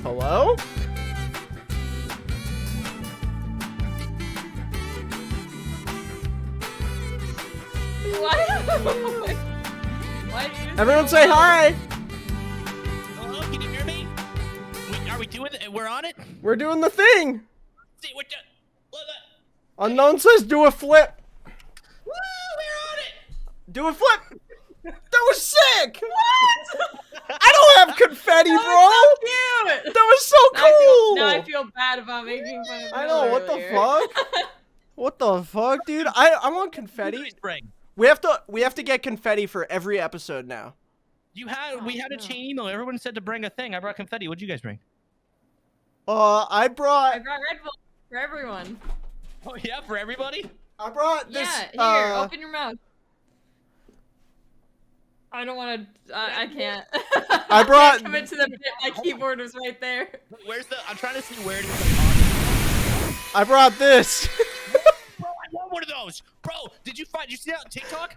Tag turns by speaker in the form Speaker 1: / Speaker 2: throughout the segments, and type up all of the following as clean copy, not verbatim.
Speaker 1: Hello?
Speaker 2: What?
Speaker 1: Everyone say hi!
Speaker 3: Hello, can you hear me? Are we doing it? We're on it?
Speaker 1: We're doing the thing!
Speaker 3: See, what the... Look,
Speaker 1: Unknown says do a flip!
Speaker 3: woo, we're on it!
Speaker 1: Do a flip! That was sick! I don't have confetti, bro!
Speaker 2: That was so cute!
Speaker 1: That was so cool!
Speaker 2: Now I feel bad about making fun of
Speaker 1: I know, what the fuck? What the fuck, dude? I want confetti. We have to get confetti for every episode now.
Speaker 3: We had a chain email. Everyone said to bring a thing. I brought confetti. What'd you guys bring?
Speaker 1: I brought
Speaker 2: Red Bull for everyone.
Speaker 3: Oh yeah, for everybody?
Speaker 1: I brought this
Speaker 2: Yeah, here, open your mouth. I don't want to. I can't.
Speaker 1: I brought.
Speaker 2: Come into the bit. My keyboard was right there.
Speaker 3: Where's the? I'm trying to see where it is.
Speaker 1: I brought this.
Speaker 3: Bro, I want one of those. Bro, did you see that on TikTok?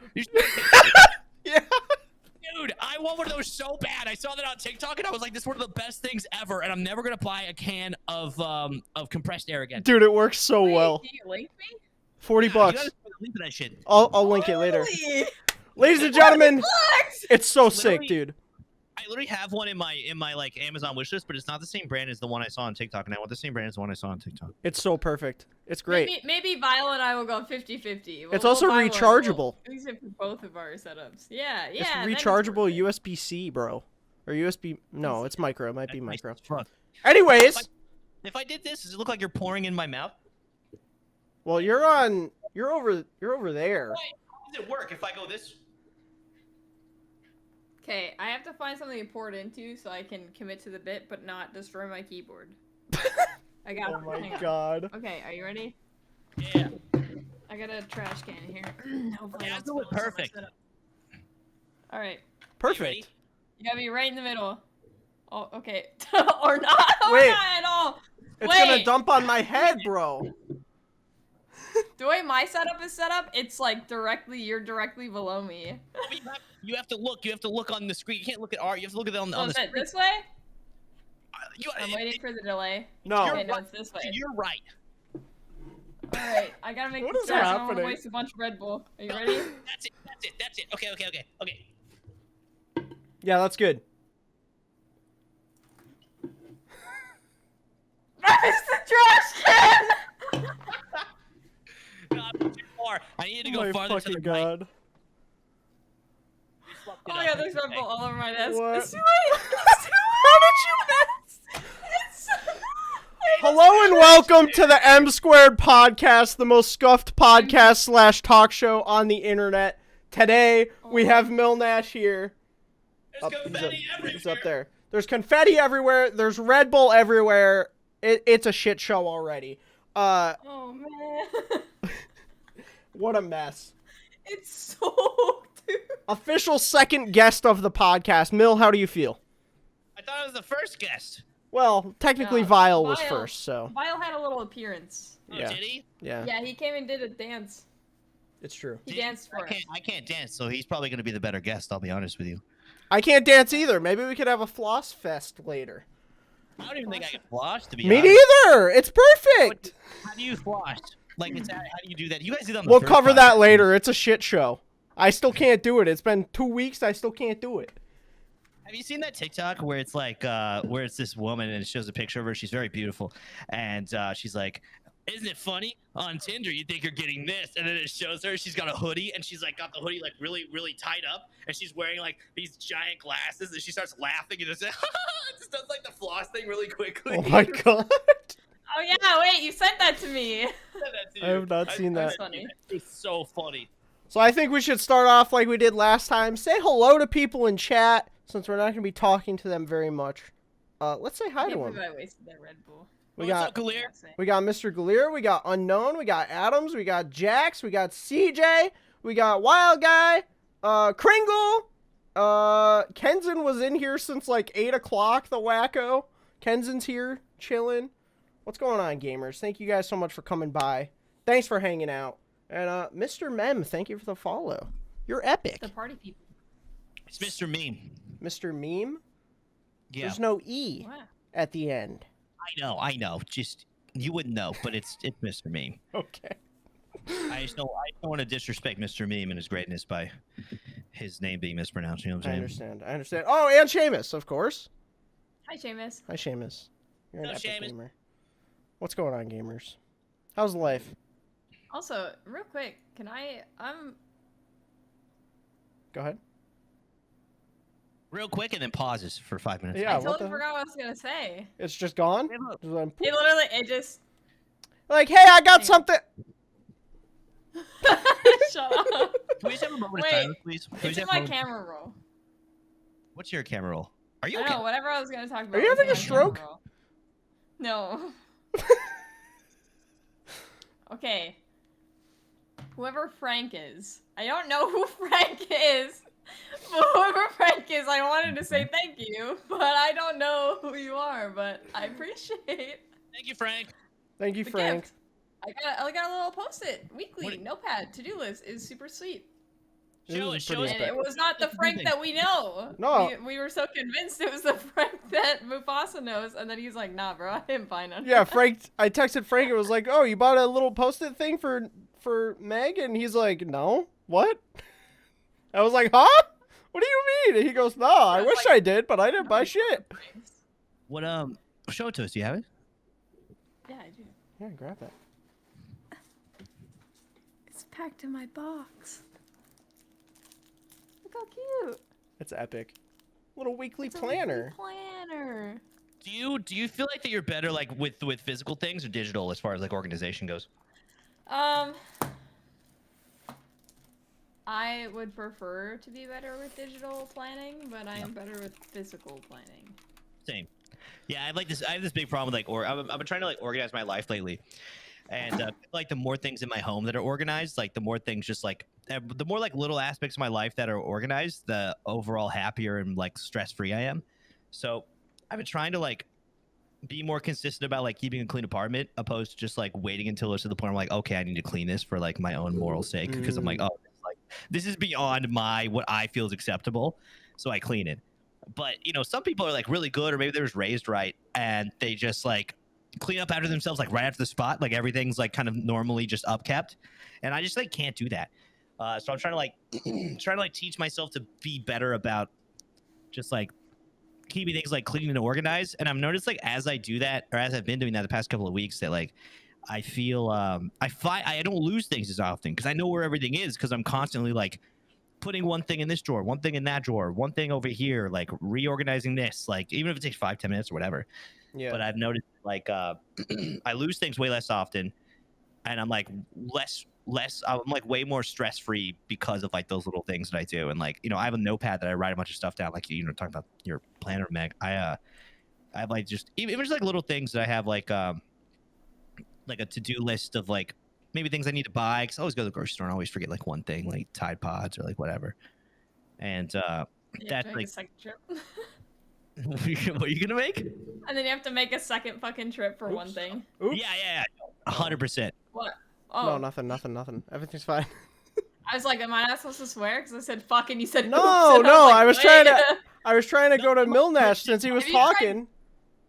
Speaker 1: Yeah.
Speaker 3: Dude, I want one of those so bad. I saw that on TikTok and I was like, this is one of the best things ever. And I'm never gonna buy a can of compressed air again.
Speaker 1: Dude, it works so well.
Speaker 2: Can you link me?
Speaker 1: 40
Speaker 3: You
Speaker 1: bucks.
Speaker 3: gotta link to that shit.
Speaker 1: I'll link it later.
Speaker 2: Really?
Speaker 1: Ladies and gentlemen,
Speaker 2: What?
Speaker 1: it's so sick,
Speaker 3: Literally-
Speaker 1: dude.
Speaker 3: I literally have one in my like Amazon wish list, but it's not the same brand as the one I saw on TikTok, and I want the same brand as the one I saw on TikTok.
Speaker 1: It's so perfect. It's great.
Speaker 2: Maybe Vile and I will go 50-50.
Speaker 1: It's also
Speaker 2: buy one.
Speaker 1: rechargeable.
Speaker 2: We'll use it for both of our setups. Yeah,
Speaker 1: It's
Speaker 2: yeah. that is
Speaker 1: rechargeable
Speaker 2: worth it.
Speaker 1: USB-C, bro. Or USB. No, it's micro. It might be
Speaker 3: That's nice
Speaker 1: micro.
Speaker 3: as fuck.
Speaker 1: Anyways,
Speaker 3: If I did this, does it look like you're pouring in my mouth?
Speaker 1: well, you're over there.
Speaker 3: How does it work if I go this?
Speaker 2: Okay, I have to find something to pour it into so I can commit to the bit, but not destroy my keyboard. I got
Speaker 1: Oh
Speaker 2: it.
Speaker 1: my
Speaker 2: Hang on.
Speaker 1: god.
Speaker 2: Okay, are you ready?
Speaker 3: Yeah.
Speaker 2: I got a trash can here. Hopefully
Speaker 3: Yeah,
Speaker 2: that's
Speaker 3: that look perfect.
Speaker 2: All right,
Speaker 1: Perfect.
Speaker 2: you gotta be right in the middle. Oh, okay. Or not. Or
Speaker 1: Wait.
Speaker 2: not at all.
Speaker 1: It's
Speaker 2: Wait.
Speaker 1: gonna dump on my head, bro.
Speaker 2: The way my setup is set up, it's like you're directly below me.
Speaker 3: You have to look. You have to look on the screen. You can't look at art. You have to look at it on
Speaker 2: Oh,
Speaker 3: the
Speaker 2: is it
Speaker 3: screen.
Speaker 2: this way?
Speaker 3: You,
Speaker 2: I'm waiting for the delay.
Speaker 1: No.
Speaker 2: Okay, no, it's this way.
Speaker 3: You're right.
Speaker 2: Alright, I gotta make
Speaker 1: What
Speaker 2: this
Speaker 1: is
Speaker 2: fast. I don't
Speaker 1: happening?
Speaker 2: wanna waste a bunch of Red Bull. Are you ready?
Speaker 3: That's it. Okay.
Speaker 1: Yeah, that's good.
Speaker 2: That's the trash can!
Speaker 3: No, I'm too far. I need to go
Speaker 1: Oh my
Speaker 3: farther to the
Speaker 1: fucking
Speaker 3: right.
Speaker 1: god.
Speaker 2: Oh my god, there's Red Bull all over my desk.
Speaker 1: What?
Speaker 2: It's too late! It's too
Speaker 1: How did you
Speaker 2: late! It's...
Speaker 1: Hello and welcome to the M Squared Podcast, the most scuffed podcast / talk show on the internet. Today, we have Millnash here.
Speaker 3: There's confetti
Speaker 1: He's
Speaker 3: everywhere.
Speaker 1: up there. There's confetti everywhere. There's Red Bull everywhere. It's a shit show already.
Speaker 2: Oh man.
Speaker 1: What a mess.
Speaker 2: It's so... Dude.
Speaker 1: Official second guest of the podcast. Mill, how do you feel?
Speaker 3: I thought it was the first guest.
Speaker 1: Well, technically
Speaker 2: No,
Speaker 1: Vile was
Speaker 2: Vile-
Speaker 1: first, so.
Speaker 2: Vile had a little appearance.
Speaker 3: Oh,
Speaker 1: Yeah.
Speaker 3: did he?
Speaker 1: Yeah,
Speaker 2: Yeah, he came and did a dance.
Speaker 1: it's true.
Speaker 2: He danced for us.
Speaker 3: I can't dance, so he's probably gonna be the better guest. I'll be honest with you.
Speaker 1: I can't dance either. Maybe we could have a floss fest later.
Speaker 3: I don't even think I can floss, to be
Speaker 1: Me
Speaker 3: honest.
Speaker 1: neither. It's perfect.
Speaker 3: How do you floss? Like, how do you do that? You guys did on the
Speaker 1: We'll
Speaker 3: first
Speaker 1: cover
Speaker 3: podcast.
Speaker 1: that later. It's a shit show. I still can't do it. It's been 2 weeks. I still can't do it.
Speaker 3: Have you seen that TikTok where it's like, where it's this woman and it shows a picture of her? She's very beautiful, and she's like, "Isn't it funny? On Tinder, you think you're getting this, and then it shows her she's got a hoodie, and she's like got the hoodie like really, really tied up, and she's wearing like these giant glasses, and she starts laughing and just, it just does like the floss thing really quickly.
Speaker 1: Oh my god.
Speaker 2: Oh yeah, wait, you sent that to me.
Speaker 1: I have not seen that.
Speaker 2: That's funny.
Speaker 3: It's so funny.
Speaker 1: So I think we should start off like we did last time. Say hello to people in chat, since we're not going to be talking to them very much. Let's say hi
Speaker 2: I
Speaker 1: to
Speaker 2: can't
Speaker 1: them.
Speaker 2: believe I wasted that Red Bull.
Speaker 1: We
Speaker 3: What's
Speaker 1: got
Speaker 3: up, Galir?
Speaker 1: we got Mr. Galir, we got Unknown, we got Adams, we got Jax, we got CJ, we got Wild Guy, Kringle, Kenzen was in here since like 8 o'clock, the wacko. Kenzen's here, chilling. What's going on, gamers? Thank you guys so much for coming by. Thanks for hanging out. And Mr. Mem, thank you for the follow. You're epic.
Speaker 2: The party people.
Speaker 3: It's Mr. Meme.
Speaker 1: Mr. Meme?
Speaker 3: Yeah.
Speaker 1: There's no E.
Speaker 2: Wow.
Speaker 1: at the end.
Speaker 3: I know. Just you wouldn't know, but it's Mr. Meme.
Speaker 1: Okay.
Speaker 3: I don't want to disrespect Mr. Meme and his greatness by his name being mispronounced. You know what I'm saying?
Speaker 1: I understand. Oh, and Seamus, of course.
Speaker 2: Hi, Seamus.
Speaker 1: Hi, Seamus. You're an
Speaker 3: Hello,
Speaker 1: epic
Speaker 3: Seamus.
Speaker 1: gamer. What's going on, gamers? How's life?
Speaker 2: Also, real quick, can
Speaker 1: Go ahead.
Speaker 3: Real quick and then pauses for 5 minutes.
Speaker 1: Yeah,
Speaker 2: I
Speaker 1: what
Speaker 2: totally
Speaker 1: the
Speaker 2: forgot what I was gonna say.
Speaker 1: It's just gone?
Speaker 3: Yeah, look.
Speaker 1: Just like,
Speaker 2: It literally, it just.
Speaker 1: like, hey, I got something.
Speaker 2: Shut up.
Speaker 3: Can we just have a moment
Speaker 2: Wait,
Speaker 3: of silence, please? Can we
Speaker 2: It's
Speaker 3: just
Speaker 2: in
Speaker 3: have a
Speaker 2: my
Speaker 3: moment-
Speaker 2: camera roll.
Speaker 3: What's your camera roll? Are you
Speaker 2: I
Speaker 3: okay?
Speaker 2: know, whatever I was gonna talk about.
Speaker 1: Are you
Speaker 2: was
Speaker 1: having
Speaker 2: in
Speaker 1: a
Speaker 2: my camera
Speaker 1: stroke?
Speaker 2: roll. No. Okay. Whoever Frank is. I don't know who Frank is. But whoever Frank is, I wanted to say thank you, but I don't know who you are, but I appreciate
Speaker 3: Thank you, Frank.
Speaker 1: Thank you,
Speaker 2: the
Speaker 1: Frank.
Speaker 2: gift. I got a little post-it weekly
Speaker 3: What-
Speaker 2: notepad to-do list is super sweet.
Speaker 1: This
Speaker 3: Show
Speaker 1: is
Speaker 3: it, show
Speaker 1: pretty
Speaker 3: us.
Speaker 2: And it was not the Frank that we know.
Speaker 1: No.
Speaker 2: We were so convinced it was the Frank that Mufasa knows, and then he's like, nah, bro, I didn't find none.
Speaker 1: Yeah, Frank. I texted Frank. It was like, oh, you bought a little post-it thing for Meg, and he's like, no, what? I was like, huh? What do you mean? And he goes, no, I
Speaker 2: was
Speaker 1: wish
Speaker 2: like-
Speaker 1: I did, but I didn't buy shit.
Speaker 3: What show it to us. Do you have it?
Speaker 2: Yeah, I do.
Speaker 1: Yeah, grab it.
Speaker 2: It's packed in my box. Look how cute.
Speaker 1: It's epic. Little weekly
Speaker 2: It's a
Speaker 1: planner.
Speaker 2: weekly planner.
Speaker 3: Do you feel like that you're better like with physical things or digital as far as like organization goes?
Speaker 2: I would prefer to be better with digital planning, but I am better with physical planning.
Speaker 3: Same. Yeah, I have this big problem with like, I've been trying to like organize my life lately, and like the more things in my home that are organized, like the more things just like the more like little aspects of my life that are organized, the overall happier and like stress free I am. So I've been trying to like be more consistent about like keeping a clean apartment, opposed to just like waiting until it's to the point where I'm like, okay, I need to clean this for like my own moral sake, because I'm like, oh, this is beyond what I feel is acceptable, so I clean it. But you know, some people are like really good, or maybe they was raised right, and they just like clean up after themselves like right after the spot, like everything's like kind of normally just upkept, and I just like can't do that. So I'm trying to like teach myself to be better about just like keeping things like clean and organized. And I've noticed like as I do that, or as I've been doing that the past couple of weeks, that like I feel I don't lose things as often because I know where everything is, because I'm constantly like putting one thing in this drawer, one thing in that drawer, one thing over here, like reorganizing this, like even if it takes 5-10 minutes or whatever.
Speaker 1: Yeah.
Speaker 3: But I've noticed like I lose things way less often, and I'm like I'm like way more stress free because of like those little things that I do. And like, you know, I have a notepad that I write a bunch of stuff down, like, you know, talking about your planner, Meg. I have like just even just like little things that I have like a to-do list of like maybe things I need to buy, because I always go to the grocery store and I always forget like one thing, like Tide Pods or like whatever. And
Speaker 2: You have
Speaker 3: that's
Speaker 2: to make
Speaker 3: like
Speaker 2: a second trip.
Speaker 3: what are you gonna make?
Speaker 2: And then you have to make a second fucking trip for one
Speaker 1: Oops.
Speaker 2: thing.
Speaker 1: Oops.
Speaker 3: Yeah, 100%.
Speaker 2: What? Oh,
Speaker 1: No, nothing. Everything's fine.
Speaker 2: I was like, am I not supposed to swear? Because I said fuck and you said
Speaker 1: No,
Speaker 2: oops, and
Speaker 1: no,
Speaker 2: like,
Speaker 1: I was
Speaker 2: wait.
Speaker 1: trying to- I was trying to go to Millnash since he was
Speaker 2: Have you tried-
Speaker 1: talking.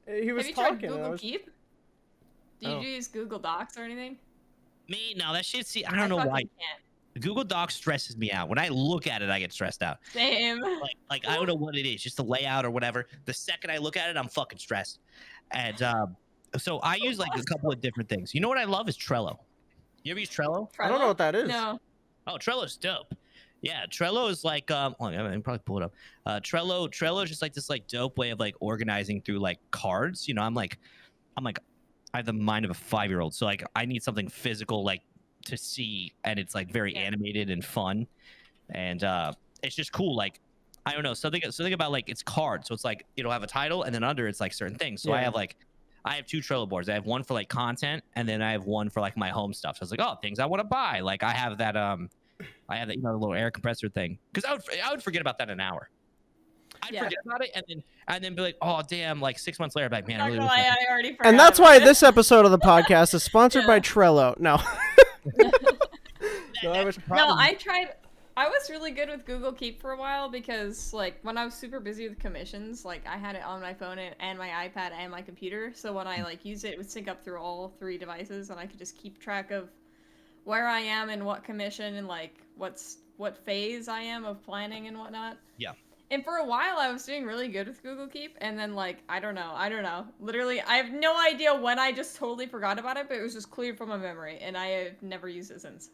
Speaker 1: He was
Speaker 2: Have you tried
Speaker 1: talking. and I
Speaker 2: Google
Speaker 1: was...
Speaker 2: Keep? Do you
Speaker 1: Oh.
Speaker 2: use Google Docs or anything?
Speaker 3: Me, no, that shit. See, I don't know why.
Speaker 2: fucking can't.
Speaker 3: Google Docs stresses me out. When I look at it, I get stressed out.
Speaker 2: Same.
Speaker 3: Like I don't know what it is, just the layout or whatever. The second I look at it, I'm fucking stressed. And so I use like a couple of different things. You know what I love is Trello. You ever use Trello?
Speaker 1: I don't know what that is.
Speaker 2: No.
Speaker 3: Oh, Trello's dope. Yeah, Trello is like I can probably pull it up. Trello is just like this like dope way of like organizing through like cards. You know, I'm like I have the mind of a 5-year-old, so like I need something physical like to see, and it's like very animated and fun, and it's just cool. Like I don't know, something about like it's cards, so it's like it'll have a title and then under it's like certain things. So
Speaker 1: Yeah.
Speaker 3: I have 2 Trello boards. I have one for like content, and then I have one for like my home stuff. So it's like, oh, things I want to buy. Like I have that you know, the little air compressor thing, because I would forget about that in an hour. I'd forget about it and then be like, oh damn, like 6 months later, I'd be like, man, I
Speaker 2: Not
Speaker 3: really
Speaker 2: gonna
Speaker 3: wish
Speaker 2: lie,
Speaker 3: I-
Speaker 2: I already forgot
Speaker 1: And that's
Speaker 2: about
Speaker 1: why
Speaker 2: it.
Speaker 1: this episode of the podcast is sponsored by
Speaker 2: Yeah.
Speaker 1: Trello. No. No, I was...
Speaker 2: No, I tried. I was really good with Google Keep for a while because, like, when I was super busy with commissions, like, I had it on my phone and my iPad and my computer. So when I, like, used it, it would sync up through all 3 devices, and I could just keep track of where I am and what commission and, like, what phase I am of planning and whatnot.
Speaker 3: Yeah.
Speaker 2: And for a while, I was doing really good with Google Keep, and then, like, I don't know. Literally, I have no idea when I just totally forgot about it, but it was just cleared from my memory, and I have never used it since.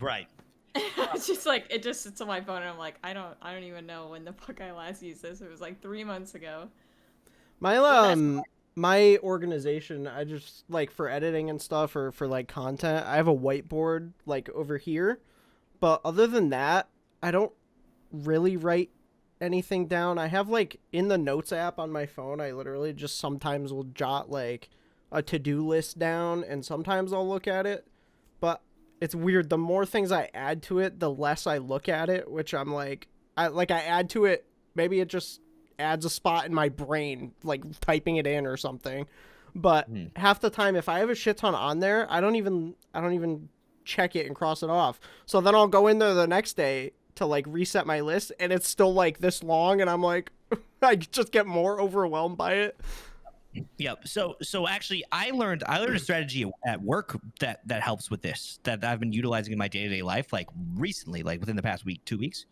Speaker 3: Right.
Speaker 2: It's just like it just sits on my phone, and I'm like, I don't even know when the fuck I last used this. It was like 3 months ago.
Speaker 1: My organization, I just like for editing and stuff or for like content, I have a whiteboard like over here. But other than that, I don't really write anything down. I have like in the notes app on my phone, I literally just sometimes will jot like a to-do list down, and sometimes I'll look at it. But it's weird. The more things I add to it, the less I look at it, which I'm like, I add to it. Maybe it just adds a spot in my brain, like typing it in or something. But half the time, if I have a shit ton on there, I don't even check it and cross it off. So then I'll go in there the next day to like reset my list, and it's still like this long, and I'm like, I just get more overwhelmed by it.
Speaker 3: Yep. So actually, I learned a strategy at work that helps with this, that I've been utilizing in my day-to-day life, like recently, like within the past week, 2 weeks.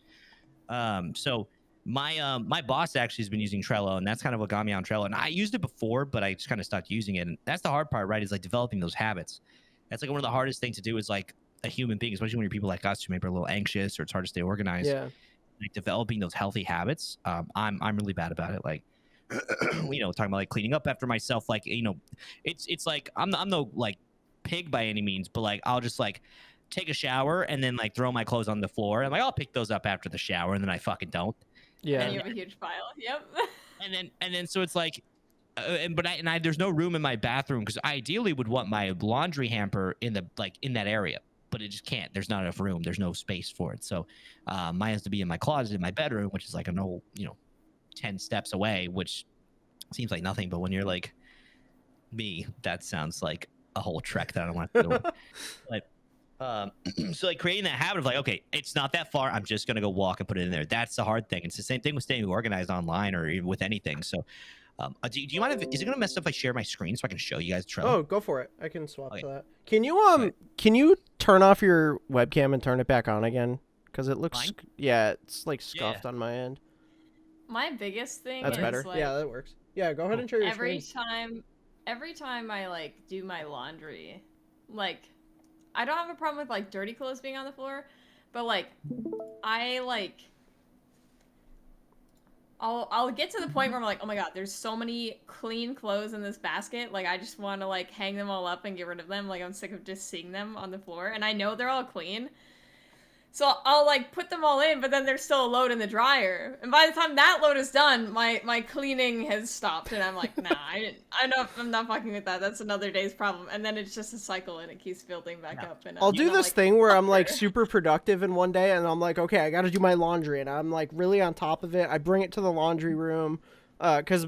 Speaker 3: So my boss actually has been using Trello, and that's kind of what got me on Trello. And I used it before, but I just kind of stopped using it. And that's the hard part, right? Is like developing those habits. That's like one of the hardest things to do is like a human being, especially when you're people like us who maybe are a little anxious or it's hard to stay organized.
Speaker 1: Yeah.
Speaker 3: Like developing those healthy habits. I'm really bad about it. Like, talking about like cleaning up after myself. Like, it's like I'm no like pig by any means, but like I'll just like take a shower and then like throw my clothes on the floor. And like I'll pick those up after the shower, and then I fucking don't.
Speaker 1: Yeah.
Speaker 2: And you have a huge pile. Yep.
Speaker 3: And then so it's like, there's no room in my bathroom because I ideally would want my laundry hamper in that area, but it just can't. There's not enough room. There's no space for it. So mine has to be in my closet in my bedroom, which is like an old 10 steps away, which seems like nothing, but when you're like me, that sounds like a whole trek that I don't want to do. But so like creating that habit of like, okay, it's not that far, I'm just gonna go walk and put it in there. That's the hard thing. It's the same thing with staying organized online or even with anything. So do you mind is it gonna mess up if I share my screen so I can show you guys Trello?
Speaker 1: Oh, go for it. I can swap to that. Can you turn off your webcam and turn it back on again? Because it looks
Speaker 3: Mine?
Speaker 1: Yeah, it's like scuffed on my end.
Speaker 2: My biggest thing
Speaker 1: That's
Speaker 2: is
Speaker 1: better.
Speaker 2: like
Speaker 1: Yeah, that works. Yeah, go ahead and share your
Speaker 2: every
Speaker 1: screen.
Speaker 2: time I like do my laundry, like I don't have a problem with like dirty clothes being on the floor, but like I'll get to the point where I'm like, oh my god, there's so many clean clothes in this basket. Like I just want to like hang them all up and get rid of them. Like I'm sick of just seeing them on the floor, and I know they're all clean. So I'll like put them all in, but then there's still a load in the dryer. And by the time that load is done, my cleaning has stopped, and I'm like, nah, I'm not fucking with that. That's another day's problem. And then it's just a cycle, and it keeps building back up. And
Speaker 1: I'll do
Speaker 2: I'm
Speaker 1: this
Speaker 2: like,
Speaker 1: thing where I'm like
Speaker 2: "Fucker."
Speaker 1: super productive in one day, and I'm like, okay, I got to do my laundry, and I'm like really on top of it. I bring it to the laundry room, because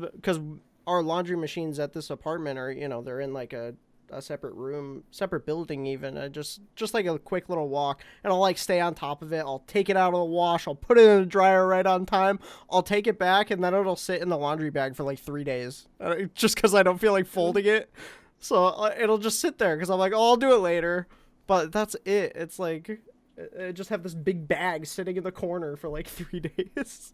Speaker 1: our laundry machines at this apartment are they're in like a separate room, separate building even. Just like a quick little walk, and I'll like stay on top of it. I'll take it out of the wash, I'll put it in the dryer right on time, I'll take it back, and then it'll sit in the laundry bag for like 3 days, just because I don't feel like folding it. So it'll just sit there because I'm like, oh, I'll do it later. But that's it. It's like I just have this big bag sitting in the corner for like 3 days.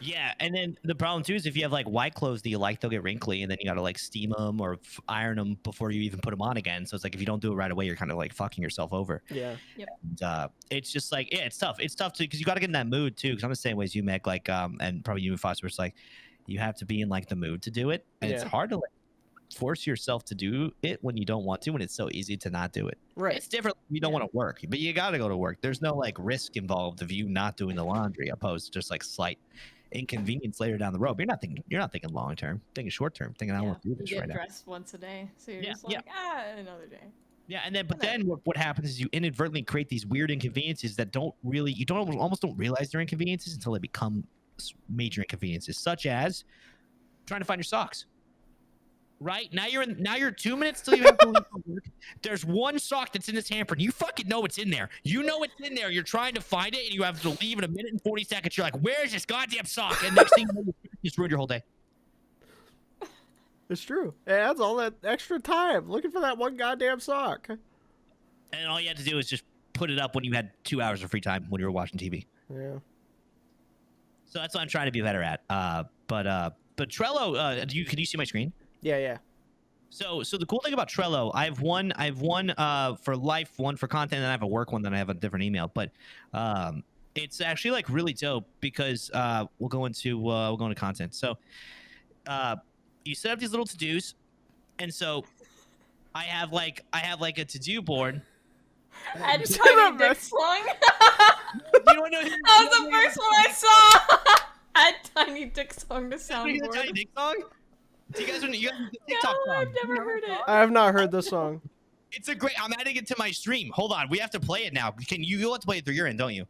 Speaker 3: Yeah, and then the problem too is if you have like white clothes that you like, they'll get wrinkly, and then you gotta like steam them or iron them before you even put them on again. So it's like if you don't do it right away, you're kind of like fucking yourself over.
Speaker 1: Yeah.
Speaker 2: Yep.
Speaker 3: And, it's just like it's tough. It's tough too because you gotta get in that mood too. Because I'm the same way as you, Meg. Like and probably you and Foster. It's like you have to be in like the mood to do it, and it's hard to like force yourself to do it when you don't want to, when it's so easy to not do it.
Speaker 1: Right.
Speaker 3: It's different. You don't want to work, but you gotta go to work. There's no like risk involved of you not doing the laundry, opposed to just like slight inconvenience later down the road. But you're not thinking long term, thinking short term, thinking I want to do this
Speaker 2: you
Speaker 3: right
Speaker 2: get
Speaker 3: now.
Speaker 2: dressed once a day, so you're just like another day.
Speaker 3: Yeah, and then then what happens is you inadvertently create these weird inconveniences that almost don't realize they're inconveniences until they become major inconveniences, such as trying to find your socks. right? Now you're 2 minutes till you have to leave for work. There's one sock that's in this hamper, and you fucking know it's in there. You know it's in there. You're trying to find it, and you have to leave in 1:40. You're like, where is this goddamn sock? And next thing you know, you just ruined your whole day.
Speaker 1: It's true. It adds all that extra time looking for that one goddamn sock.
Speaker 3: And all you had to do is just put it up when you had 2 hours of free time when you were watching TV.
Speaker 1: Yeah.
Speaker 3: So that's what I'm trying to be better at. But Trello, can you see my screen?
Speaker 1: Yeah.
Speaker 3: So the cool thing about Trello, I have one for life, one for content, and I have a work one that I have a different email. But it's actually like really dope because we'll go into content. So you set up these little to-dos, and so I have like a to-do board.
Speaker 2: Add Tiny Dick song.
Speaker 3: You don't know
Speaker 2: That was the first one I saw. Add Tiny Dick song to soundboard.
Speaker 3: Tiny Dick song? Do you guys know the TikTok
Speaker 2: No,
Speaker 3: song?
Speaker 2: I've never heard it.
Speaker 1: I have not heard this song.
Speaker 3: It's a great. I'm adding it to my stream. Hold on, we have to play it now. You'll have to play it through your end, don't you?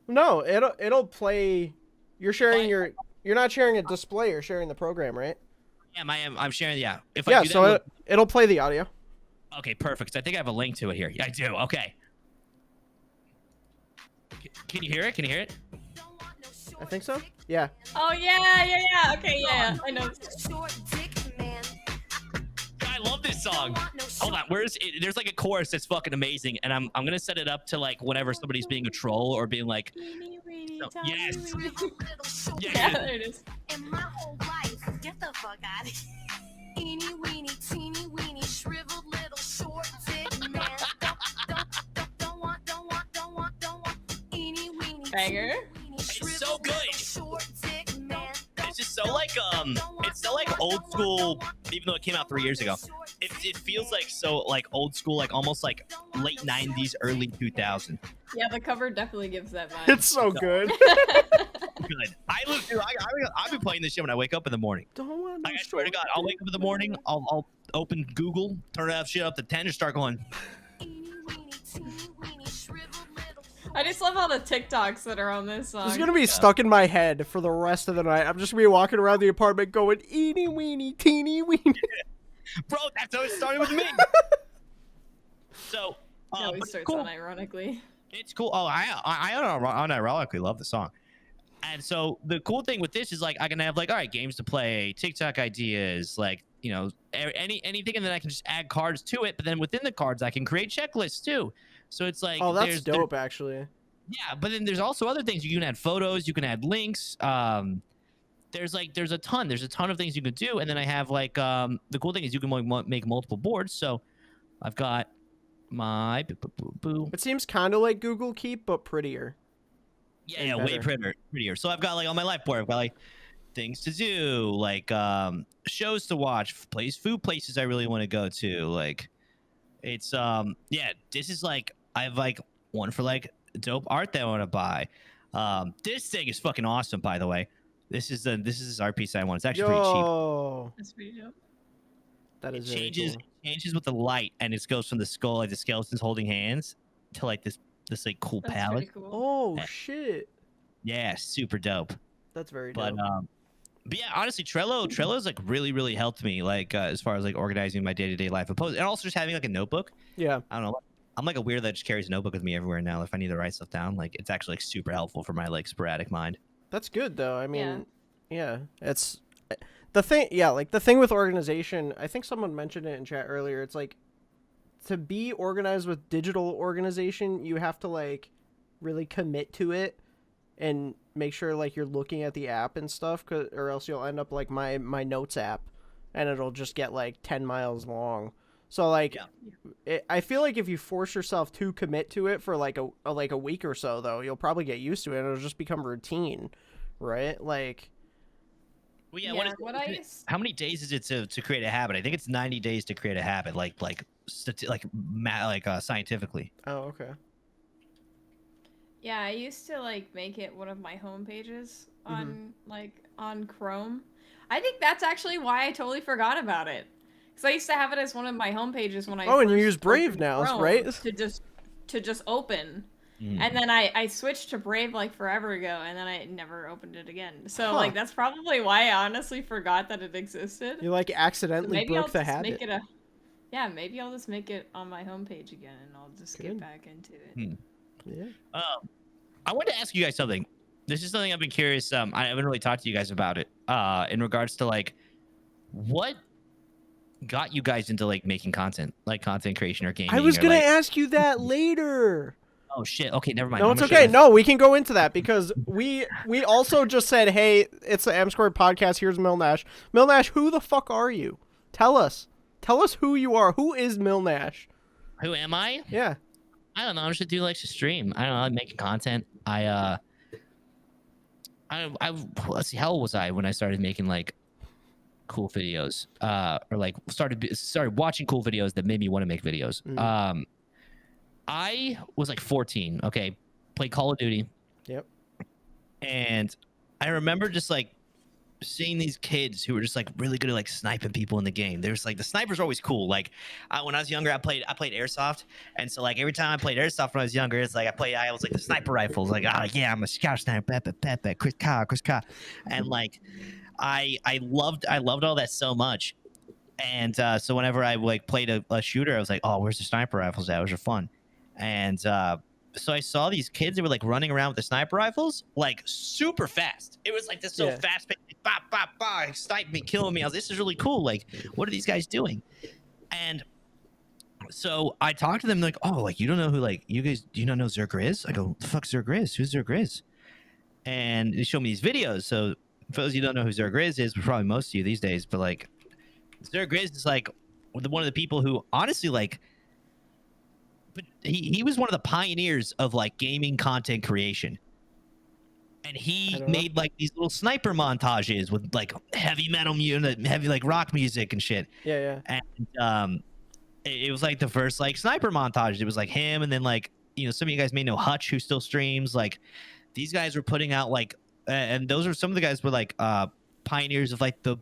Speaker 1: No, it'll play. You're sharing You're not sharing a display. You're sharing the program, right?
Speaker 3: Yeah, I'm sharing. Yeah. If
Speaker 1: Yeah.
Speaker 3: I do
Speaker 1: So
Speaker 3: that,
Speaker 1: it'll play the audio.
Speaker 3: okay, perfect. I think I have a link to it here. I do. Okay. Can you hear it? Can you hear it?
Speaker 1: I think so. Yeah.
Speaker 2: Oh yeah. Okay, yeah. I know.
Speaker 3: I love this song. Hold on. There's like a chorus that's fucking amazing, and I'm gonna set it up to like whenever somebody's being a troll or being like, yes.
Speaker 2: Yeah, there it is.
Speaker 4: In my whole life, get the fuck out of here. Eeny weeny, teeny weeny, shriveled little short dick man. Don't want. Eeny weeny,
Speaker 2: Banger.
Speaker 3: It's so good.
Speaker 4: short dick man.
Speaker 3: It's just so like it's so like old school, even though it came out 3 years ago. It feels like so like old school, like almost like late 90s, early 2000s.
Speaker 2: Yeah, the cover definitely gives that vibe.
Speaker 1: It's so good.
Speaker 3: Good. I've been playing this shit when I wake up in the morning.
Speaker 1: Don't want.
Speaker 3: I swear to God, I'll wake up in the morning, I'll open Google, turn that shit up to 10, and start going.
Speaker 4: Eeny weeny, teeny weeny, shriveled little.
Speaker 2: I just love all the TikToks that are on this song.
Speaker 1: It's gonna be stuck in my head for the rest of the night. I'm just gonna be walking around the apartment going eeny weeny, teeny weeny.
Speaker 3: Bro, that's how it started with me. So,
Speaker 2: It always
Speaker 3: but
Speaker 2: starts
Speaker 3: cool.
Speaker 2: unironically.
Speaker 3: It's cool. Oh, I unironically love the song. And so the cool thing with this is like I can have like, all right, games to play, TikTok ideas, like, you know, anything, and then I can just add cards to it. But then within the cards, I can create checklists too. So it's like,
Speaker 1: Oh, that's dope, actually.
Speaker 3: yeah. But then there's also other things. You can add photos, you can add links. There's a ton of things you can do. And then I have like the cool thing is you can make multiple boards. So I've got my
Speaker 1: It seems kind of like Google Keep, but prettier.
Speaker 3: yeah, way prettier. So I've got like on my life board, I've got like things to do, like shows to watch, food places I really want to go to. Like it's yeah, this is like I have like one for like dope art that I want to buy. This thing is fucking awesome, by the way. This is this art piece I want. It's actually pretty cheap.
Speaker 1: Yo,
Speaker 2: That's pretty dope.
Speaker 1: that
Speaker 3: It
Speaker 1: is very
Speaker 3: changes
Speaker 1: cool.
Speaker 3: changes with the light, and it goes from the skull, like the skeletons holding hands, to like this like cool
Speaker 2: That's
Speaker 3: palette.
Speaker 2: pretty cool.
Speaker 1: Oh shit,
Speaker 3: Yeah, super dope.
Speaker 1: that's very
Speaker 3: But
Speaker 1: dope.
Speaker 3: but yeah, honestly, Trello's like really helped me like as far as like organizing my day-to-day life, and also just having like a notebook.
Speaker 1: Yeah,
Speaker 3: I don't know. I'm like a weird that just carries a notebook with me everywhere now. If I need to write stuff down, like it's actually like super helpful for my like sporadic mind.
Speaker 1: that's good though. I mean, yeah, it's the thing. Yeah, like the thing with organization. I think someone mentioned it in chat earlier. It's like to be organized with digital organization, you have to like really commit to it and make sure like you're looking at the app and stuff, or else you'll end up like my notes app, and it'll just get like 10 miles long. So like, I feel like if you force yourself to commit to it for like a week or so, though, you'll probably get used to it, and it'll just become routine, right? Like,
Speaker 3: Well, yeah.
Speaker 2: Yeah,
Speaker 3: How many days is it to create a habit? I think it's 90 days to create a habit, scientifically.
Speaker 1: oh, okay.
Speaker 2: Yeah, I used to like make it one of my home pages on on Chrome. I think that's actually why I totally forgot about it. Because I used to have it as one of my home pages when I
Speaker 1: Oh, and you
Speaker 2: first
Speaker 1: use Brave
Speaker 2: opened
Speaker 1: now,
Speaker 2: Chrome
Speaker 1: right?
Speaker 2: To just open. And then I switched to Brave like forever ago, and then I never opened it again. So
Speaker 1: Huh.
Speaker 2: like that's probably why I honestly forgot that it existed.
Speaker 1: You like
Speaker 2: So
Speaker 1: accidentally
Speaker 2: maybe I'll
Speaker 1: broke the
Speaker 2: just
Speaker 1: habit.
Speaker 2: make it a maybe I'll just make it on my homepage again, and I'll just get
Speaker 1: Good.
Speaker 2: back into it.
Speaker 1: Yeah.
Speaker 3: I wanted to ask you guys something. This is something I've been curious. I haven't really talked to you guys about it. In regards to like, what got you guys into like making content, like content creation or gaming?
Speaker 1: I was
Speaker 3: or,
Speaker 1: gonna
Speaker 3: like,
Speaker 1: ask you that later.
Speaker 3: Oh shit. Okay, never mind.
Speaker 1: No,
Speaker 3: I'm
Speaker 1: it's
Speaker 3: gonna
Speaker 1: okay.
Speaker 3: shut
Speaker 1: No, we can go into that because we also just said, hey, it's the M Squared podcast. Here's Millnash. Millnash, who the fuck are you? Tell us. Tell us who you are. Who is Millnash?
Speaker 3: Who am I?
Speaker 1: Yeah.
Speaker 3: I don't know. I'm just a dude who likes to stream. I don't know. I like making content. I let's see. How old was I when I started making like cool videos? Or like started watching cool videos that made me want to make videos. I was like 14. Okay, played Call of Duty.
Speaker 1: Yep.
Speaker 3: And I remember just like seeing these kids who were just like really good at like sniping people in the game. There's like the snipers are always cool. Like when I was younger, I played airsoft, and so like every time I played airsoft when I was younger, it's like I was like the sniper rifles. Like yeah, I'm a scout sniper, Chris Ka, and like I loved all that so much. And so whenever I like played a shooter, I was like, oh, where's the sniper rifles at? Those are fun. And so I saw these kids that were like running around with the sniper rifles, like super fast. It was like this so fast, bop, bop, bop, snipe me, killing me. I was, this is really cool. Like, what are these guys doing? And so I talked to them like, oh, like you don't know who, like you guys, do you not know Zerg is? I go, the fuck Zerg is? Who's Zerg is? And they show me these videos. So for those of you who don't know who Zerg is, probably most of you these days, but like Zerg is like one of the people who honestly like. But he was one of the pioneers of like gaming content creation, and he made like these little sniper montages with like heavy metal music, heavy like rock music and shit.
Speaker 1: Yeah.
Speaker 3: And it was like the first like sniper montage. It was like him, and then like some of you guys may know Hutch, who still streams. Like these guys were putting out like, and those are some of the guys were like pioneers of like the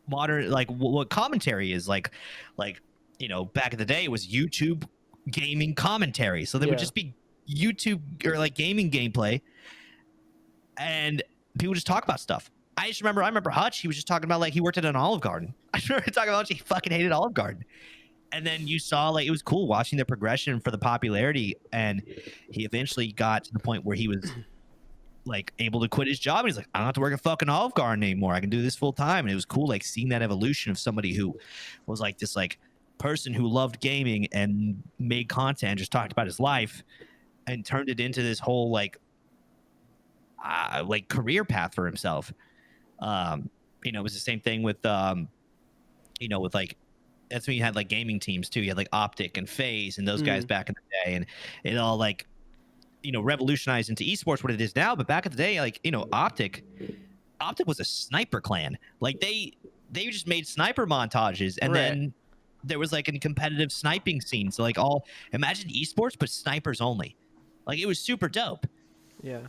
Speaker 3: modern like what commentary is like back in the day it was YouTube gaming commentary, so there would just be YouTube or like gaming gameplay, and people just talk about stuff. I remember Hutch. He was just talking about like he worked at an Olive Garden. I remember talking about Hutch. He fucking hated Olive Garden, and then you saw like it was cool watching the progression for the popularity, and he eventually got to the point where he was like able to quit his job. And he's like, I don't have to work at fucking Olive Garden anymore. I can do this full time. And it was cool like seeing that evolution of somebody who was like this like person who loved gaming and made content and just talked about his life and turned it into this whole like career path for himself. It was the same thing with with like that's when you had like gaming teams too. You had like Optic and FaZe and those guys back in the day, and it all like revolutionized into esports what it is now. But back in the day, like Optic was a sniper clan. Like they just made sniper montages, and then there was like a competitive sniping scene. So like imagine esports but snipers only. Like it was super dope.
Speaker 1: Yeah.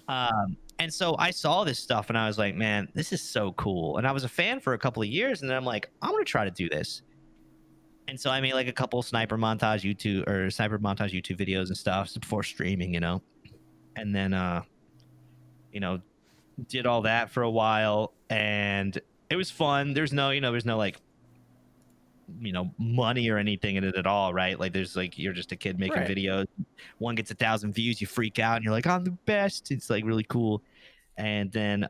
Speaker 3: And so I saw this stuff and I was like, man, this is so cool. And I was a fan for a couple of years, and then I'm like, I'm gonna try to do this. And so I made like a couple sniper montage YouTube videos and stuff before streaming, and then did all that for a while, and it was fun. There's no like money or anything in it at all, right? Like there's like you're just a kid making videos. One gets 1,000 views, you freak out and you're like, I'm the best. It's like really cool. And then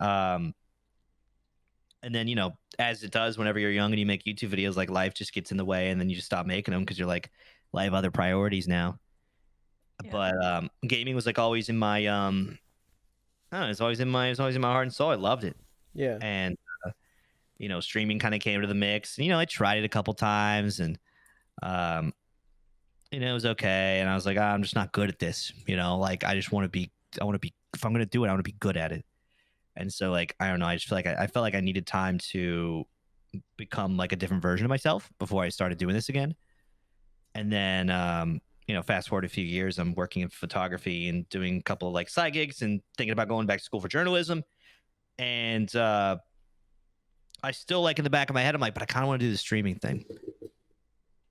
Speaker 3: as it does whenever you're young and you make YouTube videos, like life just gets in the way, and then you just stop making them because you're like, well, I have other priorities now. But gaming was like always in my it's always in my heart and soul. I loved it.
Speaker 1: Yeah.
Speaker 3: And streaming kind of came to the mix. I tried it a couple times, and it was okay. And I was like, I'm just not good at this. Like I want to be. If I'm gonna do it, I want to be good at it. And so like I don't know. I just feel like I felt like I needed time to become like a different version of myself before I started doing this again. And then fast forward a few years, I'm working in photography and doing a couple of like side gigs and thinking about going back to school for journalism. And I still like in the back of my head, I'm like, but I kind of want to do the streaming thing.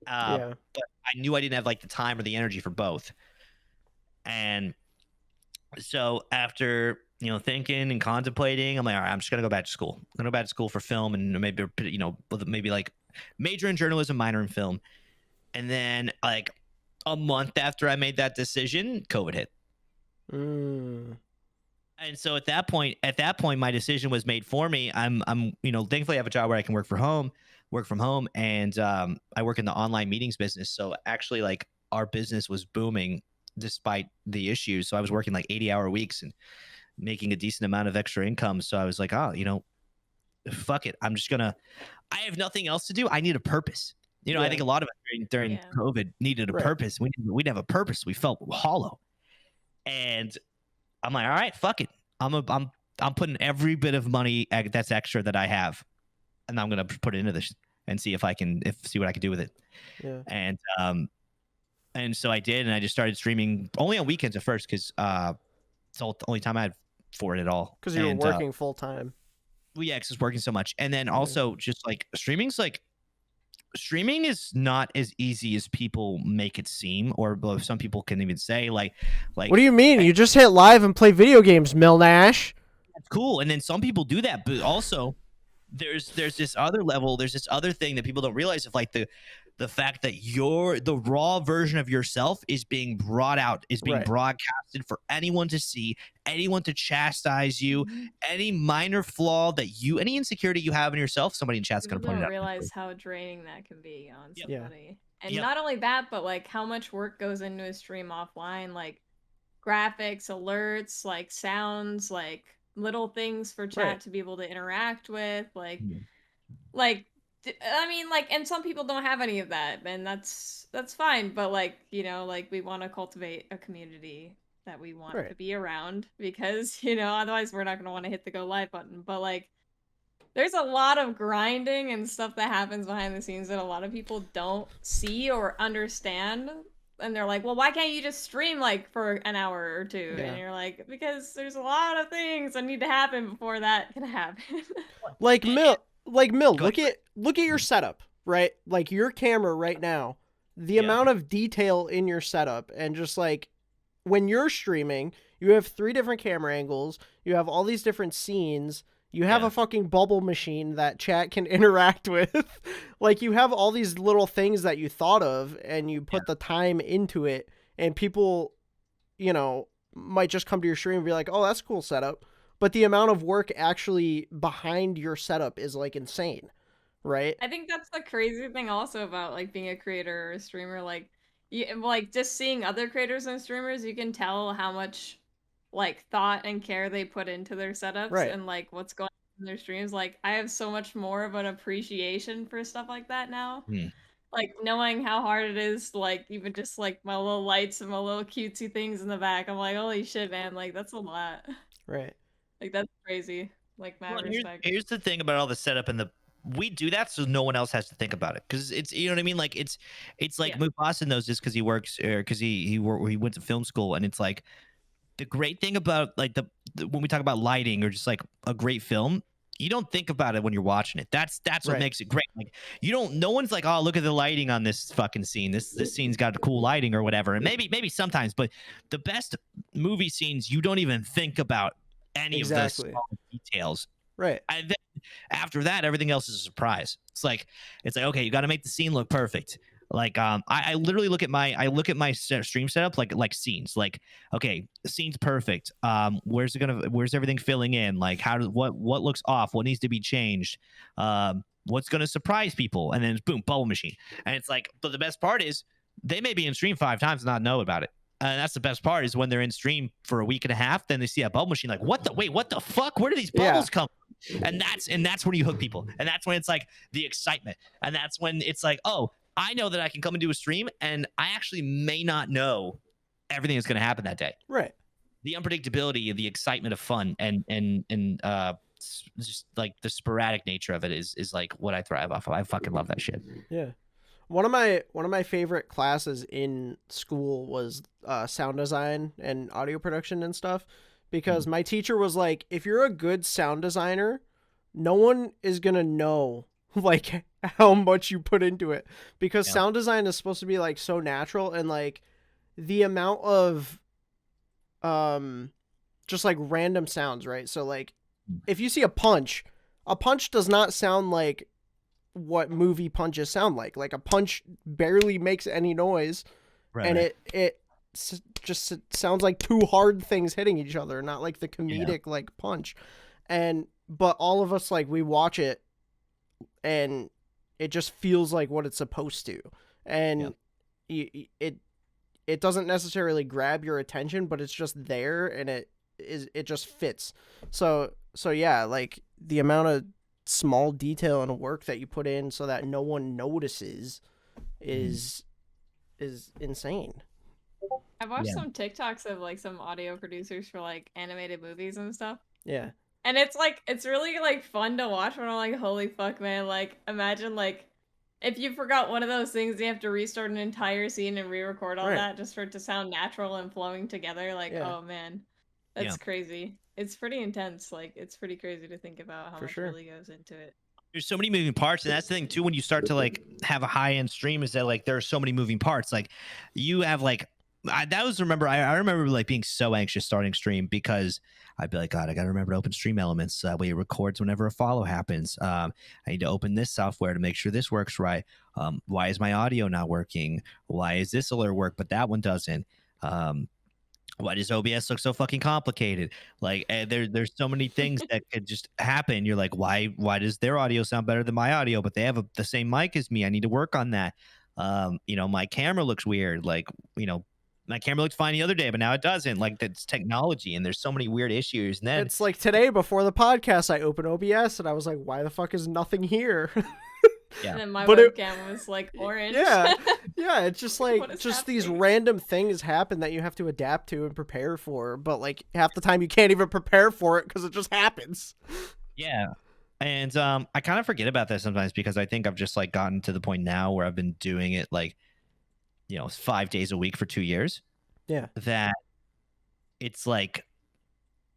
Speaker 3: But I knew I didn't have like the time or the energy for both. And So after thinking and contemplating, I'm like, all right, I'm just gonna go back to school. I'm gonna go back to school for film and maybe like major in journalism, minor in film. And then like a month after I made that decision, COVID hit.
Speaker 1: Mm.
Speaker 3: And so at that point, my decision was made for me. I'm thankfully I have a job where I can work from home, and I work in the online meetings business. So actually, like our business was booming despite the issues. So I was working like 80-hour weeks and making a decent amount of extra income. So I was like, oh, fuck it. I have nothing else to do. I need a purpose. I
Speaker 1: Yeah.
Speaker 3: think a lot of us during
Speaker 2: Yeah.
Speaker 3: COVID needed a
Speaker 1: Right.
Speaker 3: purpose. We didn't have a purpose. We felt hollow. And I'm like, all right, fuck it. I'm putting every bit of money that's extra that I have, and I'm gonna put it into this and see if I can see what I can do with it.
Speaker 1: Yeah.
Speaker 3: And so I did, and I just started streaming only on weekends at first because it's the only time I had for it at all.
Speaker 1: Because you were
Speaker 3: And,
Speaker 1: working full time.
Speaker 3: well, yeah, because it's working so much, and then also just like streaming is not as easy as people make it seem, or some people can even say like
Speaker 1: What do you mean? You just hit live and play video games, Millnash.
Speaker 3: that's cool. And then some people do that, but also there's this other level, there's this other thing that people don't realize of like the fact that the raw version of yourself is being brought out, is being
Speaker 1: Right.
Speaker 3: broadcasted for anyone to see, anyone to chastise you, any minor flaw that any insecurity you have in yourself, somebody in chat's
Speaker 2: People
Speaker 3: gonna point
Speaker 2: don't
Speaker 3: it out.
Speaker 2: realize how draining that can be on
Speaker 3: Yep.
Speaker 1: Yeah.
Speaker 2: somebody. And
Speaker 3: Yep.
Speaker 2: not only that, but like how much work goes into a stream offline, like graphics, alerts, like sounds, like little things for chat
Speaker 1: Right.
Speaker 2: to be able to interact with, like
Speaker 3: Mhm.
Speaker 2: I mean, like, and some people don't have any of that, and that's fine. But like, like we want to cultivate a community that we want
Speaker 1: Right.
Speaker 2: to be around because otherwise we're not gonna want to hit the go live button. But like, there's a lot of grinding and stuff that happens behind the scenes that a lot of people don't see or understand. And they're like, well, why can't you just stream like for an hour or two?
Speaker 1: Yeah.
Speaker 2: And you're like, because there's a lot of things that need to happen before that can happen.
Speaker 1: Like Mill,
Speaker 3: Go
Speaker 1: look at your setup, right? Like your camera right now, the
Speaker 3: Yeah.
Speaker 1: amount of detail in your setup, and just like when you're streaming, you have 3 different camera angles, you have all these different scenes, you have
Speaker 3: Yeah.
Speaker 1: a fucking bubble machine that chat can interact with. Like you have all these little things that you thought of, and you put the time into it, and people, might just come to your stream and be like, "Oh, that's a cool setup." But the amount of work actually behind your setup is like insane, right?
Speaker 2: I think that's the crazy thing also about like being a creator or a streamer. Like, just seeing other creators and streamers, you can tell how much like thought and care they put into their setups
Speaker 1: Right.
Speaker 2: and like what's going on in their streams. Like, I have so much more of an appreciation for stuff like that now.
Speaker 3: Hmm.
Speaker 2: Like knowing how hard it is, to, like even just like my little lights and my little cutesy things in the back. I'm like, holy shit, man! Like that's a lot.
Speaker 1: Right.
Speaker 2: Like that's crazy. Like mad
Speaker 3: Well,
Speaker 2: respect.
Speaker 3: here's the thing about all the setup and we do that so no one else has to think about it, because it's, you know what I mean, like it's like
Speaker 2: Yeah.
Speaker 3: Mufussy knows this because he works, or because he went to film school, and it's like the great thing about like when we talk about lighting or just like a great film, you don't think about it when you're watching it. That's what
Speaker 1: Right.
Speaker 3: makes it great. Like no one's like, oh, look at the lighting on this fucking scene. This scene's got cool lighting or whatever. And maybe sometimes, but the best movie scenes, you don't even think about any of the
Speaker 1: Exactly.
Speaker 3: small details.
Speaker 1: Right.
Speaker 3: And then after that, everything else is a surprise. It's like okay, you got to make the scene look perfect. Like I literally look at my stream setup like scenes. Like, okay, the scene's perfect. Where's everything filling in? Like what looks off? What needs to be changed? What's gonna surprise people? And then boom, bubble machine. And it's like, but the best part is they may be in stream 5 times and not know about it. And that's the best part, is when they're in stream for a week and a half, then they see a bubble machine, like, what the fuck? Where do these bubbles come from? And that's when you hook people. And that's when it's like the excitement. And that's when it's like, oh, I know that I can come and do a stream, and I actually may not know everything that's going to happen that day.
Speaker 1: Right.
Speaker 3: The unpredictability, the excitement of fun, and just like the sporadic nature of it is like what I thrive off of. I fucking love that shit.
Speaker 1: Yeah. One of my favorite classes in school was sound design and audio production and stuff, because my teacher was like, if you're a good sound designer, no one is going to know like how much you put into it, because sound design is supposed to be like so natural, and like the amount of just like random sounds, right? So like if you see a punch does not sound like what movie punches sound like. Like a punch barely makes any noise,
Speaker 3: Right.
Speaker 1: and
Speaker 3: right.
Speaker 1: it just sounds like two hard things hitting each other, not like the comedic like punch. But all of us, like, we watch it and it just feels like what it's supposed to, and it doesn't necessarily grab your attention, but it's just there, and it just fits. So yeah, like the amount of small detail and work that you put in so that no one notices is insane.
Speaker 2: I've watched
Speaker 3: Yeah.
Speaker 2: some TikToks of like some audio producers for like animated movies and stuff.
Speaker 1: Yeah.
Speaker 2: And it's really like fun to watch when I'm like, holy fuck, man, like imagine like if you forgot one of those things, you have to restart an entire scene and re-record all
Speaker 1: Right.
Speaker 2: that just for it to sound natural and flowing together. Like,
Speaker 1: Yeah.
Speaker 2: oh man, that's crazy. It's pretty intense. Like, it's pretty crazy to think about how
Speaker 1: For
Speaker 2: much
Speaker 1: sure.
Speaker 2: really goes into it.
Speaker 3: There's so many moving parts, and that's the thing too. When you start to like have a high end stream, is that like there are so many moving parts. Like you have like I remember like being so anxious starting stream because I'd be like, God, I gotta remember to open stream elements. That way it records whenever a follow happens. I need to open this software to make sure this works right. Why is my audio not working? Why is this alert work but that one doesn't? Why does OBS look so fucking complicated? Like there's so many things that could just happen. You're like, why does their audio sound better than my audio? But they have the same mic as me. I need to work on that. My camera looks weird. Like, my camera looked fine the other day, but now it doesn't. Like, that's technology, and there's so many weird issues. And then
Speaker 1: It's like today before the podcast, I opened OBS and I was like, why the fuck is nothing here?
Speaker 3: Yeah.
Speaker 2: And then my
Speaker 1: But
Speaker 2: webcam was like orange.
Speaker 1: Yeah. Yeah, it's just like
Speaker 2: What is
Speaker 1: these
Speaker 2: happening?
Speaker 1: random things happen that you have to adapt to and prepare for, but like half the time you can't even prepare for it because it just happens.
Speaker 3: Yeah. And I kind of forget about that sometimes because I think I've just like gotten to the point now where I've been doing it like, 5 days a week for 2 years.
Speaker 1: Yeah.
Speaker 3: That it's like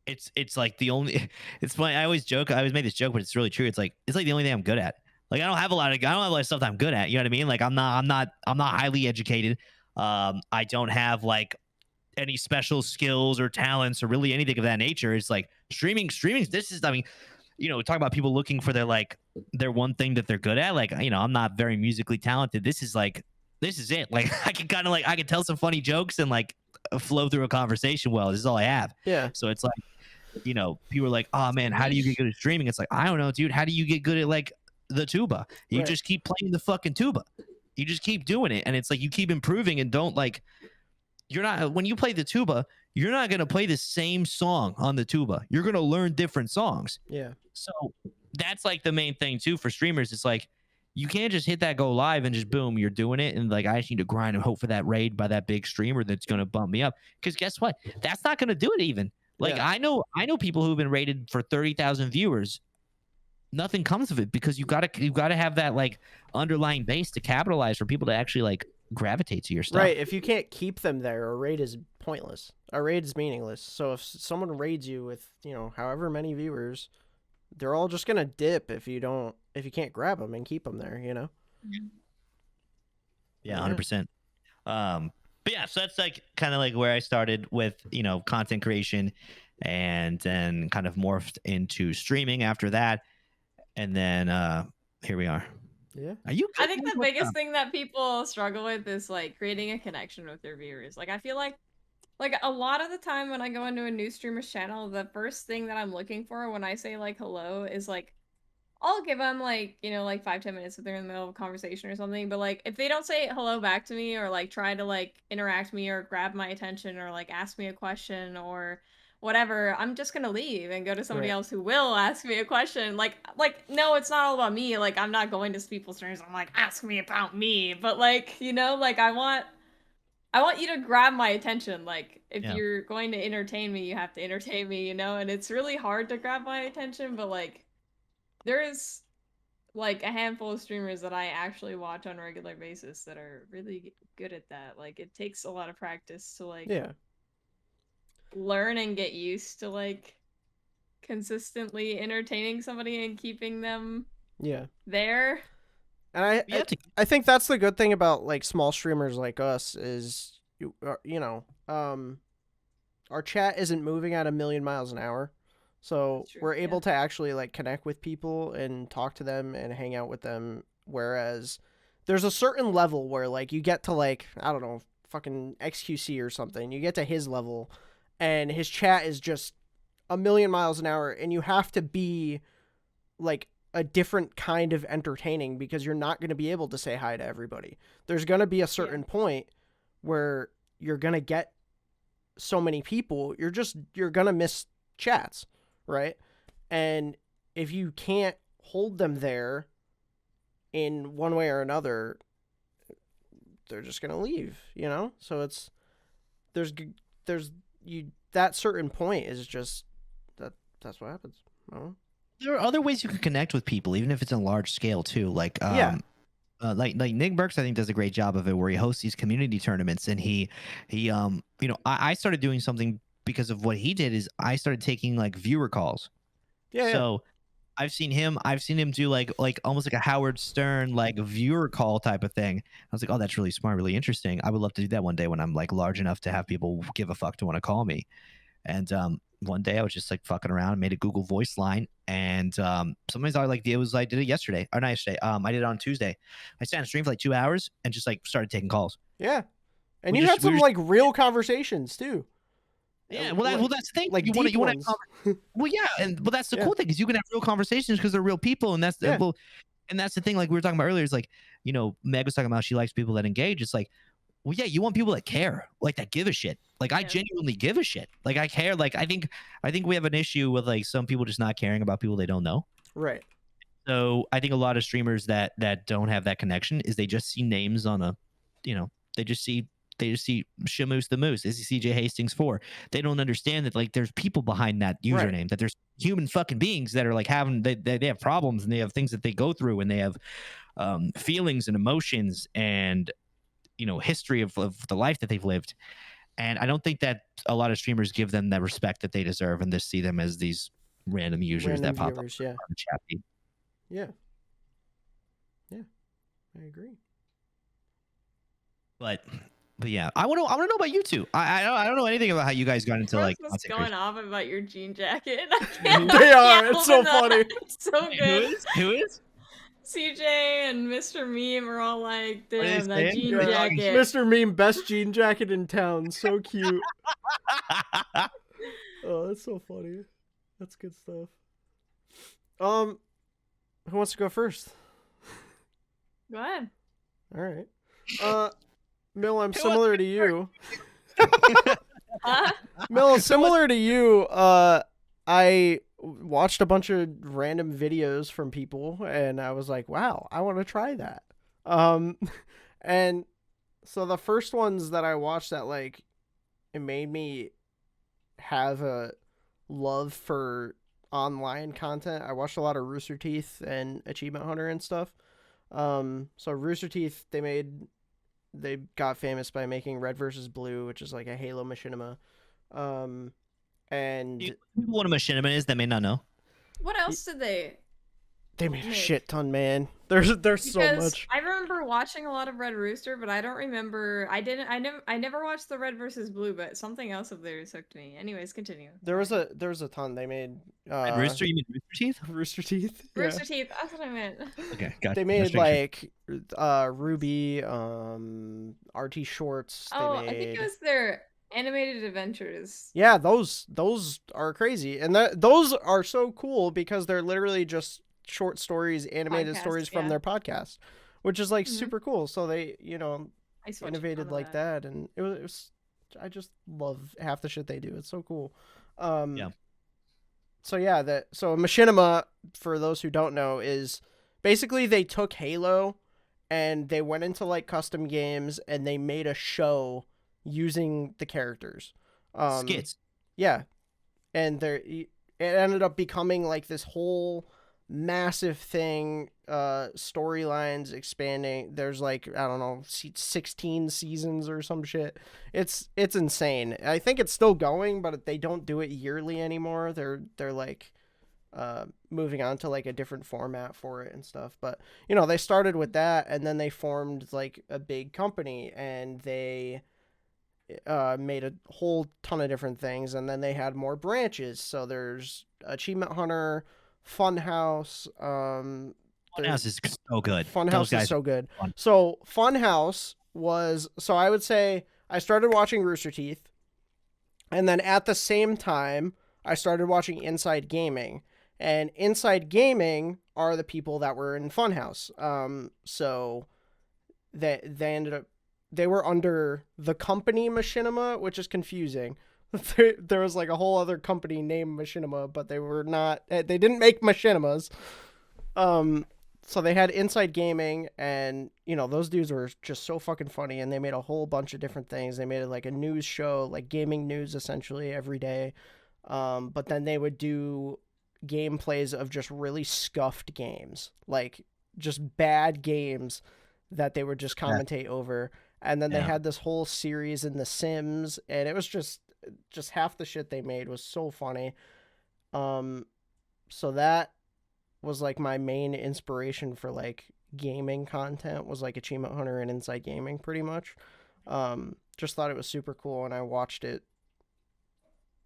Speaker 3: it's like the only it's funny. I always make this joke, but it's really true. It's like the only thing I'm good at. Like I don't have a lot of stuff that I'm good at. You know what I mean? Like I'm not highly educated. I don't have like any special skills or talents or really anything of that nature. It's like streaming. This is, I mean, talk about people looking for their one thing that they're good at. Like, I'm not very musically talented. This is it. Like I can tell some funny jokes and like flow through a conversation well. This is all I have.
Speaker 1: Yeah.
Speaker 3: So it's like, people are like, oh man, how do you get good at streaming? It's like, I don't know, dude. How do you get good at like the tuba? You
Speaker 1: Right.
Speaker 3: just keep playing the fucking tuba. You just keep doing it. And it's like, you keep improving and don't like, when you play the tuba, you're not going to play the same song on the tuba. You're going to learn different songs.
Speaker 1: Yeah.
Speaker 3: So that's like the main thing too for streamers. It's like, you can't just hit that go live and just boom, you're doing it. And like, I just need to grind and hope for that raid by that big streamer that's going to bump me up. Because guess what? That's not going to do it even. Like,
Speaker 1: Yeah.
Speaker 3: I know people who've been rated for 30,000 viewers. Nothing comes of it because you gotta have that like underlying base to capitalize for people to actually like gravitate to your stuff.
Speaker 1: Right. If you can't keep them there, a raid is pointless. A raid is meaningless. So if someone raids you with, however many viewers, they're all just going to dip if you can't grab them and keep them there,
Speaker 3: Yeah, 100%. But yeah, so that's like kind of like where I started with, content creation, and then kind of morphed into streaming after that. And then here we are.
Speaker 1: Yeah.
Speaker 3: Are you?
Speaker 2: I think the biggest thing that people struggle with is like creating a connection with their viewers. Like I feel like a lot of the time when I go into a new streamer's channel, the first thing that I'm looking for when I say like hello is like I'll give them like, like 5-10 minutes if they're in the middle of a conversation or something. But like if they don't say hello back to me or like try to like interact me or grab my attention or like ask me a question or whatever, I'm just gonna leave and go to somebody
Speaker 1: Right.
Speaker 2: else who will ask me a question. Like no, it's not all about me. Like I'm not going to people's streams. I'm like, ask me about me. But like, like I want you to grab my attention. Like if
Speaker 3: Yeah.
Speaker 2: you're going to entertain me, you have to entertain me, and it's really hard to grab my attention, but like there's like a handful of streamers that I actually watch on a regular basis that are really good at that. Like it takes a lot of practice to like
Speaker 1: Yeah.
Speaker 2: learn and get used to like consistently entertaining somebody and keeping them
Speaker 1: Yeah.
Speaker 2: there.
Speaker 1: And
Speaker 3: You have to-
Speaker 1: I think that's the good thing about like small streamers like us is our chat isn't moving at 1,000,000 miles an hour. So
Speaker 2: That's true,
Speaker 1: we're able
Speaker 2: yeah.
Speaker 1: to actually like connect with people and talk to them and hang out with them. Whereas there's a certain level where like you get to like, I don't know, fucking XQC or something. You get to his level and his chat is just 1,000,000 miles an hour and you have to be like a different kind of entertaining because you're not going to be able to say hi to everybody. There's going to be a certain point where you're going to get so many people, you're going to miss chats, right? And if you can't hold them there in one way or another, they're just going to leave, you know? So it's there's you that certain point is just that's what happens. I don't know.
Speaker 3: There are other ways you can connect with people, even if it's on a large scale too. Like like Nick Burks, I think does a great job of it, where he hosts these community tournaments, and he you know, I started doing something because of what he did. Is I started taking like viewer calls.
Speaker 1: Yeah,
Speaker 3: So I've seen him do like almost like a Howard Stern like viewer call type of thing. I was like, oh, that's really smart, really interesting. I would love to do that one day when I'm like large enough to have people give a fuck to want to call me. And one day I was just like fucking around and made a Google Voice line. And sometimes I like I did it yesterday or not yesterday. I did it on Tuesday. I sat on stream for like 2 hours and just like started taking calls.
Speaker 1: yeah. And
Speaker 3: We
Speaker 1: you
Speaker 3: just-
Speaker 1: had some
Speaker 3: we were-
Speaker 1: like real conversations too.
Speaker 3: Yeah, well, that's the thing.
Speaker 1: Like
Speaker 3: you want
Speaker 1: deep
Speaker 3: to
Speaker 1: ones.
Speaker 3: well, yeah, and that's the
Speaker 1: Yeah.
Speaker 3: cool thing is you can have real conversations because they're real people, and that's
Speaker 1: Yeah.
Speaker 3: well, and that's the thing. Like we were talking about earlier, is like, you know, Meg was talking about she likes people that engage. It's like, well, yeah, you want people that care, like that give a shit. Like I
Speaker 2: Yeah.
Speaker 3: genuinely give a shit. Like I care. Like I think we have an issue with like some people just not caring about people they don't know.
Speaker 1: Right.
Speaker 3: So I think a lot of streamers that don't have that connection is they just see names on a, you know, they just see Shamoose the Moose. They see CJ Hastings 4. They don't understand that like there's people behind that username, that there's human fucking beings that are like having they have problems and they have things that they go through and they have feelings and emotions and, you know, history of the life that they've lived. And I don't think that a lot of streamers give them that respect that they deserve and just see them as these random users
Speaker 1: Random
Speaker 3: that pop
Speaker 1: viewers,
Speaker 3: up
Speaker 1: yeah.
Speaker 3: on the chat feed.
Speaker 1: Yeah. Yeah. I agree.
Speaker 3: But yeah, I want to know about you two. I don't know anything about how you guys got into like
Speaker 2: What's
Speaker 3: content
Speaker 2: going
Speaker 3: creation.
Speaker 2: off about your jean jacket? I can't,
Speaker 1: They
Speaker 2: I
Speaker 1: are.
Speaker 2: can't
Speaker 1: It's so
Speaker 2: hold it up.
Speaker 1: funny.
Speaker 2: It's so good.
Speaker 3: Who is?
Speaker 2: CJ and Mr. Meme are all like,
Speaker 3: are they
Speaker 2: damn, that
Speaker 3: saying?
Speaker 2: jean
Speaker 3: Yeah,
Speaker 2: jacket.
Speaker 1: Mr. Meme, best jean jacket in town. So cute. Oh, that's so funny. That's good stuff. Who wants to go first?
Speaker 2: Go ahead.
Speaker 1: All right. Mill, I'm similar to you.
Speaker 2: Huh?
Speaker 1: Mill, similar to you, I watched a bunch of random videos from people and I was like, wow, I want to try that. And so the first ones that I watched that like it made me have a love for online content. I watched a lot of Rooster Teeth and Achievement Hunter and stuff. So Rooster Teeth, they got famous by making Red versus Blue, which is like a Halo machinima. And
Speaker 3: People what a machinima is that may not know.
Speaker 2: What else did they?
Speaker 1: they made a
Speaker 2: Nick.
Speaker 1: shit ton, man. There's so
Speaker 2: Because
Speaker 1: much.
Speaker 2: I remember watching a lot of Red Rooster, but I don't remember. I never watched the Red versus Blue, but something else of theirs hooked me. Anyways, continue.
Speaker 1: There was a ton they made.
Speaker 3: Red Rooster, you mean Rooster Teeth?
Speaker 1: Rooster Teeth. Yeah.
Speaker 2: Rooster Teeth. That's what I meant.
Speaker 3: Okay, gotcha.
Speaker 1: They made like Ruby, RT Shorts.
Speaker 2: Oh,
Speaker 1: They
Speaker 2: I think
Speaker 1: made.
Speaker 2: it was their animated adventures.
Speaker 1: Yeah, those are crazy, and those are so cool because they're literally just short stories, animated
Speaker 2: Podcast,
Speaker 1: stories from
Speaker 2: yeah.
Speaker 1: their podcast, which is like
Speaker 2: Mhm.
Speaker 1: super cool. So they,
Speaker 2: I used to watch a
Speaker 1: innovated
Speaker 2: ton of
Speaker 1: like that, and it was I just love half the shit they do. It's so cool.
Speaker 3: Yeah.
Speaker 1: So yeah, so machinima, for those who don't know, is basically they took Halo and they went into like custom games and they made a show using the characters.
Speaker 3: Skits.
Speaker 1: Yeah. And it ended up becoming like this whole massive thing, storylines expanding. There's like, I don't know, 16 seasons or some shit. It's insane. I think it's still going, but they don't do it yearly anymore. They're like moving on to like a different format for it and stuff. But they started with that and then they formed like a big company and made a whole ton of different things, and then they had more branches. So there's Achievement Hunter, Funhouse.
Speaker 3: Funhouse is so good. Those
Speaker 1: Funhouse is
Speaker 3: guys
Speaker 1: so good.
Speaker 3: are fun.
Speaker 1: So Funhouse was, so I would say I started watching Rooster Teeth, and then at the same time I started watching Inside Gaming. And Inside Gaming are the people that were in Funhouse. So they ended up, they were under the company Machinima, which is confusing. There was like a whole other company named Machinima, but they were not, they didn't make Machinimas. So they had Inside Gaming, and you know, those dudes were just so fucking funny, and they made a whole bunch of different things. They made it like a news show, like gaming news essentially every day. But then they would do gameplays of just really scuffed games, like just bad games that they would just commentate over. And then they had this whole series in The Sims, and it was just half the shit they made was so funny. So that was like my main inspiration for like gaming content, was like Achievement Hunter and Inside Gaming pretty much. Just thought it was super cool, and I watched it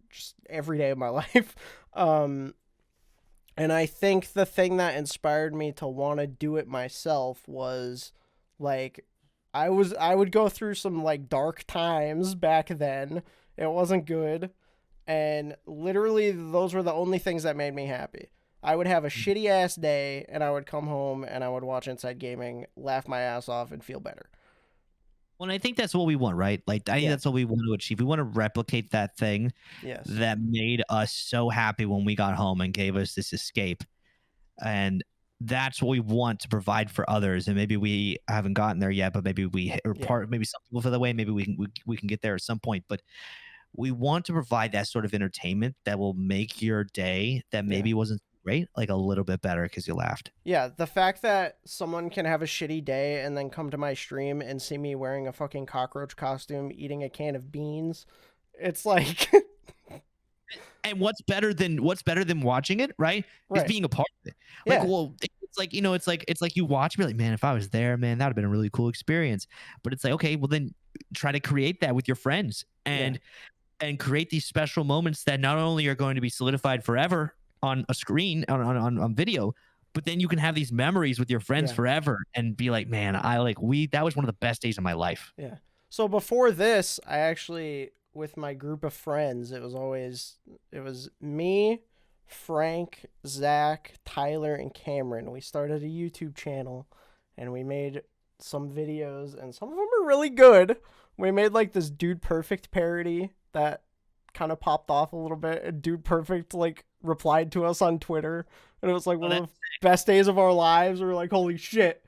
Speaker 1: just every day of my life. And I think the thing that inspired me to want to do it myself was like I would go through some like dark times back then. It wasn't good, and literally those were the only things that made me happy. I would have a shitty ass day, and I would come home and I would watch Inside Gaming, laugh my ass off, and feel better.
Speaker 3: Well, I think that's what we want, right? Like, I think that's what we want to achieve. We want to replicate that thing that made us so happy when we got home and gave us this escape. And that's what we want to provide for others. And maybe we haven't gotten there yet, but maybe maybe some people feel that way. Maybe we can get there at some point. But we want to provide that sort of entertainment that will make your day that maybe wasn't great, like a little bit better because you laughed.
Speaker 1: Yeah, the fact that someone can have a shitty day and then come to my stream and see me wearing a fucking cockroach costume, eating a can of beans, it's like...
Speaker 3: And what's better than watching it, right? Is being a part of it. Like, well, it's like, you know, it's like you watch me like, man, if I was there, man, that would have been a really cool experience. But it's like, okay, well then try to create that with your friends and create these special moments that not only are going to be solidified forever on a screen, on video, but then you can have these memories with your friends forever and be like, man, that was one of the best days of my life.
Speaker 1: Yeah. So before this, I actually, with my group of friends, it was me, Frank, Zach, Tyler, and Cameron. We started a YouTube channel, and we made some videos, and some of them are really good. We made like this Dude Perfect parody that kind of popped off a little bit, and Dude Perfect like replied to us on Twitter, and it was like one of the best days of our lives. We were like, holy shit.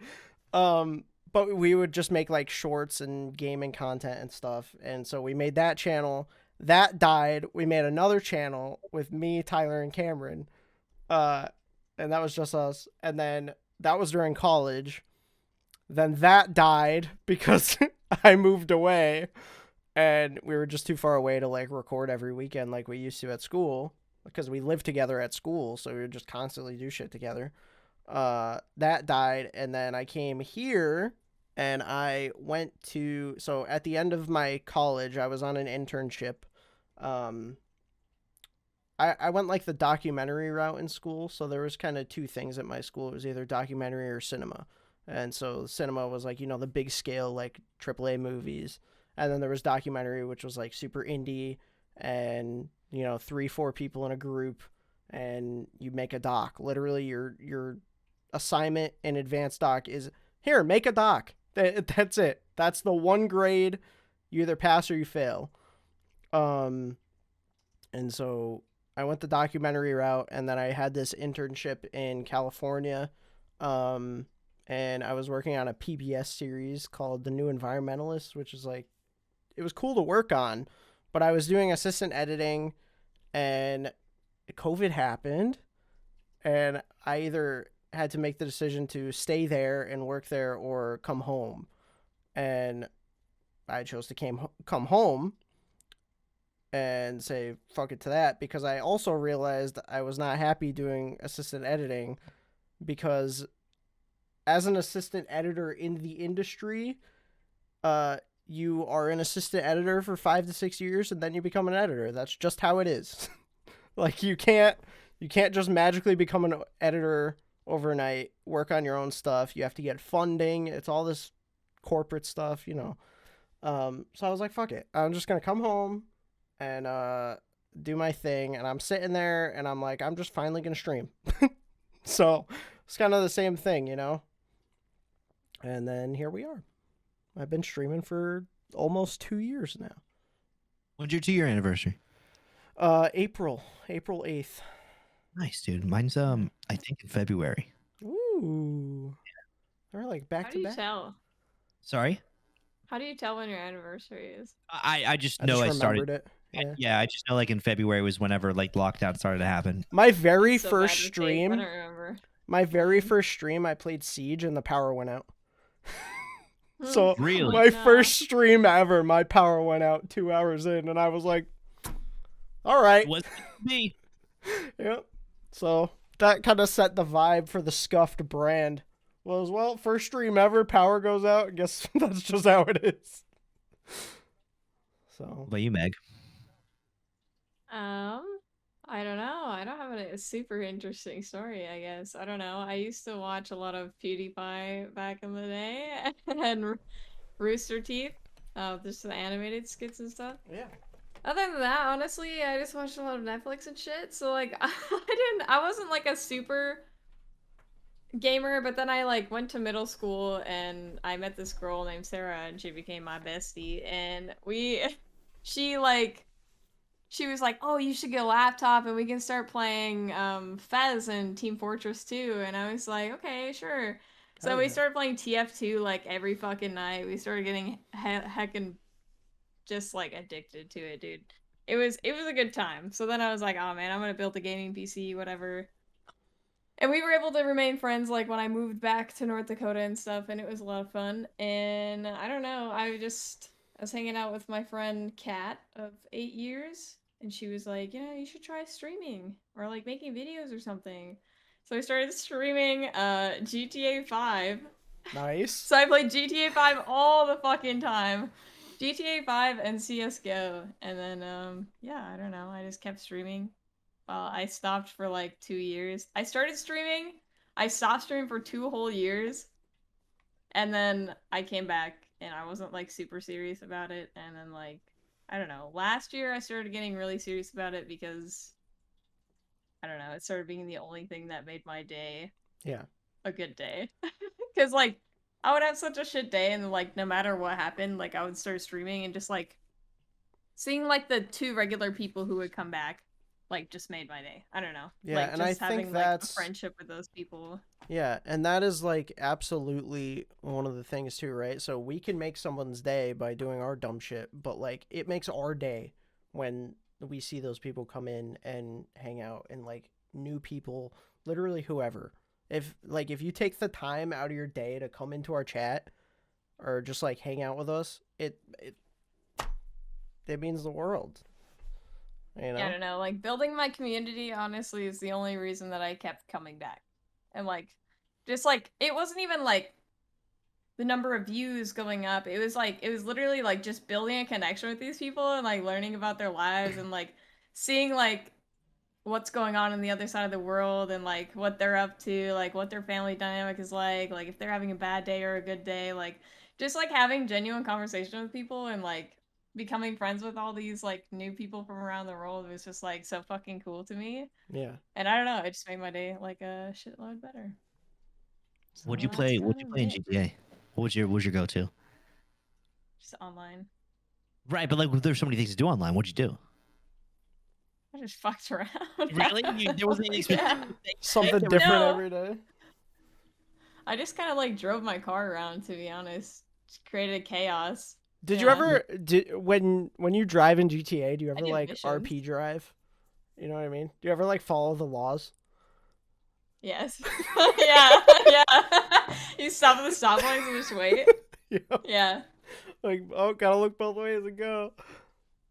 Speaker 1: But we would just make like shorts and gaming content and stuff, and so we made that channel. That died. We made another channel with me, Tyler, and Cameron, and that was just us. And then that was during college. Then that died because I moved away, and we were just too far away to like record every weekend like we used to at school, because we lived together at school, so we would just constantly do shit together. That died, and then I came here, and I went to, so at the end of my college, I was on an internship. I went like the documentary route in school, so there was kind of two things at my school. It was either documentary or cinema. And so cinema was like, you know, the big scale, like AAA movies. And then there was documentary, which was like super indie, and, you know, 3-4 people in a group, and you make a doc. Literally your assignment in advanced doc is, here, make a doc. That's it. That's the one grade. You either pass or you fail. And so I went the documentary route, and then I had this internship in California. And I was working on a PBS series called The New Environmentalist, which is like, it was cool to work on, but I was doing assistant editing, and COVID happened, and I either had to make the decision to stay there and work there or come home. And I chose to come home and say fuck it to that, because I also realized I was not happy doing assistant editing, because as an assistant editor in the industry, you are an assistant editor for 5 to 6 years, and then you become an editor. That's just how it is. Like you can't just magically become an editor overnight. Work on your own stuff. You have to get funding. It's all this corporate stuff, you know. So I was like, fuck it. I'm just gonna come home and do my thing. And I'm sitting there, and I'm like, I'm just finally gonna stream. So it's kind of the same thing, you know. And then here we are. I've been streaming for almost 2 years now.
Speaker 3: When's your 2-year anniversary?
Speaker 1: April 8th.
Speaker 3: Nice, dude. Mine's I think in February.
Speaker 1: Ooh. They're like back
Speaker 2: How
Speaker 1: to
Speaker 2: do you
Speaker 1: back.
Speaker 2: tell?
Speaker 3: Sorry?
Speaker 2: How do you tell when your anniversary is?
Speaker 3: I just
Speaker 1: I
Speaker 3: know
Speaker 1: just
Speaker 3: I started.
Speaker 1: remembered it. Yeah.
Speaker 3: Yeah, I just know like in February was whenever like lockdown started to happen.
Speaker 1: My very
Speaker 2: So
Speaker 1: first
Speaker 2: bad with dates, I
Speaker 1: stream,
Speaker 2: don't remember.
Speaker 1: my very first stream, I played Siege and the power went out. So
Speaker 3: Really?
Speaker 1: my
Speaker 2: No.
Speaker 1: first stream ever, my power went out 2 hours in, and I was like, all right.
Speaker 3: It was me.
Speaker 1: Yep. So that kind of set the vibe for the Scuffed brand. Well, first stream ever, power goes out. I guess that's just how it is. So
Speaker 3: What about you, Meg?
Speaker 2: I don't know. I don't have a super interesting story, I guess. I don't know. I used to watch a lot of PewDiePie back in the day and Rooster Teeth, just the animated skits and stuff.
Speaker 1: yeah.
Speaker 2: Other than that, honestly, I just watched a lot of Netflix and shit. So like, I wasn't like a super gamer, but then I like went to middle school and I met this girl named Sarah, and she became my bestie. And she was like, "Oh, you should get a laptop and we can start playing Fez and Team Fortress 2." And I was like, "Okay, sure." So
Speaker 1: Hell
Speaker 2: we
Speaker 1: yeah.
Speaker 2: started playing TF2 like every fucking night. We started getting heckin' just like addicted to it, dude. It was a good time. So then I was like, "Oh man, I'm gonna build a gaming PC, whatever." And we were able to remain friends like when I moved back to North Dakota and stuff, and it was a lot of fun. And I don't know, I was hanging out with my friend Kat of 8 years, and she was like, you should try streaming or like making videos or something. So I started streaming GTA 5.
Speaker 1: Nice.
Speaker 2: So I played GTA 5 all the fucking time. GTA 5 and CS:GO. And then yeah, I don't know. I just kept streaming. I stopped for like 2 years. I started streaming. I stopped streaming for 2 whole years. And then I came back and I wasn't like super serious about it. And then like, I don't know. Last year I started getting really serious about it because I don't know, it started being the only thing that made my day
Speaker 1: Yeah.
Speaker 2: a good day. Cause like I would have such a shit day and like no matter what happened, like I would start streaming and just like seeing like the 2 regular people who would come back like just made my day. I don't know.
Speaker 1: Yeah,
Speaker 2: like,
Speaker 1: and I
Speaker 2: just
Speaker 1: think
Speaker 2: having
Speaker 1: that's-
Speaker 2: like a friendship with those people.
Speaker 1: Yeah, and that is like absolutely one of the things too, right? So we can make someone's day by doing our dumb shit, but like it makes our day when we see those people come in and hang out and like new people, literally whoever. If you take the time out of your day to come into our chat or just like hang out with us, it means the world. You know?
Speaker 2: Yeah, I don't know. Like building my community honestly is the only reason that I kept coming back. And like just like it wasn't even like the number of views going up. It was literally like just building a connection with these people and like learning about their lives and like seeing like what's going on the other side of the world and like what they're up to, like what their family dynamic is like if they're having a bad day or a good day, like just like having genuine conversation with people and like becoming friends with all these like new people from around the world was just like so fucking cool to me.
Speaker 1: Yeah.
Speaker 2: And I don't know, it just made my day like a shitload better. So
Speaker 3: What'd you
Speaker 2: that's
Speaker 3: play?
Speaker 2: kind
Speaker 3: What'd you
Speaker 2: of
Speaker 3: play in
Speaker 2: it.
Speaker 3: GTA? What was your go-to?
Speaker 2: Just online.
Speaker 3: Right, but like there's so many things to do online. What'd you do?
Speaker 2: I just fucked around.
Speaker 3: Really? There wasn't anything
Speaker 2: Yeah.
Speaker 3: specific?
Speaker 1: Something
Speaker 3: There was-
Speaker 1: different
Speaker 2: No.
Speaker 1: every day.
Speaker 2: I just kind of like drove my car around, to be honest. Just created chaos.
Speaker 1: Did you
Speaker 2: Yeah.
Speaker 1: ever when you drive in GTA, do you ever
Speaker 2: did
Speaker 1: like
Speaker 2: missions.
Speaker 1: RP drive? You know what I mean? Do you ever like follow the laws?
Speaker 2: Yes. Yeah, yeah. You stop at the stoplights and just wait.
Speaker 1: Yeah.
Speaker 2: Yeah.
Speaker 1: Like, oh, gotta look both ways and go.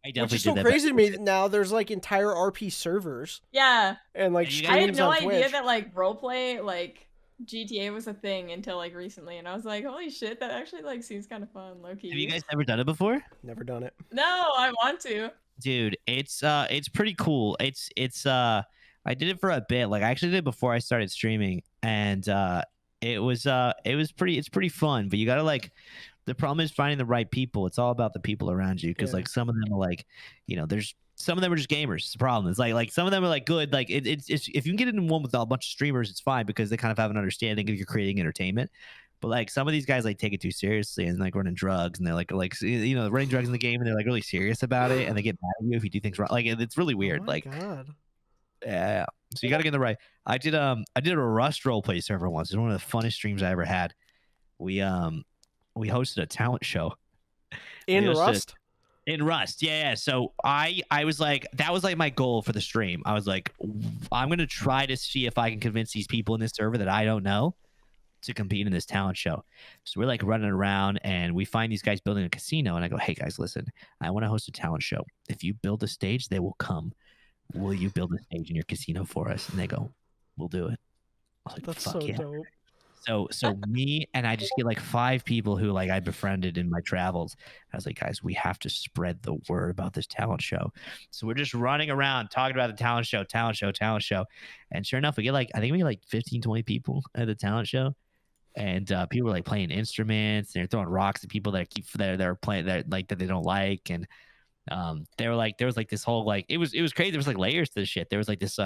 Speaker 3: I
Speaker 1: Which
Speaker 3: definitely
Speaker 1: is so
Speaker 3: did that
Speaker 1: crazy to
Speaker 3: back-
Speaker 1: me now. There's like entire RP servers
Speaker 2: Yeah.
Speaker 1: and like
Speaker 3: Yeah, you
Speaker 1: streams
Speaker 3: guys-
Speaker 2: I had no
Speaker 1: on
Speaker 2: idea
Speaker 1: Twitch.
Speaker 2: that like roleplay like GTA was a thing until like recently, and I was like, holy shit, that actually like seems kind of fun, low key.
Speaker 3: Have you guys ever done it before?
Speaker 1: Never done it.
Speaker 2: No, I want to.
Speaker 3: Dude, it's pretty cool. It's I did it for a bit. Like I actually did it before I started streaming, and it's pretty fun. But you gotta like, the problem is finding the right people. It's all about the people around you, because
Speaker 1: Yeah.
Speaker 3: like some of them are like, there's some of them are just gamers. It's the problem. It's like some of them are like good. Like it's if you can get into one with a bunch of streamers, it's fine because they kind of have an understanding of you're creating entertainment. But like some of these guys like take it too seriously and like running drugs, and they're like running drugs in the game, and they're like really serious about it, and they get mad at you if you do things wrong. Like it's really weird.
Speaker 1: Oh my
Speaker 3: Like
Speaker 1: God.
Speaker 3: yeah. So you got to get in the right. I did a Rust roleplay server once. It's one of the funnest streams I ever had. We hosted a talent show
Speaker 1: In
Speaker 3: hosted-
Speaker 1: Rust?
Speaker 3: in Rust. Yeah. So I was like, that was like my goal for the stream. I was like, I'm gonna try to see if I can convince these people in this server that I don't know to compete in this talent show. So we're like running around, and we find these guys building a casino, and I go, hey guys, listen, I want to host a talent show. If you build a stage, they will come. Will you build a stage in your casino for us? And they go, we'll do it. I was like,
Speaker 1: That's
Speaker 3: fuck
Speaker 1: so
Speaker 3: yeah.
Speaker 1: dope.
Speaker 3: So me and I just get like 5 people who like I befriended in my travels. I was like, guys, we have to spread the word about this talent show. So we're just running around talking about the talent show. And sure enough, we get like 15, 20 people at the talent show. And people were like playing instruments, and they're throwing rocks at people that are playing that they don't like. And they were like, there was like this whole like it was crazy. There was like layers to the shit. There was like this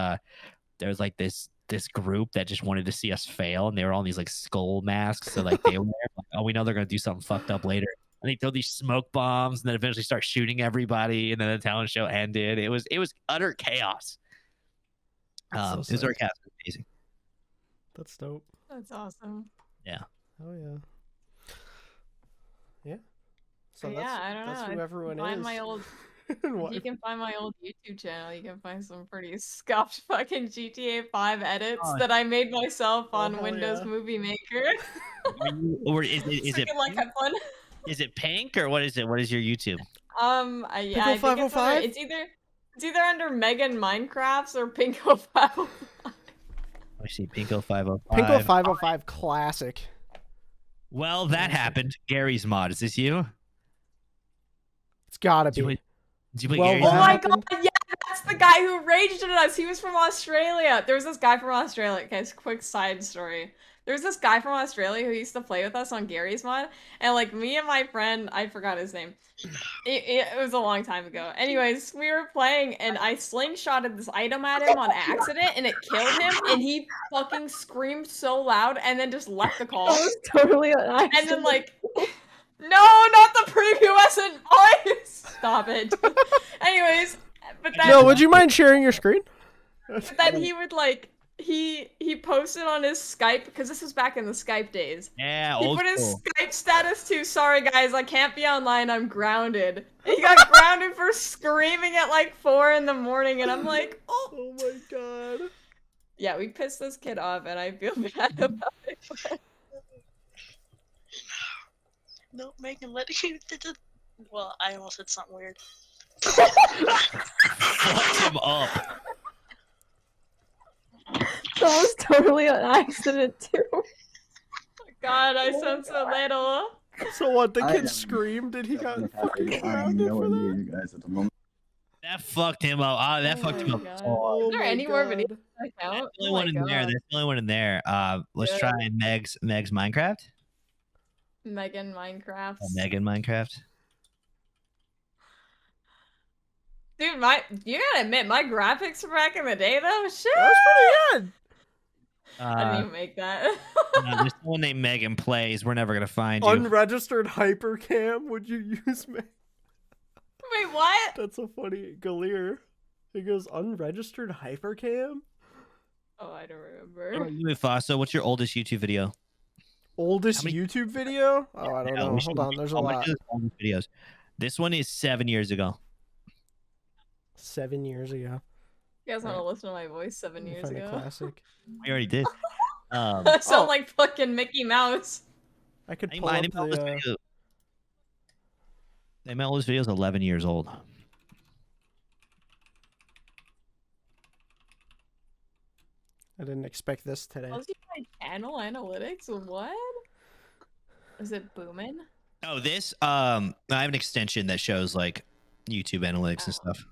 Speaker 3: group that just wanted to see us fail, and they were all in these like skull masks. So like they were like, oh, we know they're gonna do something fucked up later. And they throw these smoke bombs, and then eventually start shooting everybody. And then the talent show ended. It was utter chaos.
Speaker 1: That's so
Speaker 3: It was
Speaker 1: sick.
Speaker 3: utter chaos. It was amazing.
Speaker 1: That's dope.
Speaker 2: That's awesome.
Speaker 3: Yeah.
Speaker 1: Oh yeah. Yeah. So
Speaker 2: But yeah, I don't
Speaker 1: that's
Speaker 2: know.
Speaker 1: who
Speaker 2: If
Speaker 1: everyone
Speaker 2: you find
Speaker 1: is.
Speaker 2: my old,
Speaker 1: And
Speaker 2: if
Speaker 1: what-
Speaker 2: you can find my old YouTube channel, you can find some pretty scuffed fucking GTA 5 edits
Speaker 3: Oh,
Speaker 2: that I made myself
Speaker 1: Oh,
Speaker 2: on
Speaker 1: hell
Speaker 2: Windows
Speaker 1: yeah.
Speaker 2: Movie Maker.
Speaker 3: Or is it
Speaker 2: Like that one.
Speaker 3: is it pink, or what is it? What is your YouTube?
Speaker 2: I
Speaker 1: Pinkle
Speaker 2: think it's
Speaker 1: 505?
Speaker 2: it's either under Megan Minecrafts or Pinko 505.
Speaker 3: I see Pinko 505.
Speaker 1: Pinko 505 classic.
Speaker 3: Well, that happened. Gary's mod. Is this you?
Speaker 1: It's gotta
Speaker 3: Did you
Speaker 1: be.
Speaker 3: play, did you play
Speaker 1: Well,
Speaker 3: Gary's
Speaker 2: Oh
Speaker 1: that
Speaker 3: mod?
Speaker 2: my
Speaker 1: happened?
Speaker 2: god, yeah, that's the guy who raged at us. He was from Australia. There was this guy from Australia. Okay, it's a quick side story. There was this guy from Australia who used to play with us on Gary's mod, and like me and my friend, I forgot his name. It was a long time ago. Anyways, we were playing, and I slingshotted this item at him on accident, and it killed him, and he fucking screamed so loud, and then just left the call.
Speaker 5: Totally.
Speaker 2: And then like, no, not the prepubescent voice. Stop it. Anyways, but then
Speaker 1: No, would you mind sharing your screen?
Speaker 2: he would like he posted on his Skype, because this was back in the Skype days.
Speaker 3: Yeah,
Speaker 2: He
Speaker 3: old
Speaker 2: put his
Speaker 3: school.
Speaker 2: Skype status to, sorry guys, I can't be online, I'm grounded. And he got grounded for screaming at like 4 in the morning, and I'm like, oh.
Speaker 1: Oh my god.
Speaker 2: Yeah, we pissed this kid off, and I feel bad about it.
Speaker 5: No, Megan, let you. Well, I almost said something weird.
Speaker 3: Fucked him up.
Speaker 5: That was totally an accident too.
Speaker 2: God, I sound so little.
Speaker 1: So what? The
Speaker 6: I
Speaker 1: kid
Speaker 6: am
Speaker 1: screamed and he got fucking
Speaker 6: I am
Speaker 1: grounded for
Speaker 6: nowhere near
Speaker 1: that?
Speaker 6: you guys at the moment.
Speaker 3: That fucked him up. Ah, that
Speaker 2: Oh
Speaker 3: fucked him
Speaker 2: my
Speaker 3: up.
Speaker 2: God.
Speaker 1: Oh
Speaker 2: Is there
Speaker 1: my
Speaker 2: any more videos
Speaker 1: God.
Speaker 2: I
Speaker 3: That's
Speaker 2: count?
Speaker 3: the only
Speaker 2: Oh
Speaker 3: one
Speaker 2: my
Speaker 3: in there.
Speaker 2: God.
Speaker 3: That's the only one in there. Let's
Speaker 2: Yeah.
Speaker 3: try Meg's Minecraft.
Speaker 2: Megan Minecraft.
Speaker 3: Megan Minecraft.
Speaker 2: Dude, you gotta admit, my graphics from back in the day though, shit.
Speaker 1: That was pretty good.
Speaker 2: I didn't even make that.
Speaker 3: There's someone named Megan Plays. We're never gonna find you.
Speaker 1: Unregistered hypercam. Would you use me?
Speaker 2: Wait, what?
Speaker 1: That's so funny. Galir. He goes unregistered hypercam.
Speaker 2: Oh, I don't remember.
Speaker 3: Mufussy, what's your oldest YouTube video?
Speaker 1: Oldest
Speaker 3: How many-
Speaker 1: YouTube video? Oh, I don't
Speaker 3: Yeah,
Speaker 1: know.
Speaker 3: we should-
Speaker 1: Hold on. There's a
Speaker 3: how much
Speaker 1: lot.
Speaker 3: is oldest videos? This one is 7 years ago.
Speaker 1: 7 years ago.
Speaker 2: You guys want to listen to my voice 7 years
Speaker 1: Find a
Speaker 2: ago?
Speaker 1: classic.
Speaker 3: We already did.
Speaker 2: I sound like fucking Mickey Mouse.
Speaker 1: I could
Speaker 3: Hey,
Speaker 1: pull
Speaker 3: my
Speaker 1: up
Speaker 3: name oldest
Speaker 1: the.
Speaker 3: video. My oldest video is 11 years old.
Speaker 1: I didn't expect this today.
Speaker 2: Tells you my channel analytics? What? Is it booming?
Speaker 3: Oh, this I have an extension that shows like YouTube analytics and stuff.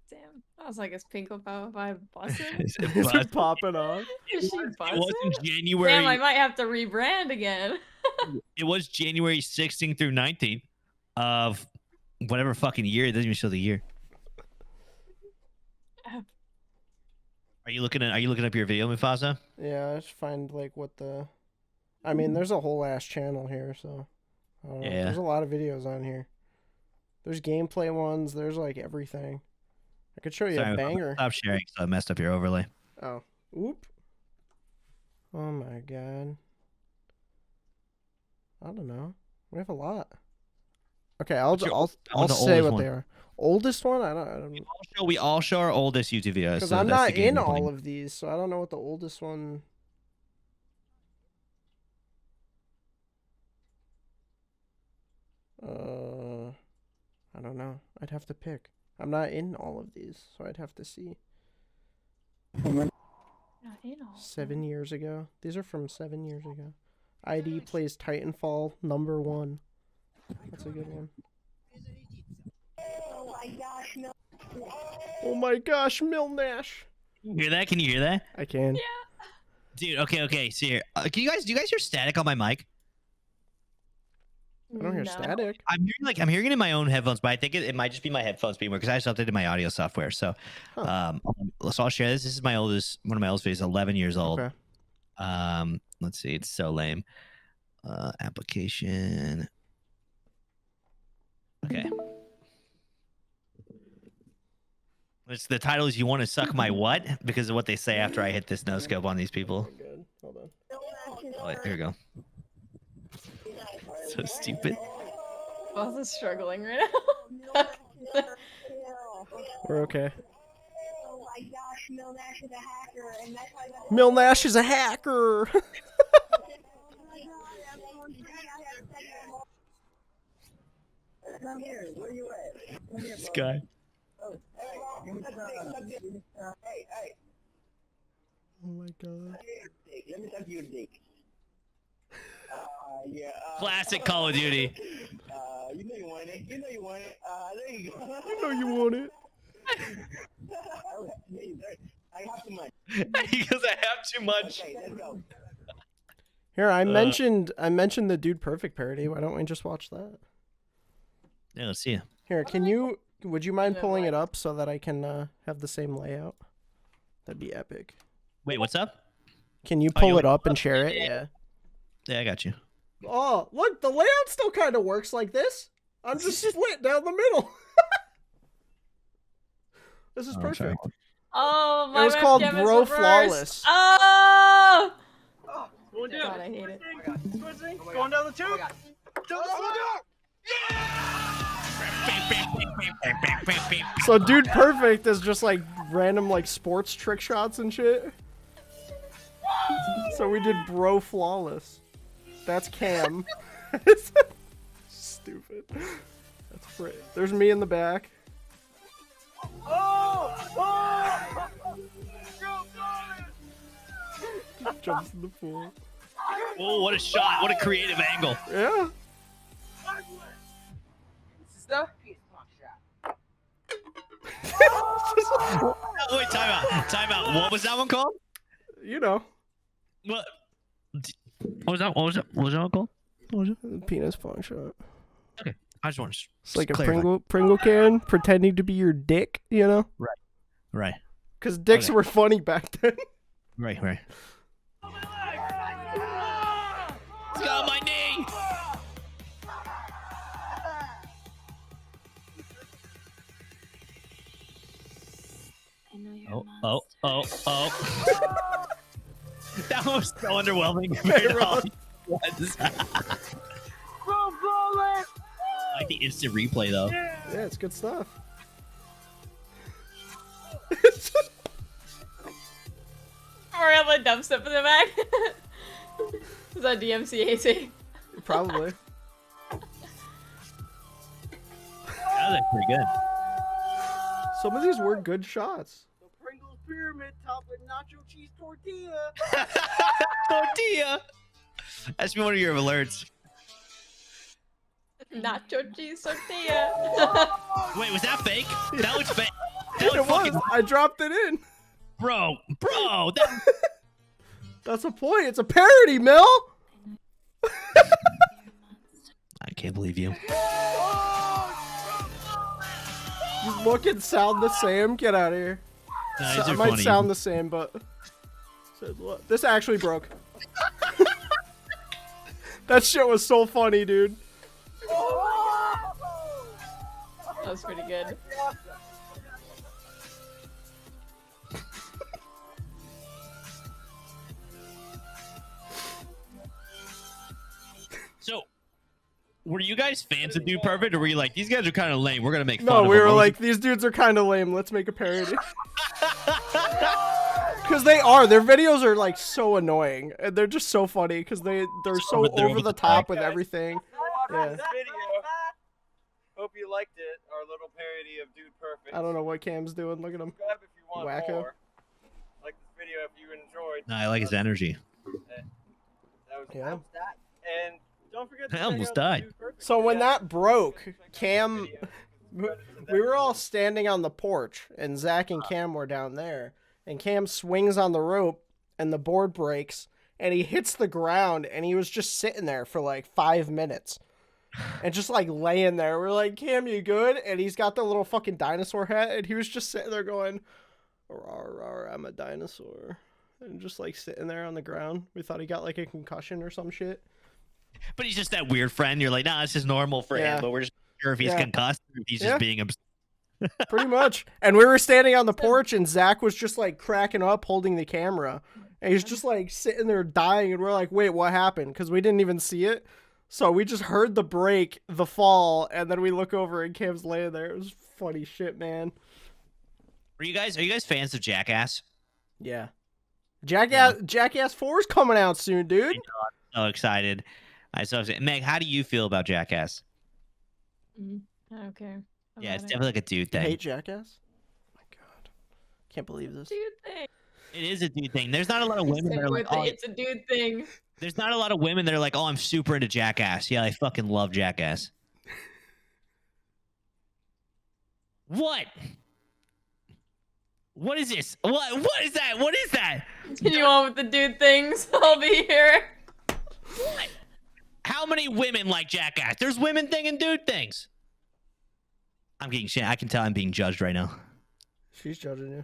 Speaker 2: Damn. I was like, is Pinko Pie busting?
Speaker 3: Is it
Speaker 1: Is it
Speaker 3: bust?
Speaker 1: popping off?
Speaker 2: Is she
Speaker 3: It
Speaker 2: busting?
Speaker 3: was in January.
Speaker 2: Damn, I might have to rebrand again.
Speaker 3: It was January 16th through 19th of whatever fucking year. It doesn't even show the year. Are you looking up your video, Mufasa?
Speaker 1: Yeah, I just find like what the. I mean, there's a whole ass channel here, so. I don't know.
Speaker 3: Yeah.
Speaker 1: There's a lot of videos on here. There's gameplay ones. There's like everything. I could show you a banger.
Speaker 3: Stop sharing, so I messed up your overlay.
Speaker 1: Oh, oop. Oh my god. I don't know. We have a lot. Okay, I'll
Speaker 3: the
Speaker 1: say
Speaker 3: oldest
Speaker 1: what
Speaker 3: one?
Speaker 1: they are. Oldest one? I don't
Speaker 3: We all show our oldest YouTube videos.
Speaker 1: because
Speaker 3: so
Speaker 1: I'm
Speaker 3: that's
Speaker 1: not
Speaker 3: the game
Speaker 1: in
Speaker 3: we're
Speaker 1: all
Speaker 3: playing.
Speaker 1: of these, so I don't know what the oldest one. I don't know. I'd have to pick. I'm not in all of these, so I'd have to see.
Speaker 2: Not in all.
Speaker 1: 7 years ago. These are from 7 years ago. ID plays Titanfall #1. That's a good one. Oh my gosh, Millnash.
Speaker 3: You hear that? Can you hear that?
Speaker 1: I can.
Speaker 2: Yeah.
Speaker 3: Dude, okay. See here. Do you guys hear static on my mic?
Speaker 1: I don't hear
Speaker 2: No.
Speaker 1: static.
Speaker 3: I'm hearing it in my own headphones, but I think it might just be my headphones being weird because I just updated my audio software. So, so I'll share this. This is one of my oldest videos, 11 years old.
Speaker 1: Okay.
Speaker 3: Let's see. It's so lame. Application. Okay. The title is "You Want to Suck My What?" because of what they say after I hit this no scope on these people.
Speaker 1: Good. Hold on.
Speaker 3: Oh, wait, here we go. So stupid.
Speaker 2: Boss is struggling right now.
Speaker 1: We're okay.
Speaker 4: Oh my gosh, Millnash is a hacker, and that's why I got
Speaker 1: Millnash is a hacker.
Speaker 4: I'm here. Where you at? I'm here,
Speaker 3: This
Speaker 4: bro.
Speaker 3: guy.
Speaker 4: Oh, hey, hey.
Speaker 1: Oh my god.
Speaker 4: Let me suck your dick. Yeah.
Speaker 3: Classic Call of Duty.
Speaker 4: You know you want it. You know you want it. There you go.
Speaker 1: You know you want it.
Speaker 4: I have too much.
Speaker 3: He goes, I have too much.
Speaker 4: Okay, let's go.
Speaker 1: Here, I mentioned the Dude Perfect parody. Why don't we just watch that?
Speaker 3: Yeah, let's see.
Speaker 1: Here, would you mind pulling it up so that I can have the same layout? That'd be epic.
Speaker 3: Wait, what's up?
Speaker 1: Can you
Speaker 3: Oh,
Speaker 1: pull
Speaker 3: you
Speaker 1: it up and share it? Yeah.
Speaker 3: Yeah, I got you.
Speaker 1: Oh, look, the layout still kind of works like this. I'm just split down the middle. This is perfect.
Speaker 2: Oh, my
Speaker 1: It was called
Speaker 2: webcam is
Speaker 1: Bro
Speaker 2: reversed.
Speaker 1: Flawless.
Speaker 2: Oh!
Speaker 1: Going down.
Speaker 2: God, I hate it.
Speaker 1: Going down the tube. So Dude Perfect is just like random like sports trick shots and shit. So we did Bro Flawless. That's Cam. Stupid. That's Fred. There's me in the back. Just jumps in the pool.
Speaker 3: Oh, what a shot. What a creative angle.
Speaker 1: Yeah.
Speaker 3: Oh, wait, time out. Time out. What was that one called?
Speaker 1: You know,
Speaker 3: What? What was that? What was that one called? What was it?
Speaker 1: penis pawn shot.
Speaker 3: I just want to.
Speaker 1: It's like a
Speaker 3: clarify.
Speaker 1: Pringle can pretending to be your dick, you know?
Speaker 3: Right.
Speaker 1: Because dicks
Speaker 3: Okay.
Speaker 1: were funny back then.
Speaker 3: Right. It's got my knee.
Speaker 2: I know you're
Speaker 3: Oh. That was so underwhelming compared to all these ones. I like the instant replay though.
Speaker 1: Yeah, it's good stuff.
Speaker 2: Or have a dubstep in the back. Is that DMCAC?
Speaker 1: Probably.
Speaker 3: That was pretty good.
Speaker 1: Some of these were good shots. pyramid topped with nacho cheese tortilla.
Speaker 3: Tortilla. That's been one of your alerts.
Speaker 2: Nacho cheese tortilla.
Speaker 3: Wait, was that fake? That was fake. That
Speaker 1: It
Speaker 3: was
Speaker 1: was.
Speaker 3: fucking
Speaker 1: I dropped it in.
Speaker 3: bro. That...
Speaker 1: That's a point. It's a parody, Mel.
Speaker 3: I can't believe you.
Speaker 1: You look and sound the same. Get out of here.
Speaker 3: No,
Speaker 1: So,
Speaker 3: these
Speaker 1: I
Speaker 3: are
Speaker 1: might
Speaker 3: funny.
Speaker 1: sound the same, but this actually broke. That shit was so funny, dude.
Speaker 2: That was pretty good.
Speaker 3: So, were you guys fans of Dude Perfect, or were you like, these guys are kind of lame? We're gonna make fun
Speaker 1: No,
Speaker 3: of
Speaker 1: we
Speaker 3: them.
Speaker 1: were
Speaker 3: Or was
Speaker 1: like, these dudes are kind of lame. Let's make a parody. Because they are. Their videos are like so annoying, and they're just so funny because they're so
Speaker 3: They're
Speaker 1: over the top with everything. Yeah.
Speaker 6: This video. Hope you liked it. Our little parody of Dude Perfect.
Speaker 1: I don't know what Cam's doing. Look at him.
Speaker 6: Subscribe if you want
Speaker 1: Wacko.
Speaker 6: more. Like this video if you enjoyed.
Speaker 3: No, I like his energy.
Speaker 6: That was
Speaker 1: Yeah.
Speaker 6: that. And don't forget to
Speaker 3: I
Speaker 6: check
Speaker 3: almost
Speaker 6: out the
Speaker 3: died.
Speaker 6: Dude Perfect
Speaker 1: So when
Speaker 6: video.
Speaker 1: that broke, Cam,
Speaker 6: Video.
Speaker 1: we were all standing on the porch, and Zach and Cam were down there, and Cam swings on the rope, and the board breaks, and he hits the ground, and he was just sitting there for like 5 minutes. And just like laying there. We're like, Cam, you good? And he's got the little fucking dinosaur hat, and he was just sitting there going, rawr, rawr, I'm a dinosaur. And just like sitting there on the ground. We thought he got like a concussion or some shit.
Speaker 3: But he's just that weird friend. You're like, nah, this is normal for
Speaker 1: Yeah.
Speaker 3: him. But we're just not sure if he's
Speaker 1: Yeah.
Speaker 3: concussed or if he's
Speaker 1: Yeah.
Speaker 3: just being
Speaker 1: Pretty much. And we were standing on the porch, and Zach was just like cracking up holding the camera. And he's just like sitting there dying, and we're like, wait, what happened? Because we didn't even see it. So we just heard the break, the fall, and then we look over and Cam's laying there. It was funny shit, man.
Speaker 3: Are you guys fans of Jackass?
Speaker 1: Yeah. Jackass 4 is coming out soon, dude.
Speaker 3: So excited. Meg, how do you feel about Jackass?
Speaker 2: I don't care.
Speaker 3: Yeah, it's
Speaker 2: about it.
Speaker 3: definitely like a dude
Speaker 1: You
Speaker 3: thing.
Speaker 1: hate Jackass? Oh my god. Can't believe this.
Speaker 2: Dude thing.
Speaker 3: It is a dude thing. There's not a lot of women
Speaker 2: Stick
Speaker 3: that are like,
Speaker 2: with it.
Speaker 3: oh,
Speaker 2: It's a dude thing.
Speaker 3: there's not a lot of women that are like, oh, I'm super into Jackass. Yeah, I fucking love Jackass. What? What is this? What is that? What is that?
Speaker 2: Continue on with the dude things. I'll be here.
Speaker 3: What? How many women like Jackass? There's women thing and dude things. I'm getting shit. I can tell I'm being judged right now.
Speaker 1: She's judging you.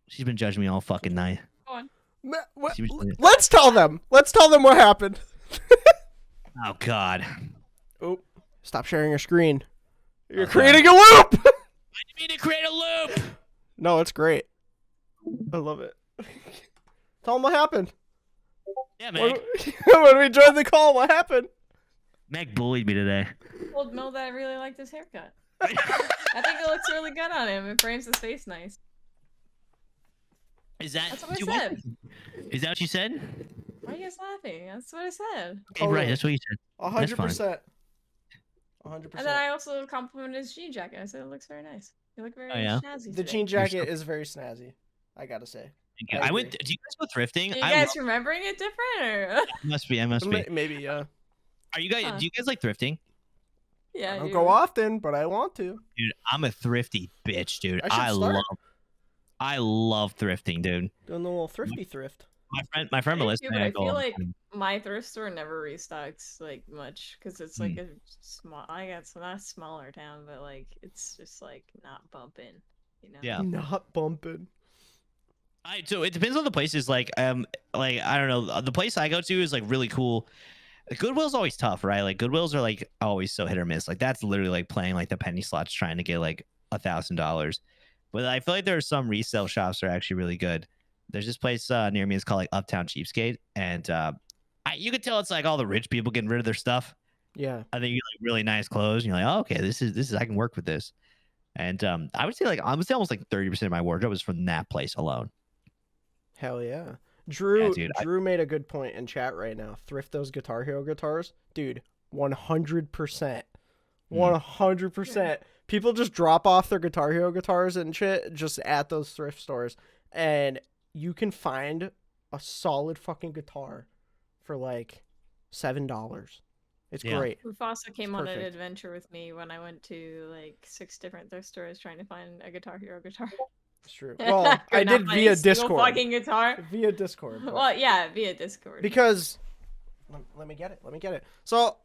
Speaker 3: She's been judging me all fucking night.
Speaker 2: Go on.
Speaker 3: She was-
Speaker 1: Let's tell them. Let's tell them what happened.
Speaker 3: Oh God.
Speaker 1: Oh, stop sharing your screen. You're
Speaker 3: Okay.
Speaker 1: creating a loop.
Speaker 3: I didn't mean to create a loop.
Speaker 1: No, it's great. I love it. Tell them what happened.
Speaker 3: Yeah, Meg.
Speaker 1: When we joined the call, what happened?
Speaker 3: Meg bullied me today.
Speaker 2: I told Mel that I really liked his haircut. I think it looks really good on him. It frames his face nice.
Speaker 3: Is that?
Speaker 2: That's what I
Speaker 3: dude,
Speaker 2: said.
Speaker 3: Is that what you said?
Speaker 2: Why are you guys laughing? That's what I said.
Speaker 3: Okay, right. That's what you said.
Speaker 1: 100%. 100%.
Speaker 2: And then I also complimented his jean jacket. I said it looks very nice. You look very
Speaker 3: Oh, yeah?
Speaker 2: snazzy
Speaker 1: The
Speaker 2: today.
Speaker 1: jean jacket is very snazzy. I gotta say.
Speaker 3: Thank you.
Speaker 1: I
Speaker 3: I went.
Speaker 1: agree.
Speaker 3: Do you guys go thrifting?
Speaker 2: Are you
Speaker 3: I
Speaker 2: guys remembering it different, or?
Speaker 3: must be. I must be.
Speaker 1: Maybe, yeah.
Speaker 3: Are you guys?
Speaker 2: Huh.
Speaker 3: Do you guys like thrifting?
Speaker 2: Yeah.
Speaker 1: I don't
Speaker 2: you-
Speaker 1: go often, but I want to.
Speaker 3: Dude, I'm a thrifty bitch, dude.
Speaker 1: I should start.
Speaker 3: I love thrifting, dude.
Speaker 1: Doing the little thrifty thrift.
Speaker 3: My friend
Speaker 2: I do
Speaker 3: Melissa
Speaker 2: too,
Speaker 3: and
Speaker 2: but
Speaker 3: I
Speaker 2: I
Speaker 3: go
Speaker 2: feel
Speaker 3: all the
Speaker 2: like
Speaker 3: time.
Speaker 2: my thrift store never restocks like much because it's like a small. I guess not a smaller town, but like it's just like not bumping, you know.
Speaker 3: Yeah.
Speaker 1: Not bumping.
Speaker 3: So it depends on the places. Like I don't know. The place I go to is like really cool. Goodwill's always tough, right? Like Goodwills are like always so hit or miss. Like that's literally like playing like the penny slots trying to get like $1,000. But I feel like there are some resale shops that are actually really good. There's this place near me. It's called like Uptown Cheapskate, and you could tell it's like all the rich people getting rid of their stuff.
Speaker 1: Yeah.
Speaker 3: I think you get like really nice clothes, and you're like, oh, okay, this is I can work with this. And I would say almost like 30% of my wardrobe is from that place alone.
Speaker 1: Hell yeah. Drew
Speaker 3: Yeah, dude,
Speaker 1: Drew made a good point in chat right now. Thrift those Guitar Hero guitars. Dude, 100%. 100%. people just drop off their Guitar Hero guitars and shit just at those thrift stores, and you can find a solid fucking guitar for like $7. It's great.
Speaker 2: Mufussy came
Speaker 1: It's
Speaker 2: on an
Speaker 1: perfect.
Speaker 2: adventure with me when I went to like 6 different thrift stores trying to find a Guitar Hero guitar.
Speaker 1: It's true. Well,
Speaker 2: Could
Speaker 1: I
Speaker 2: not
Speaker 1: did
Speaker 2: find
Speaker 1: via
Speaker 2: a single
Speaker 1: Discord.
Speaker 2: fucking guitar.
Speaker 1: Via Discord. but-
Speaker 2: Well, yeah, via Discord.
Speaker 1: Because let me get it. So,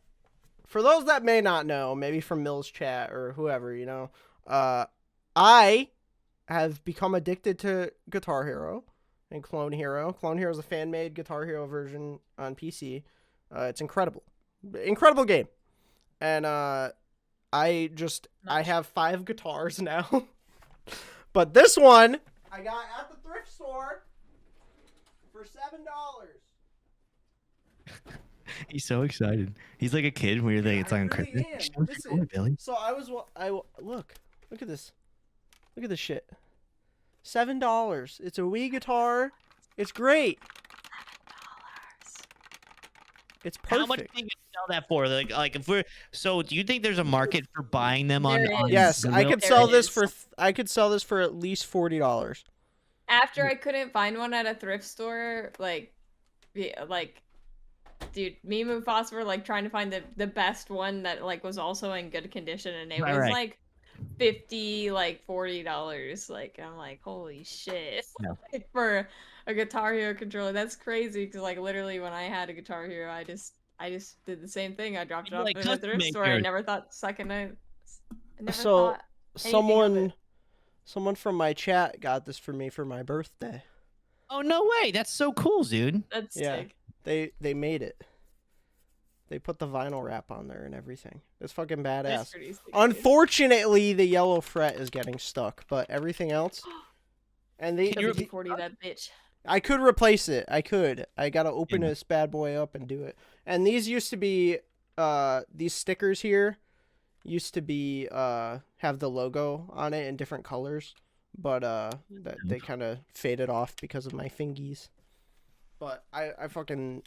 Speaker 1: for those that may not know, maybe from Mill's chat or whoever, you know, I have become addicted to Guitar Hero and Clone Hero. Clone Hero is a fan-made Guitar Hero version on PC. It's incredible game, and I have 5 guitars now, but this one I got at the thrift store for $7.
Speaker 3: He's so excited. He's like a kid when you're like, it's
Speaker 1: I
Speaker 3: on
Speaker 1: really
Speaker 3: Christmas.
Speaker 1: am.
Speaker 3: Show us your
Speaker 1: Listen.
Speaker 3: toy, Billy.
Speaker 1: So look at this. Look at this shit. $7. It's a Wii guitar. It's great. It's perfect.
Speaker 3: How much do you think you sell that for? Like if we're so, do you think there's a market for buying them on?
Speaker 2: There is.
Speaker 1: Yes, I
Speaker 3: Goodwill?
Speaker 1: could sell
Speaker 2: There
Speaker 1: this
Speaker 2: is.
Speaker 1: for I could sell this for at least $40.
Speaker 2: After I couldn't find one at a thrift store, dude, me and Mufussy were like trying to find the best one that like was also in good condition, and it was
Speaker 3: Right.
Speaker 2: like $50, like $40. Like I'm like, holy shit,
Speaker 3: Yeah.
Speaker 2: Like, for a Guitar Hero controller, that's crazy. Because like literally when I had a Guitar Hero, I just did the same thing. I dropped it
Speaker 3: You,
Speaker 2: off
Speaker 3: like,
Speaker 2: at a
Speaker 3: custom
Speaker 2: thrift
Speaker 3: make
Speaker 2: store. I
Speaker 3: yours.
Speaker 2: never thought I never
Speaker 1: So
Speaker 2: thought anything of it.
Speaker 1: someone from my chat got this for me for my birthday.
Speaker 3: Oh no way! That's so cool, dude.
Speaker 2: That's
Speaker 1: Yeah.
Speaker 2: sick.
Speaker 1: They made it. They put the vinyl wrap on there and everything. It's fucking
Speaker 2: That's
Speaker 1: badass.
Speaker 2: pretty sick.
Speaker 1: Unfortunately, the yellow fret is getting stuck, but everything else. And they,
Speaker 3: Can you
Speaker 1: he-
Speaker 2: 40 that bitch.
Speaker 1: I could replace it. I gotta open this bad boy up and do it. And these used to be, these stickers here used to be, have the logo on it in different colors, but that they kind of faded off because of my fingies. But I fucking.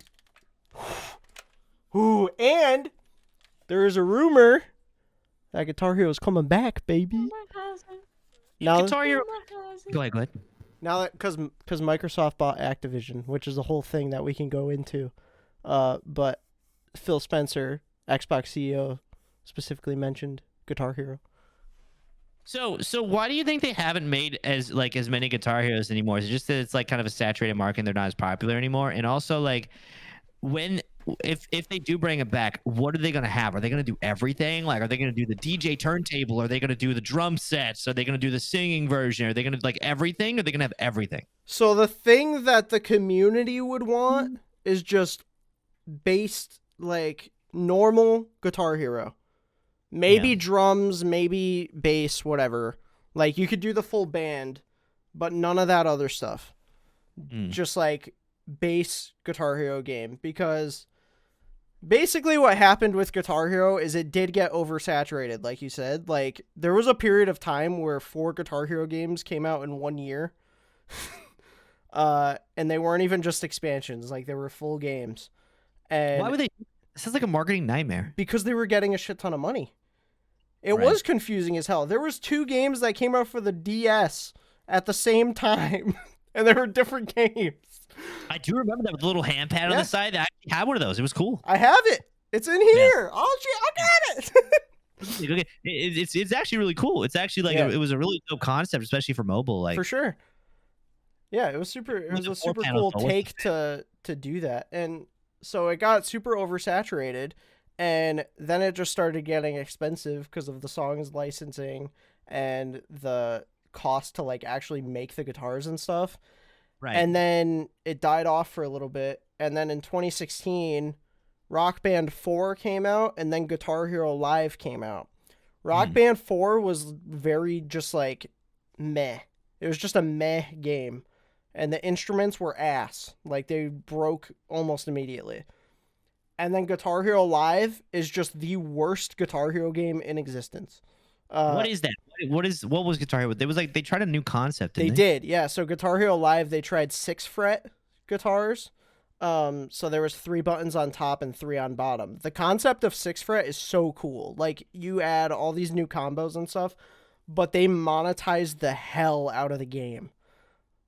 Speaker 1: Ooh, and there is a rumor that Guitar Hero is coming back, baby. Now,
Speaker 3: Guitar Hero. Go ahead.
Speaker 1: now that because Microsoft bought Activision, which is a whole thing that we can go into, but Phil Spencer, Xbox CEO, specifically mentioned Guitar Hero.
Speaker 3: So why do you think they haven't made as many Guitar Heroes anymore? Is it just that it's like kind of a saturated market and they're not as popular anymore? And also like if they do bring it back, what are they gonna have? Are they gonna do everything? Like, are they gonna do the DJ turntable? Are they gonna do the drum sets? Are they gonna do the singing version? Are they gonna like everything? Are they gonna have everything?
Speaker 1: So the thing that the community would want is just based like normal Guitar Hero. Maybe
Speaker 3: Yeah.
Speaker 1: drums, maybe bass, whatever. Like you could do the full band, but none of that other stuff. Just like base Guitar Hero game, because basically what happened with Guitar Hero is it did get oversaturated, like you said. Like there was a period of time where 4 Guitar Hero games came out in 1 year. And they weren't even just expansions, like they were full games. And
Speaker 3: Why would they? This is like a marketing nightmare.
Speaker 1: because they were getting a shit ton of money. It
Speaker 3: Right.
Speaker 1: was confusing as hell. There was 2 games that came out for the DS at the same time, and they were different games.
Speaker 3: I do remember that with the little hand pad on
Speaker 1: Yeah.
Speaker 3: the side. I actually had one of those. It was cool.
Speaker 1: I have it. It's in here. Oh shit, I got it.
Speaker 3: Okay, it's actually really cool. It's actually like
Speaker 1: Yeah.
Speaker 3: it was a really dope concept, especially for mobile. Like
Speaker 1: For sure. Yeah, it was super. It was
Speaker 3: the
Speaker 1: a super
Speaker 3: 4-panel
Speaker 1: cool
Speaker 3: though,
Speaker 1: take to do that, and so it got super oversaturated, and then it just started getting expensive because of the songs licensing and the cost to like actually make the guitars and stuff.
Speaker 3: right.
Speaker 1: And then it died off for a little bit, and then in 2016, Rock Band 4 came out, and then Guitar Hero Live came out. Rock Band 4 was very just like meh. It was just a meh game. And the instruments were ass. Like they broke almost immediately. And then Guitar Hero Live is just the worst Guitar Hero game in existence.
Speaker 3: What is that? What was Guitar Hero? They was like they tried a new concept.
Speaker 1: They
Speaker 3: Didn't
Speaker 1: did, yeah. So Guitar Hero Live, they tried 6 fret guitars. So there was 3 buttons on top and 3 on bottom. The concept of 6 fret is so cool. Like, you add all these new combos and stuff, but they monetized the hell out of the game.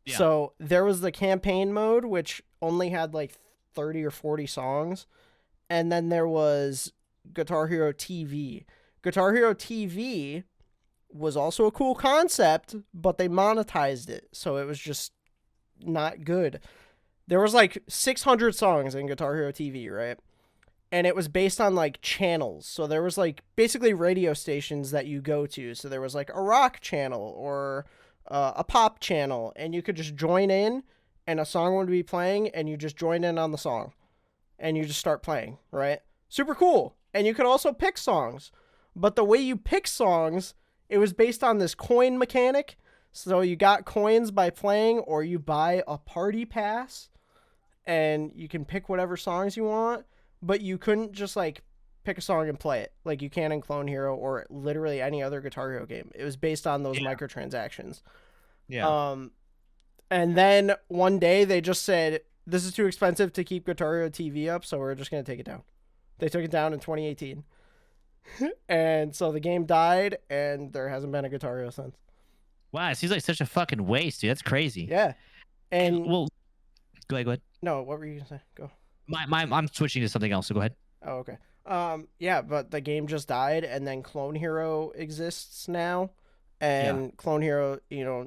Speaker 3: Yeah.
Speaker 1: So there was the campaign mode, which only had like 30 or 40 songs. And then there was Guitar Hero TV. Guitar Hero TV was also a cool concept, but they monetized it. So it was just not good. There was like 600 songs in Guitar Hero TV, right? And it was based on like channels. So there was like basically radio stations that you go to. So there was like a rock channel or a pop channel, and you could just join in and a song would be playing and you just join in on the song and you just start playing, right? Super cool. And you could also pick songs. But the way you pick songs, it was based on this coin mechanic. So you got coins by playing, or you buy a party pass and you can pick whatever songs you want, but you couldn't just like pick a song and play it like you can in Clone Hero or literally any other Guitar Hero game. It was based on those microtransactions.
Speaker 3: Yeah.
Speaker 1: And then one day they just said, this is too expensive to keep Guitar Hero TV up, so we're just going to take it down. They took it down in 2018. And so the game died, and there hasn't been a Guitar Hero since.
Speaker 3: Wow, it seems like such a fucking waste, dude. That's crazy.
Speaker 1: Yeah. And
Speaker 3: well, go ahead.
Speaker 1: no, what were you gonna say? Go.
Speaker 3: I'm switching to something else. So go ahead.
Speaker 1: Oh, okay. Yeah, but the game just died, and then Clone Hero exists now, and Clone Hero,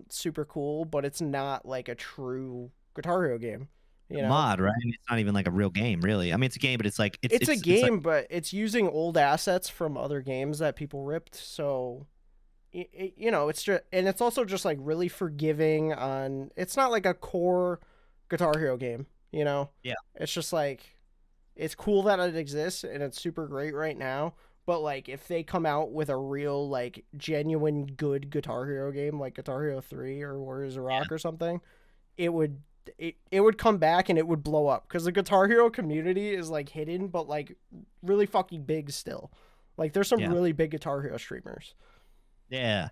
Speaker 1: super cool, but it's not like a true Guitar Hero game.
Speaker 3: Mod, right? It's not even like a real game, really. I mean, it's a game, but it's like
Speaker 1: it's a game, but it's using old assets from other games that people ripped. So, it's just, and it's also just like really forgiving on. It's not like a core Guitar Hero game, Yeah. It's just like, it's cool that it exists and it's super great right now. But like, if they come out with a real like genuine good Guitar Hero game like Guitar Hero 3 or Warriors of Rock or something, it would come back and it would blow up, because the Guitar Hero community is like hidden but like really fucking big still. Like, there's some really big Guitar Hero streamers.
Speaker 3: Yeah.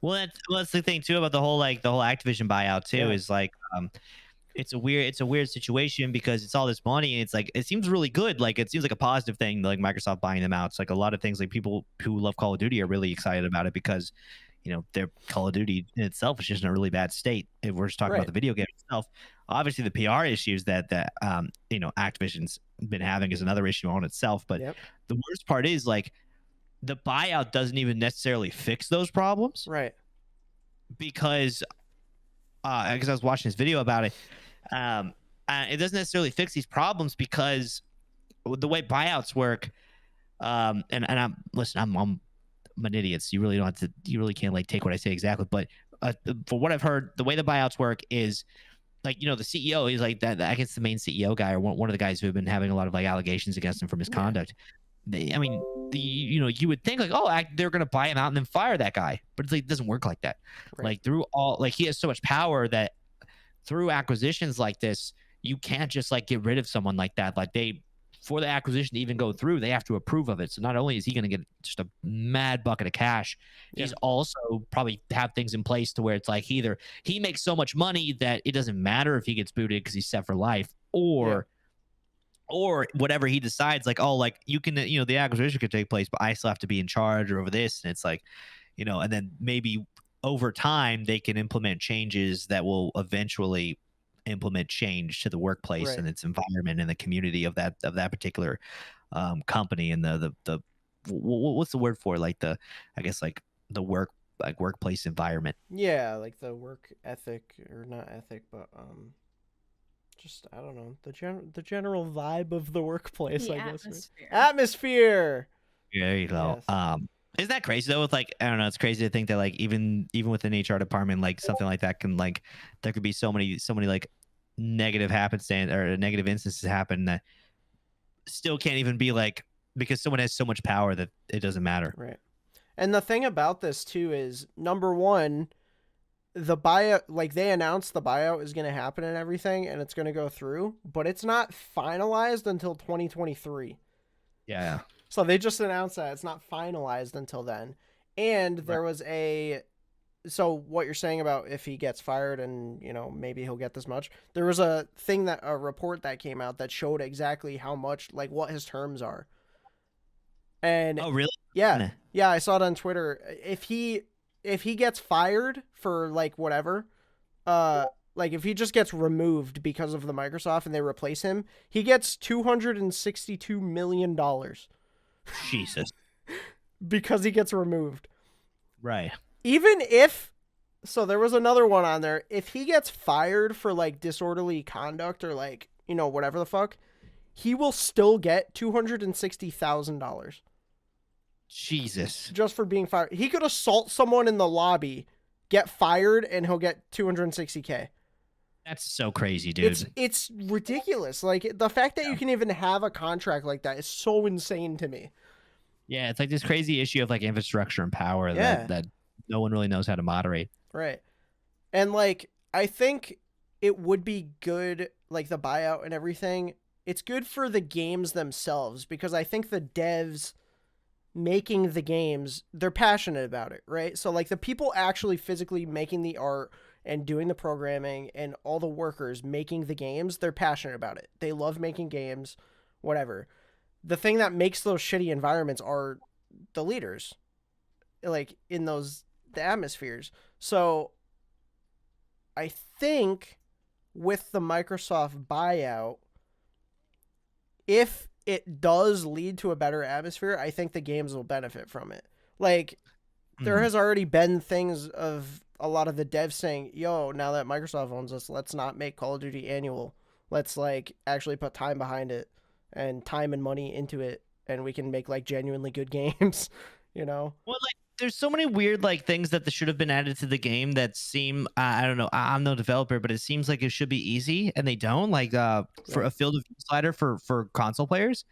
Speaker 3: Well, that's the thing too about the whole Activision buyout too, is like it's a weird situation, because it's all this money and it's like, it seems really good. Like, it seems like a positive thing, like Microsoft buying them out. It's like a lot of things, like people who love Call of Duty are really excited about it, because their Call of Duty in itself is just in a really bad state. If we're just talking about the video game itself, obviously the PR issues that Activision's been having is another issue on itself. But the worst part is, like, the buyout doesn't even necessarily fix those problems,
Speaker 1: right?
Speaker 3: Because I was watching this video about it, it doesn't necessarily fix these problems, because the way buyouts work, and I'm an idiot, so you really can't like take what I say exactly, but for what I've heard, the way the buyouts work is like, the CEO is like that. I guess the main CEO guy, or one of the guys who have been having a lot of like allegations against him for misconduct. You would think like, oh, they're gonna buy him out and then fire that guy, but it's like, it doesn't work like that. Like, he has so much power that through acquisitions like this, you can't just like get rid of someone like that. Like, for the acquisition to even go through, they have to approve of it. So not only is he going to get just a mad bucket of cash, he's also probably have things in place to where it's like, either he makes so much money that it doesn't matter if he gets booted because he's set for life, or whatever he decides, like, oh, like, you can, the acquisition could take place, but I still have to be in charge over this. And it's like, and then maybe over time they can implement changes that will eventually implement change to the workplace and its environment and the community of that particular company, and the what's the word for, like, I guess like the workplace environment.
Speaker 1: Yeah, like the work ethic, or not ethic, but just, I don't know, the general vibe of the workplace, I guess. Atmosphere.
Speaker 3: Yeah, there you go.
Speaker 1: Yes.
Speaker 3: Isn't that crazy though? With like, I don't know, it's crazy to think that like even with an HR department, like something like that can, like, there could be so many like negative happenstance or negative instances happen that still can't even be like, because someone has so much power that it doesn't matter.
Speaker 1: Right. And the thing about this too is, number one, the buyout, like, they announced the buyout is going to happen and everything, and it's going to go through, but it's not finalized until 2023.
Speaker 3: Yeah.
Speaker 1: So they just announced that it's not finalized until then. And there was a so what you're saying about if he gets fired and, you know, maybe he'll get this much. There was a report that came out that showed exactly how much, like, what his terms are. And
Speaker 3: Oh, really?
Speaker 1: yeah, I saw it on Twitter. If he gets fired for like whatever, like if he just gets removed because of the Microsoft and they replace him, he gets $262 million
Speaker 3: Jesus.
Speaker 1: because he gets removed.
Speaker 3: Right.
Speaker 1: Even if, so there was another one on there. If he gets fired for like disorderly conduct or like, you know, whatever the fuck, he will still get $260,000
Speaker 3: Jesus.
Speaker 1: just for being fired. He could assault someone in the lobby, get fired, and he'll get $260K.
Speaker 3: That's so crazy, dude.
Speaker 1: It's ridiculous. Like, the fact that you can even have a contract like that is so insane to me.
Speaker 3: Yeah, it's like this crazy issue of like infrastructure and power
Speaker 1: Yeah.
Speaker 3: that no one really knows how to moderate.
Speaker 1: Right. And like, I think it would be good, like the buyout and everything. It's good for the games themselves because I think the devs making the games, they're passionate about it, right? So like the people actually physically making the art and doing the programming and all the workers making the games, they're passionate about it. They love making games, whatever. The thing that makes those shitty environments are the leaders, like in the atmospheres. So I think with the Microsoft buyout, if it does lead to a better atmosphere, I think the games will benefit from it. Like, there has already been things of a lot of the devs saying, yo, now that Microsoft owns us, let's not make Call of Duty annual. Let's, like, actually put time behind it and time and money into it, and we can make, like, genuinely good games, you know?
Speaker 3: Well, like, there's so many weird like things that should have been added to the game that seem I don't know. I'm no developer, but it seems like it should be easy, and they don't. Like for a field of view slider for console players,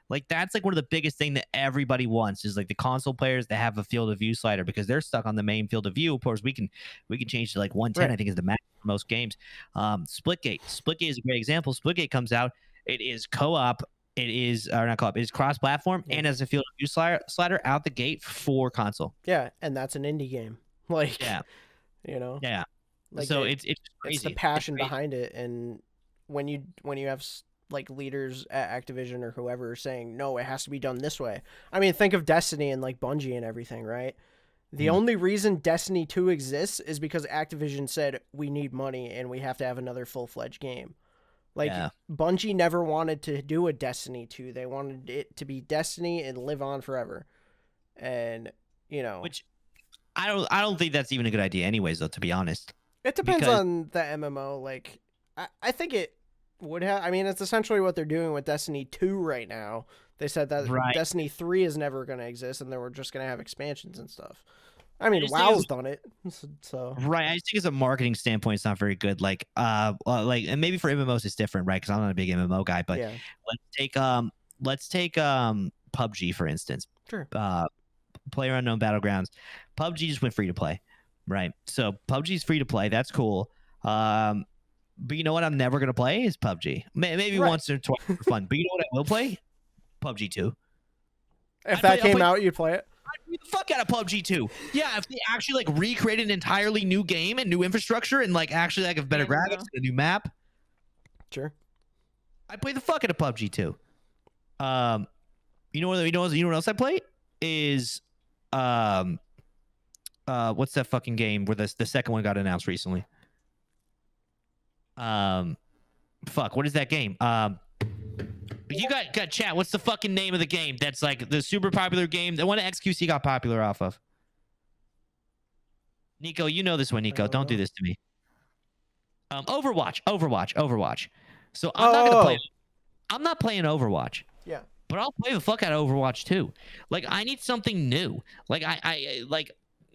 Speaker 3: like that's like one of the biggest thing that everybody wants is like the console players that have a field of view slider because they're stuck on the main field of view. Of course, we can change to like 110.
Speaker 1: Right.
Speaker 3: I think is the max for most games. Splitgate is a great example. Splitgate comes out. It is co-op. It is or not co-op. It is cross-platform and as a field of view slider out the gate for console.
Speaker 1: Yeah, and that's an indie game. Like,
Speaker 3: Yeah,
Speaker 1: you know?
Speaker 3: yeah.
Speaker 1: Like
Speaker 3: So it's crazy.
Speaker 1: it's the passion behind it, and when you have like leaders at Activision or whoever saying no, it has to be done this way. I mean, think of Destiny and like Bungie and everything, right? The only reason Destiny 2 exists is because Activision said we need money and we have to have another full-fledged game. Like Bungie never wanted to do a Destiny 2. They wanted it to be Destiny and live on forever. And, you know,
Speaker 3: which I don't think that's even a good idea anyways though, to be honest.
Speaker 1: it depends on the MMO. Like, I think it would have. I mean, it's essentially what they're doing with Destiny 2 right now. They said that Destiny 3 is never going to exist, and they were just going to have expansions and stuff. I mean, WoW's done it, so
Speaker 3: right. I just think as a marketing standpoint, it's not very good. Like, and maybe for MMOs it's different, right? Because I'm not a big MMO guy, but
Speaker 1: yeah.
Speaker 3: let's take PUBG for instance.
Speaker 1: Sure.
Speaker 3: PlayerUnknown Battlegrounds. PUBG just went free to play, right? So PUBG's free to play. That's cool. But you know what? I'm never gonna play is PUBG. Maybe once or twice for fun. But you know what I will play? PUBG 2.
Speaker 1: If that came out, you'd play it.
Speaker 3: I'd play the fuck out of PUBG 2. Yeah, if they actually like recreated an entirely new game and new infrastructure and like actually like have better graphics and a new map.
Speaker 1: Sure.
Speaker 3: I'd play the fuck out of PUBG 2. You know what else I play is what's that fucking game where the second one got announced recently? Fuck, what is that game? You got chat. What's the fucking name of the game that's like the super popular game? The one that XQC got popular off of. Nico, you know this one, Nico. Don't do this to me. Overwatch. So I'm not gonna play. I'm not playing Overwatch.
Speaker 1: Yeah.
Speaker 3: But I'll play the fuck out of Overwatch too. Like I need something new. Like I like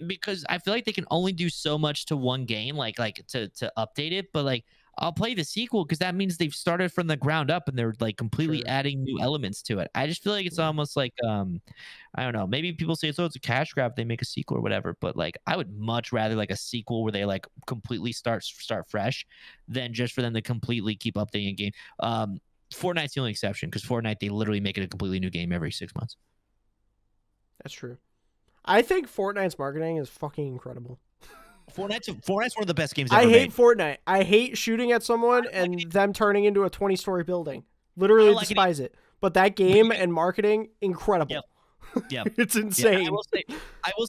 Speaker 3: because I feel like they can only do so much to one game, like to update it. But like I'll play the sequel because that means they've started from the ground up and they're like completely adding new elements to it. I just feel like it's almost like I don't know. Maybe people say it's a cash grab if they make a sequel or whatever. But like I would much rather like a sequel where they like completely start fresh than just for them to completely keep updating a game. Fortnite's the only exception because Fortnite they literally make it a completely new game every 6 months.
Speaker 1: That's true. I think Fortnite's marketing is fucking incredible.
Speaker 3: Fortnite's one of the best games ever
Speaker 1: I hate
Speaker 3: made.
Speaker 1: Fortnite. I hate shooting at someone and them turning into a 20-story building. Literally
Speaker 3: don't like it
Speaker 1: despise it. But that game and marketing, incredible.
Speaker 3: Yeah.
Speaker 1: It's
Speaker 3: Yeah,
Speaker 1: insane.
Speaker 3: I will say,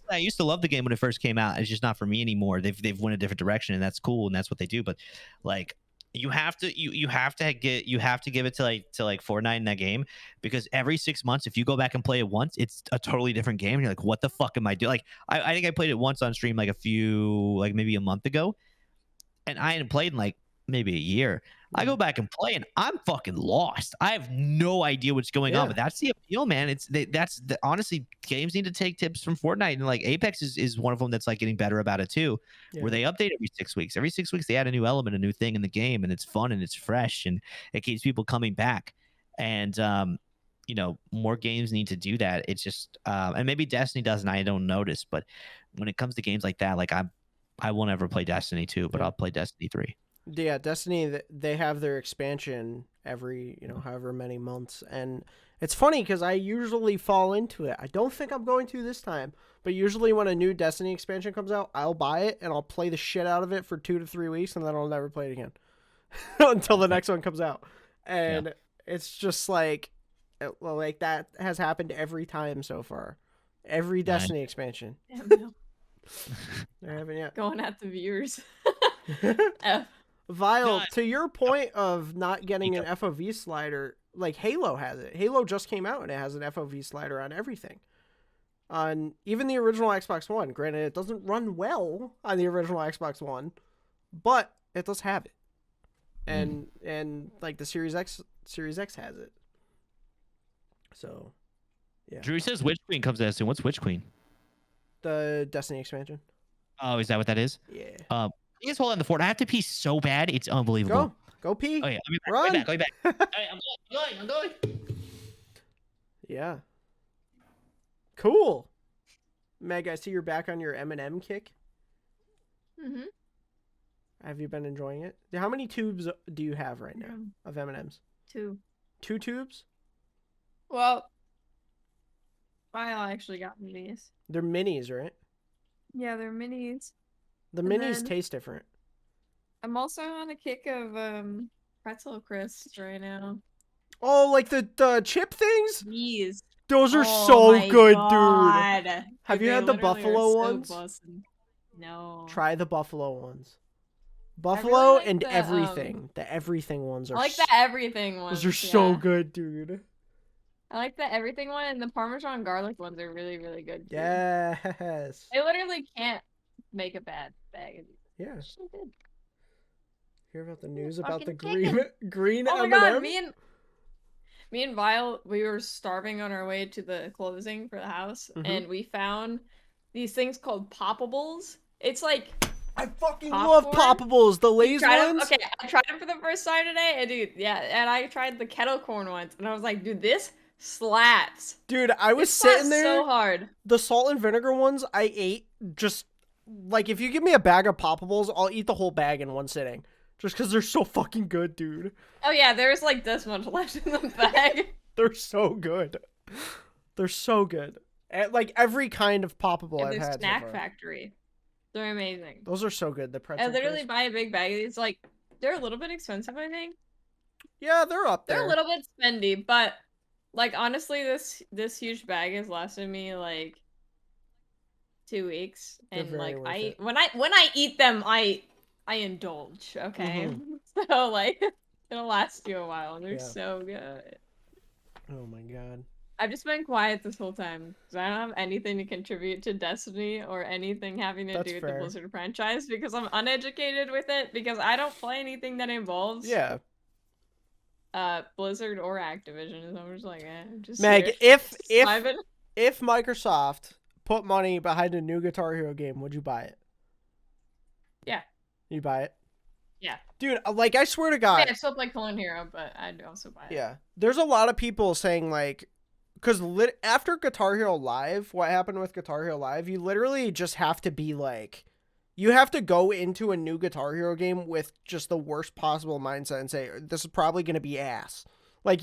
Speaker 3: I used to love the game when it first came out. It's just not for me anymore. They've went a different direction, and that's cool, and that's what they do. But like, you have to give it to like Fortnite in that game, because every 6 months, if you go back and play it once, it's a totally different game. And you're like, what the fuck am I doing? Like, I think I played it once on stream maybe a month ago, and I hadn't played in like maybe a year. I go back and play, and I'm fucking lost. I have no idea what's going on, but that's the appeal, man. Honestly, games need to take tips from Fortnite, and like Apex is one of them that's like getting better about it too, where they update every 6 weeks. Every 6 weeks, they add a new element, a new thing in the game, and it's fun and it's fresh, and it keeps people coming back. And more games need to do that. It's just, and maybe Destiny doesn't. I don't notice, but when it comes to games like that, like I won't ever play Destiny 2, but I'll play Destiny 3.
Speaker 1: Yeah, Destiny, they have their expansion every, however many months. And it's funny because I usually fall into it. I don't think I'm going to this time. But usually when a new Destiny expansion comes out, I'll buy it and I'll play the shit out of it for 2 to 3 weeks. And then I'll never play it again until the next one comes out. And it's just like that has happened every time so far. Every Destiny expansion.
Speaker 2: Damn, no.
Speaker 1: I haven't yet.
Speaker 2: Going at the viewers.
Speaker 1: Vile, to your point of not getting an FOV slider, like Halo has it. Halo just came out and it has an FOV slider on everything. On even the original Xbox One. Granted, it doesn't run well on the original Xbox One, but it does have it. And like the Series X has it. So, yeah.
Speaker 3: Drew says Witch Queen comes out soon. What's Witch Queen?
Speaker 1: The Destiny expansion.
Speaker 3: Oh, is that what that is?
Speaker 1: Yeah.
Speaker 3: You guys hold on the fort. I have to pee so bad. It's unbelievable.
Speaker 1: Go pee.
Speaker 3: Oh, yeah.
Speaker 1: Run.
Speaker 3: I'll be back. All right, I'm going.
Speaker 1: Yeah. Cool. Meg, I see you're back on your M&M kick.
Speaker 2: Mm-hmm.
Speaker 1: Have you been enjoying it? How many tubes do you have right now of M&Ms?
Speaker 2: 2.
Speaker 1: 2 tubes?
Speaker 2: Well, I actually got these.
Speaker 1: They're minis, right?
Speaker 2: Yeah, they're minis.
Speaker 1: The
Speaker 2: And
Speaker 1: minis
Speaker 2: then-
Speaker 1: taste different.
Speaker 2: I'm also on a kick of pretzel crisps right now.
Speaker 1: Oh, like the chip things?
Speaker 2: These.
Speaker 1: Those are
Speaker 2: Oh
Speaker 1: so
Speaker 2: my
Speaker 1: good, dude.
Speaker 2: God.
Speaker 1: Have you
Speaker 2: They
Speaker 1: had the
Speaker 2: literally are
Speaker 1: buffalo
Speaker 2: so
Speaker 1: ones?
Speaker 2: bussin'. No.
Speaker 1: Try the buffalo ones. Buffalo
Speaker 2: like
Speaker 1: and
Speaker 2: the,
Speaker 1: everything. The everything ones are
Speaker 2: I like the everything ones.
Speaker 1: those are so
Speaker 2: yeah.
Speaker 1: good, dude.
Speaker 2: I like the everything one, and the Parmesan garlic ones are really, really good too.
Speaker 1: Yes.
Speaker 2: They literally can't make a bad bag of these.
Speaker 1: Yeah.
Speaker 2: So good.
Speaker 1: Hear about the news about the
Speaker 2: fucking
Speaker 1: green
Speaker 2: Oh my
Speaker 1: M&M?
Speaker 2: god, me and Vile, we were starving on our way to the closing for the house, and we found these things called poppables. It's like
Speaker 1: I fucking love
Speaker 2: popcorn.
Speaker 1: poppables, the Lay's ones.
Speaker 2: Okay, I tried them for the first time today, and dude, yeah, and I tried the kettle corn ones, and I was like, dude, this slaps.
Speaker 1: Dude, I was
Speaker 2: This
Speaker 1: sitting
Speaker 2: slaps
Speaker 1: there.
Speaker 2: so hard.
Speaker 1: The salt and vinegar ones I ate just like if you give me a bag of poppables, I'll eat the whole bag in one sitting. Just because they're so fucking good, dude.
Speaker 2: Oh yeah, there's like this much left in the bag.
Speaker 1: They're so good. They're so good. Like every kind of poppable
Speaker 2: Yeah,
Speaker 1: I've
Speaker 2: they're
Speaker 1: had
Speaker 2: Snack
Speaker 1: so far.
Speaker 2: Factory. They're amazing.
Speaker 1: Those are so good. The pretzel
Speaker 2: I literally
Speaker 1: crisp.
Speaker 2: buy a big bag of these. Like, they're a little bit expensive, I think.
Speaker 1: Yeah, they're up there.
Speaker 2: They're a little bit spendy, but like honestly, this huge bag has lasted me like 2 weeks,
Speaker 1: They're
Speaker 2: and
Speaker 1: very
Speaker 2: like
Speaker 1: worth it.
Speaker 2: when I eat them, I indulge. Okay, so like it'll last you a while. They're
Speaker 1: Yeah.
Speaker 2: so good.
Speaker 1: Oh my god.
Speaker 2: I've just been quiet this whole time because I don't have anything to contribute to Destiny or anything having to
Speaker 1: That's
Speaker 2: do with
Speaker 1: fair.
Speaker 2: the Blizzard franchise because I'm uneducated with it because I don't play anything that involves
Speaker 1: Yeah.
Speaker 2: Blizzard or Activision. So I'm just like, just
Speaker 1: Meg,
Speaker 2: here.
Speaker 1: if if Microsoft put money behind a new Guitar Hero game, would you buy it?
Speaker 2: Yeah.
Speaker 1: You buy it?
Speaker 2: Yeah.
Speaker 1: Dude, like I swear to God.
Speaker 2: I still play Clone Hero, but I'd also buy it.
Speaker 1: Yeah. There's a lot of people saying like because after Guitar Hero Live, what happened with Guitar Hero Live, you literally just have to be like, you have to go into a new Guitar Hero game with just the worst possible mindset and say, this is probably going to be ass. Like,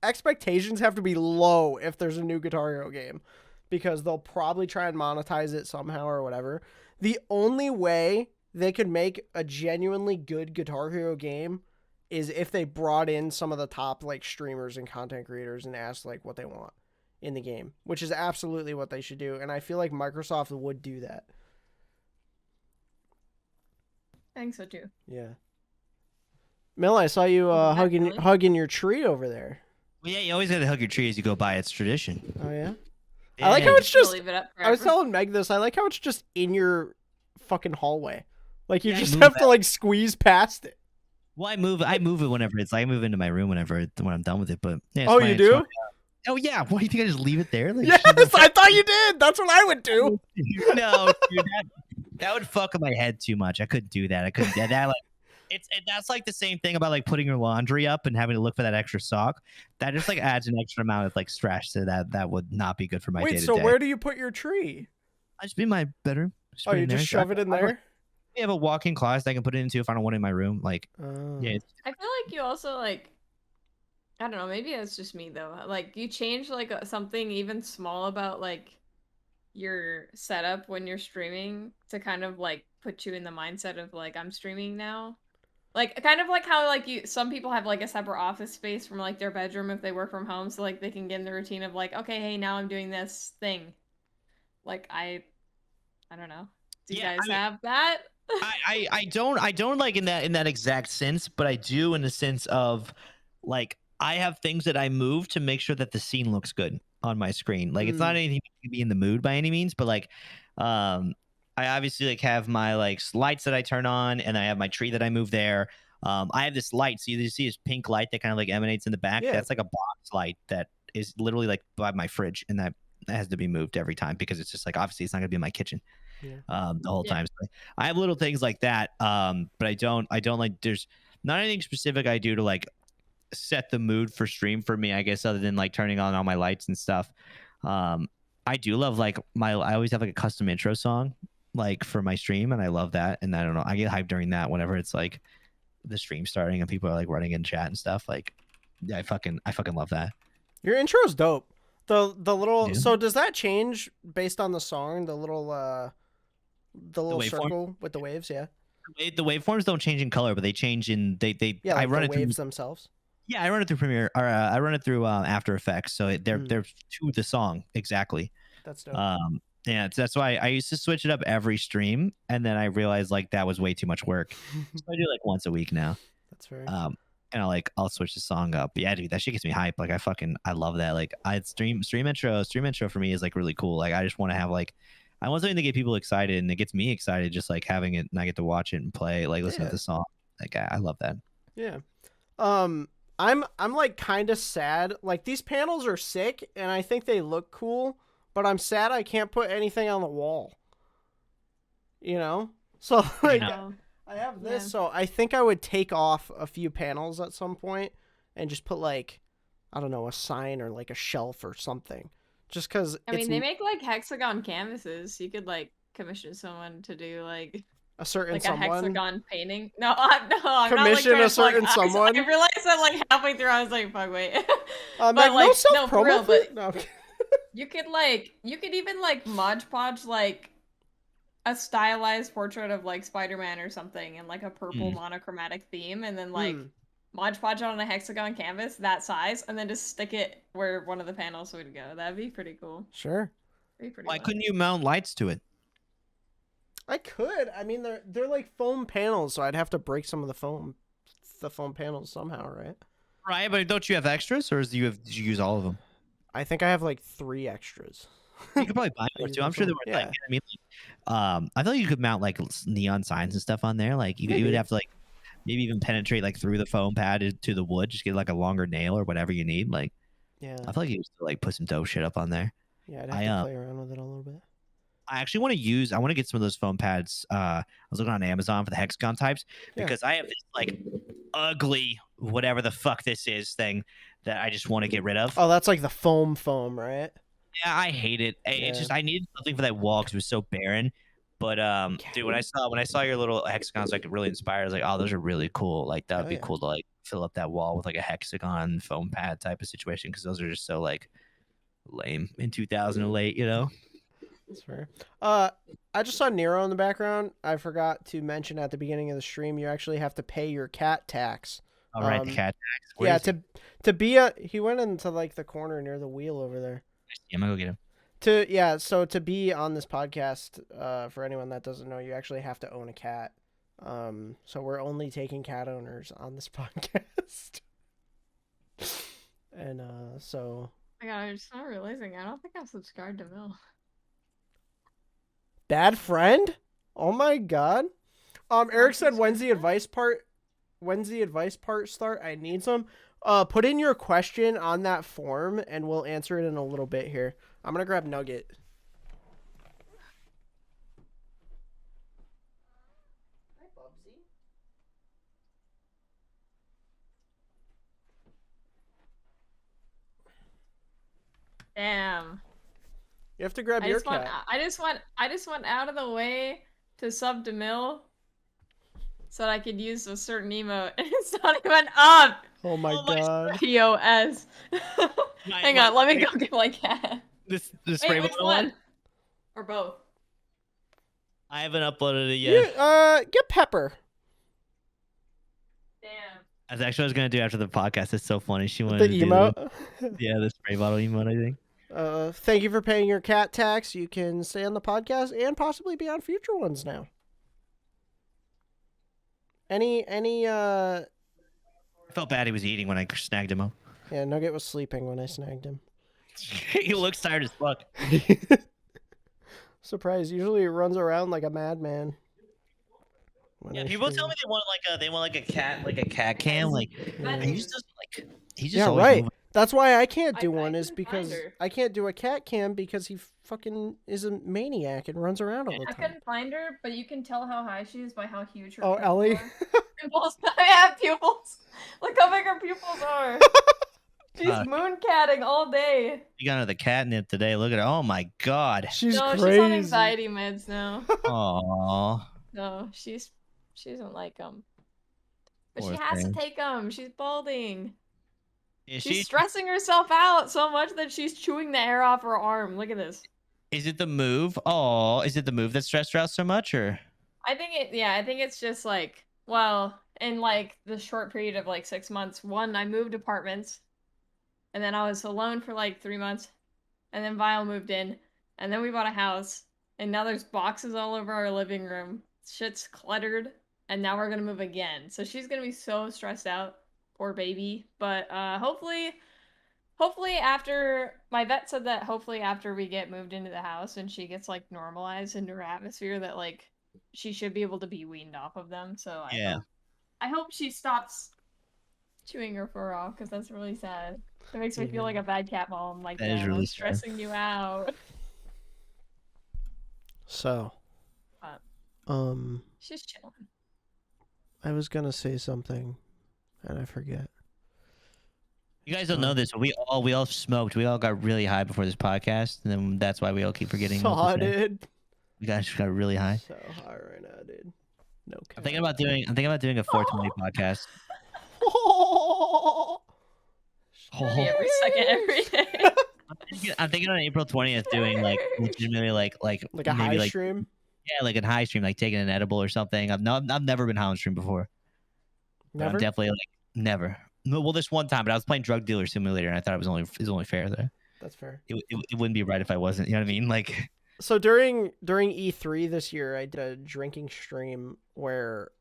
Speaker 1: expectations have to be low if there's a new Guitar Hero game because they'll probably try and monetize it somehow or whatever. The only way they could make a genuinely good Guitar Hero game is if they brought in some of the top like streamers and content creators and asked like what they want in the game, which is absolutely what they should do. And I feel like Microsoft would do that.
Speaker 2: I think so too.
Speaker 1: Yeah. Mill, I saw you hugging your tree over there.
Speaker 3: Well, yeah, you always gotta hug your tree as you go by. It's tradition.
Speaker 1: Oh yeah.
Speaker 3: Yeah.
Speaker 1: I like how it's just.
Speaker 2: Leave it up
Speaker 1: I was
Speaker 2: forever.
Speaker 1: telling Meg this. I like how it's just in your fucking hallway. Like you
Speaker 3: Yeah,
Speaker 1: just
Speaker 3: move
Speaker 1: have to like squeeze past it.
Speaker 3: Well, I move it whenever it's like I move into my room when I'm done with it. But yeah,
Speaker 1: Oh, you do?
Speaker 3: Oh yeah. Why do you think I just leave it there? Like,
Speaker 1: Yes, I thought you did. That's what I would do.
Speaker 3: No, dude, that would fuck with my head too much. I couldn't do that. I couldn't. That like, that's like the same thing about like putting your laundry up and having to look for that extra sock. That just like adds an extra amount of like stress to that. That would not be good for my day
Speaker 1: Wait,
Speaker 3: to
Speaker 1: so
Speaker 3: day.
Speaker 1: where do you put your tree?
Speaker 3: I just be in my bedroom.
Speaker 1: Oh, you just shove it in there?
Speaker 3: We have a walk-in closet I can put it into if I don't want it in my room. Like,
Speaker 1: Oh.
Speaker 3: yeah,
Speaker 2: I feel like you also like, I don't know, maybe that's just me though. Like you change like something even small about like your setup when you're streaming to kind of like put you in the mindset of like I'm streaming now. Like kind of like how like some people have like a separate office space from like their bedroom if they work from home, so like they can get in the routine of like, okay, hey, now I'm doing this thing. Like I don't know. Do you guys have that?
Speaker 3: I don't like in that exact sense, but I do in the sense of like I have things that I move to make sure that the scene looks good on my screen. Like it's not anything to be in the mood by any means, but like I obviously like have my like lights that I turn on, and I have my tree that I move there. I have this light, so you see this pink light that kind of like emanates in the back.
Speaker 1: Yeah.
Speaker 3: That's like a box light that is literally like by my fridge, and that has to be moved every time because it's just like obviously it's not gonna be in my kitchen the whole time. So I have little things like that, but I don't like there's not anything specific I do to like set the mood for stream for me, I guess, other than like turning on all my lights and stuff. I do love like I always have like a custom intro song like for my stream, and I love that. And I don't know, I get hyped during that whenever it's like the stream starting and people are like running in chat and stuff. Like, yeah, I fucking love that.
Speaker 1: Your intro's dope. The little
Speaker 3: Yeah.
Speaker 1: So does that change based on the song? The little
Speaker 3: waveform?
Speaker 1: circle with the waves, yeah.
Speaker 3: The waveforms don't change in color, but they change in they.
Speaker 1: Yeah, like
Speaker 3: I run
Speaker 1: the
Speaker 3: it through.
Speaker 1: waves themselves.
Speaker 3: Yeah, I run it through Premiere, or I run it through After Effects, so they're to the song exactly.
Speaker 1: That's dope.
Speaker 3: Yeah, that's why I used to switch it up every stream, and then I realized like that was way too much work. So I do like once a week now.
Speaker 1: That's very
Speaker 3: And I'll switch the song up. But yeah, dude, that shit gets me hype. Like I love that. Like stream intro for me is like really cool. Like I just want to have like I want something to get people excited, and it gets me excited just like having it, and I get to watch it and play, like listen to the song. Like I love that.
Speaker 1: Yeah. I'm like kind of sad. Like these panels are sick and I think they look cool, but I'm sad I can't put anything on the wall. You know? So like
Speaker 2: No.
Speaker 1: I have this,
Speaker 2: Yeah.
Speaker 1: so I think I would take off a few panels at some point and just put like I don't know, a sign or like a shelf or something. Just cuz
Speaker 2: I mean, they make like hexagon canvases. You could like commission someone to do like
Speaker 1: a certain
Speaker 2: like
Speaker 1: someone.
Speaker 2: a hexagon painting. No, I'm not
Speaker 1: Commission
Speaker 2: like,
Speaker 1: a certain someone?
Speaker 2: I realized that like halfway through, I was like, "Fuck, wait."
Speaker 1: Meg,
Speaker 2: but
Speaker 1: no
Speaker 2: like,
Speaker 1: self
Speaker 2: no, for
Speaker 1: promo.
Speaker 2: real. But
Speaker 1: No.
Speaker 2: you could even like Mod Podge like a stylized portrait of like Spider-Man or something in like a purple monochromatic theme, and then like Mod Podge on a hexagon canvas that size, and then just stick it where one of the panels would go. That'd be pretty cool.
Speaker 1: Sure.
Speaker 2: Be pretty
Speaker 3: Why
Speaker 2: fun.
Speaker 3: couldn't you mount lights to it?
Speaker 1: I could. I mean, they're like foam panels, so I'd have to break some of the foam panels somehow, right?
Speaker 3: Right, but don't you have extras, or did you use all of them?
Speaker 1: I think I have like 3 extries.
Speaker 3: You could probably buy more too. I'm sure there were like,
Speaker 1: Yeah.
Speaker 3: I mean, I thought you could mount like neon signs and stuff on there. Like you would have to like maybe even penetrate like through the foam pad to the wood, just get like a longer nail or whatever you need. Like,
Speaker 1: Yeah.
Speaker 3: I feel like you used to like put some dope shit up on there.
Speaker 1: Yeah, I'd have to play around with it a little bit.
Speaker 3: I actually I want to get some of those foam pads. I was looking on Amazon for the hexagon types because I have this like ugly whatever the fuck this is thing that I just want to get rid of.
Speaker 1: Oh, that's like the foam, right?
Speaker 3: Yeah, I hate it. It's just I needed something for that wall because it was so barren. But dude, when I saw your little hexagons, like really inspired. I was like, oh, those are really cool. Like that would be cool to like fill up that wall with like a hexagon foam pad type of situation because those are just so like lame in 2008, you know.
Speaker 1: That's fair. I just saw Nero in the background. I forgot to mention at the beginning of the stream, you actually have to pay your cat tax.
Speaker 3: All right, the cat tax. Where
Speaker 1: Yeah,
Speaker 3: is he?
Speaker 1: to be a he went into like the corner near the wheel over there.
Speaker 3: I'm gonna go get him.
Speaker 1: So to be on this podcast, for anyone that doesn't know, you actually have to own a cat. So we're only taking cat owners on this podcast. And so
Speaker 2: Oh my god, I'm just not realizing I don't think I'm subscribed to Mill.
Speaker 1: bad friend? Oh my god. Eric said when's the advice part start? I need some. Put in your question on that form and we'll answer it in a little bit here. I'm gonna grab Nugget. Hi, Bubsy.
Speaker 2: Damn.
Speaker 1: You have to grab
Speaker 2: I
Speaker 1: your
Speaker 2: just, went,
Speaker 1: cat.
Speaker 2: I just went out of the way to sub to Mill so that I could use a certain emote. And it's not even up!
Speaker 1: Oh my god.
Speaker 2: POS. Hang on, let me go get my cat.
Speaker 3: This
Speaker 2: Wait,
Speaker 3: spray
Speaker 2: which
Speaker 3: bottle
Speaker 2: one? Or both?
Speaker 3: I haven't uploaded it yet.
Speaker 1: Get Pepper.
Speaker 2: Damn.
Speaker 3: That's actually what I was gonna do after the podcast. It's so funny. She wanted
Speaker 1: The
Speaker 3: to do
Speaker 1: emote.
Speaker 3: yeah, the spray bottle emote. I think.
Speaker 1: Thank you for paying your cat tax. You can stay on the podcast and possibly be on future ones now.
Speaker 3: I felt bad he was eating when I snagged him up.
Speaker 1: Yeah, Nugget was sleeping when I snagged him.
Speaker 3: He looks tired as fuck.
Speaker 1: Surprise! Usually it runs around like a madman. when
Speaker 3: Yeah,
Speaker 1: I
Speaker 3: people
Speaker 1: stream.
Speaker 3: tell me they want a cat cam. Like
Speaker 1: Yeah.
Speaker 3: he just doesn't like. He's just
Speaker 1: Yeah,
Speaker 3: always
Speaker 1: right.
Speaker 3: moving.
Speaker 1: That's why I can't do
Speaker 2: I
Speaker 1: one is
Speaker 2: couldn't
Speaker 1: because
Speaker 2: find her.
Speaker 1: I can't do a cat cam because he fucking is a maniac and runs around all the
Speaker 2: I
Speaker 1: time.
Speaker 2: couldn't find her, but you can tell how high she is by how huge her
Speaker 1: Oh,
Speaker 2: pupils
Speaker 1: Ellie.
Speaker 2: are. Pupils. I have pupils. Look how big her pupils are. She's mooncatting all day.
Speaker 3: You got another catnip today. Look at her. Oh my god.
Speaker 1: She's
Speaker 2: No,
Speaker 1: crazy.
Speaker 2: she's on anxiety meds now.
Speaker 3: Aww.
Speaker 2: No, she doesn't like them. But
Speaker 3: Poor
Speaker 2: she has
Speaker 3: thing.
Speaker 2: to take them. She's balding.
Speaker 3: Is
Speaker 2: She's
Speaker 3: she?
Speaker 2: stressing herself out so much that she's chewing the hair off her arm. Look at this.
Speaker 3: Is it the move? Oh, is it the move that stressed her out so much, or?
Speaker 2: I think it's just like, well, in like the short period of like 6 months, one, I moved apartments, and then I was alone for like 3 months, and then Vile moved in, and then we bought a house, and now there's boxes all over our living room. Shit's cluttered, and now we're gonna move again. So she's gonna be so stressed out, poor baby. But hopefully after my vet said that hopefully after we get moved into the house and she gets like normalized into her atmosphere that like she should be able to be weaned off of them. So
Speaker 3: Yeah.
Speaker 2: I hope she stops chewing her fur off because that's really sad. It makes me feel like a bad cat mom. Like
Speaker 3: That is
Speaker 2: I'm
Speaker 3: really sad.
Speaker 2: stressing you out.
Speaker 1: So,
Speaker 2: What? She's chilling.
Speaker 1: I was gonna say something, and I forget.
Speaker 3: You guys don't know this, but we all smoked. We all got really high before this podcast, and then that's why we all keep forgetting. what
Speaker 1: Saw
Speaker 3: to say.
Speaker 1: it.
Speaker 3: We guys got really high.
Speaker 1: So high right now, dude. No.
Speaker 3: I'm thinking about doing a 420 podcast.
Speaker 2: Every second, every day.
Speaker 3: I'm thinking on April 20th doing like legitimately like
Speaker 1: like a
Speaker 3: maybe
Speaker 1: high
Speaker 3: like
Speaker 1: stream.
Speaker 3: yeah, like a high stream, like taking an edible or something. I've never been high on stream before. But I'm
Speaker 1: Never.
Speaker 3: definitely like never. No, well, this one time, but I was playing Drug Dealer Simulator, and I thought it was only fair that
Speaker 1: That's fair.
Speaker 3: it wouldn't be right if I wasn't. You know what I mean? Like,
Speaker 1: So during E3 this year, I did a drinking stream where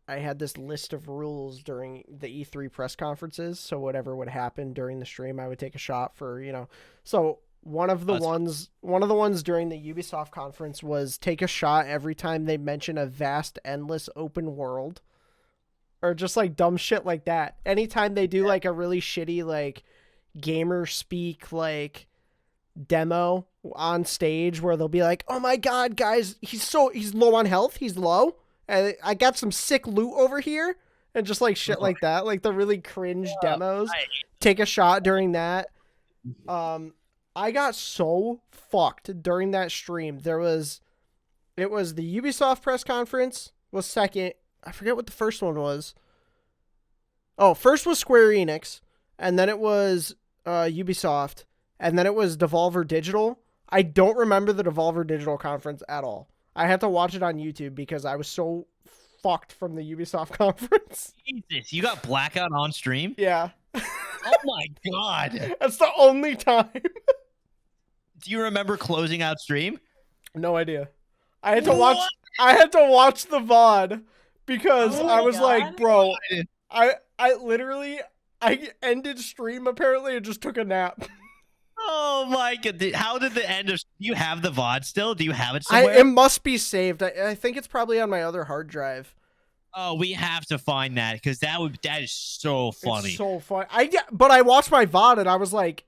Speaker 1: I had this list of rules during the E3 press conferences. So whatever would happen during the stream, I would take a shot for, So one of the ones during the Ubisoft conference was take a shot every time they mention a vast, endless open world. Or just like dumb shit like that. Anytime they do like a really shitty like gamer speak like demo on stage where they'll be like, "Oh my god, guys, he's low on health, he's low. And I got some sick loot over here." And just like shit like that, like the really cringe demos. Take a shot during that. I got so fucked during that stream. It was the Ubisoft press conference was second. I forget what the first one was. Oh, first was Square Enix, and then it was Ubisoft, and then it was Devolver Digital. I don't remember the Devolver Digital Conference at all. I had to watch it on YouTube because I was so fucked from the Ubisoft conference.
Speaker 3: Jesus, you got blackout on stream?
Speaker 1: Yeah.
Speaker 3: Oh my god.
Speaker 1: That's the only time.
Speaker 3: Do you remember closing out stream?
Speaker 1: No idea. I had to watch the VOD because
Speaker 2: Oh
Speaker 1: I
Speaker 2: my
Speaker 1: was like,
Speaker 2: God.
Speaker 1: bro, I literally ended stream apparently and just took a nap.
Speaker 3: Oh my god. How did the end of... Do you have the VOD still? Do you have it somewhere?
Speaker 1: It must be saved. I think it's probably on my other hard drive.
Speaker 3: Oh, we have to find that because that is so funny.
Speaker 1: It's so fun. But I watched my VOD and I was like,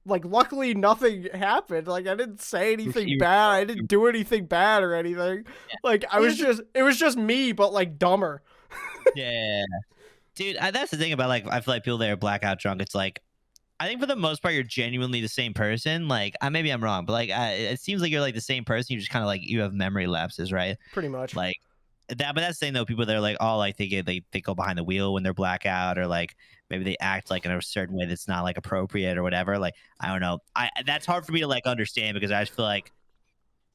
Speaker 1: luckily nothing happened. Like I didn't say anything bad. I didn't do anything bad or anything.
Speaker 3: Yeah.
Speaker 1: Like it was just me, but like dumber.
Speaker 3: Yeah. Dude, that's the thing about like, I feel like people that are blackout drunk, it's like, I think for the most part, you're genuinely the same person. Like, maybe I'm wrong, but like, it seems like you're like the same person. You just kind of like, you have memory lapses, right?
Speaker 1: Pretty much.
Speaker 3: Like that, but that's the thing though. People that are like, oh, like they go behind the wheel when they're blackout, or like maybe they act like in a certain way that's not like appropriate or whatever. Like, I don't know. That's hard for me to like understand because I just feel like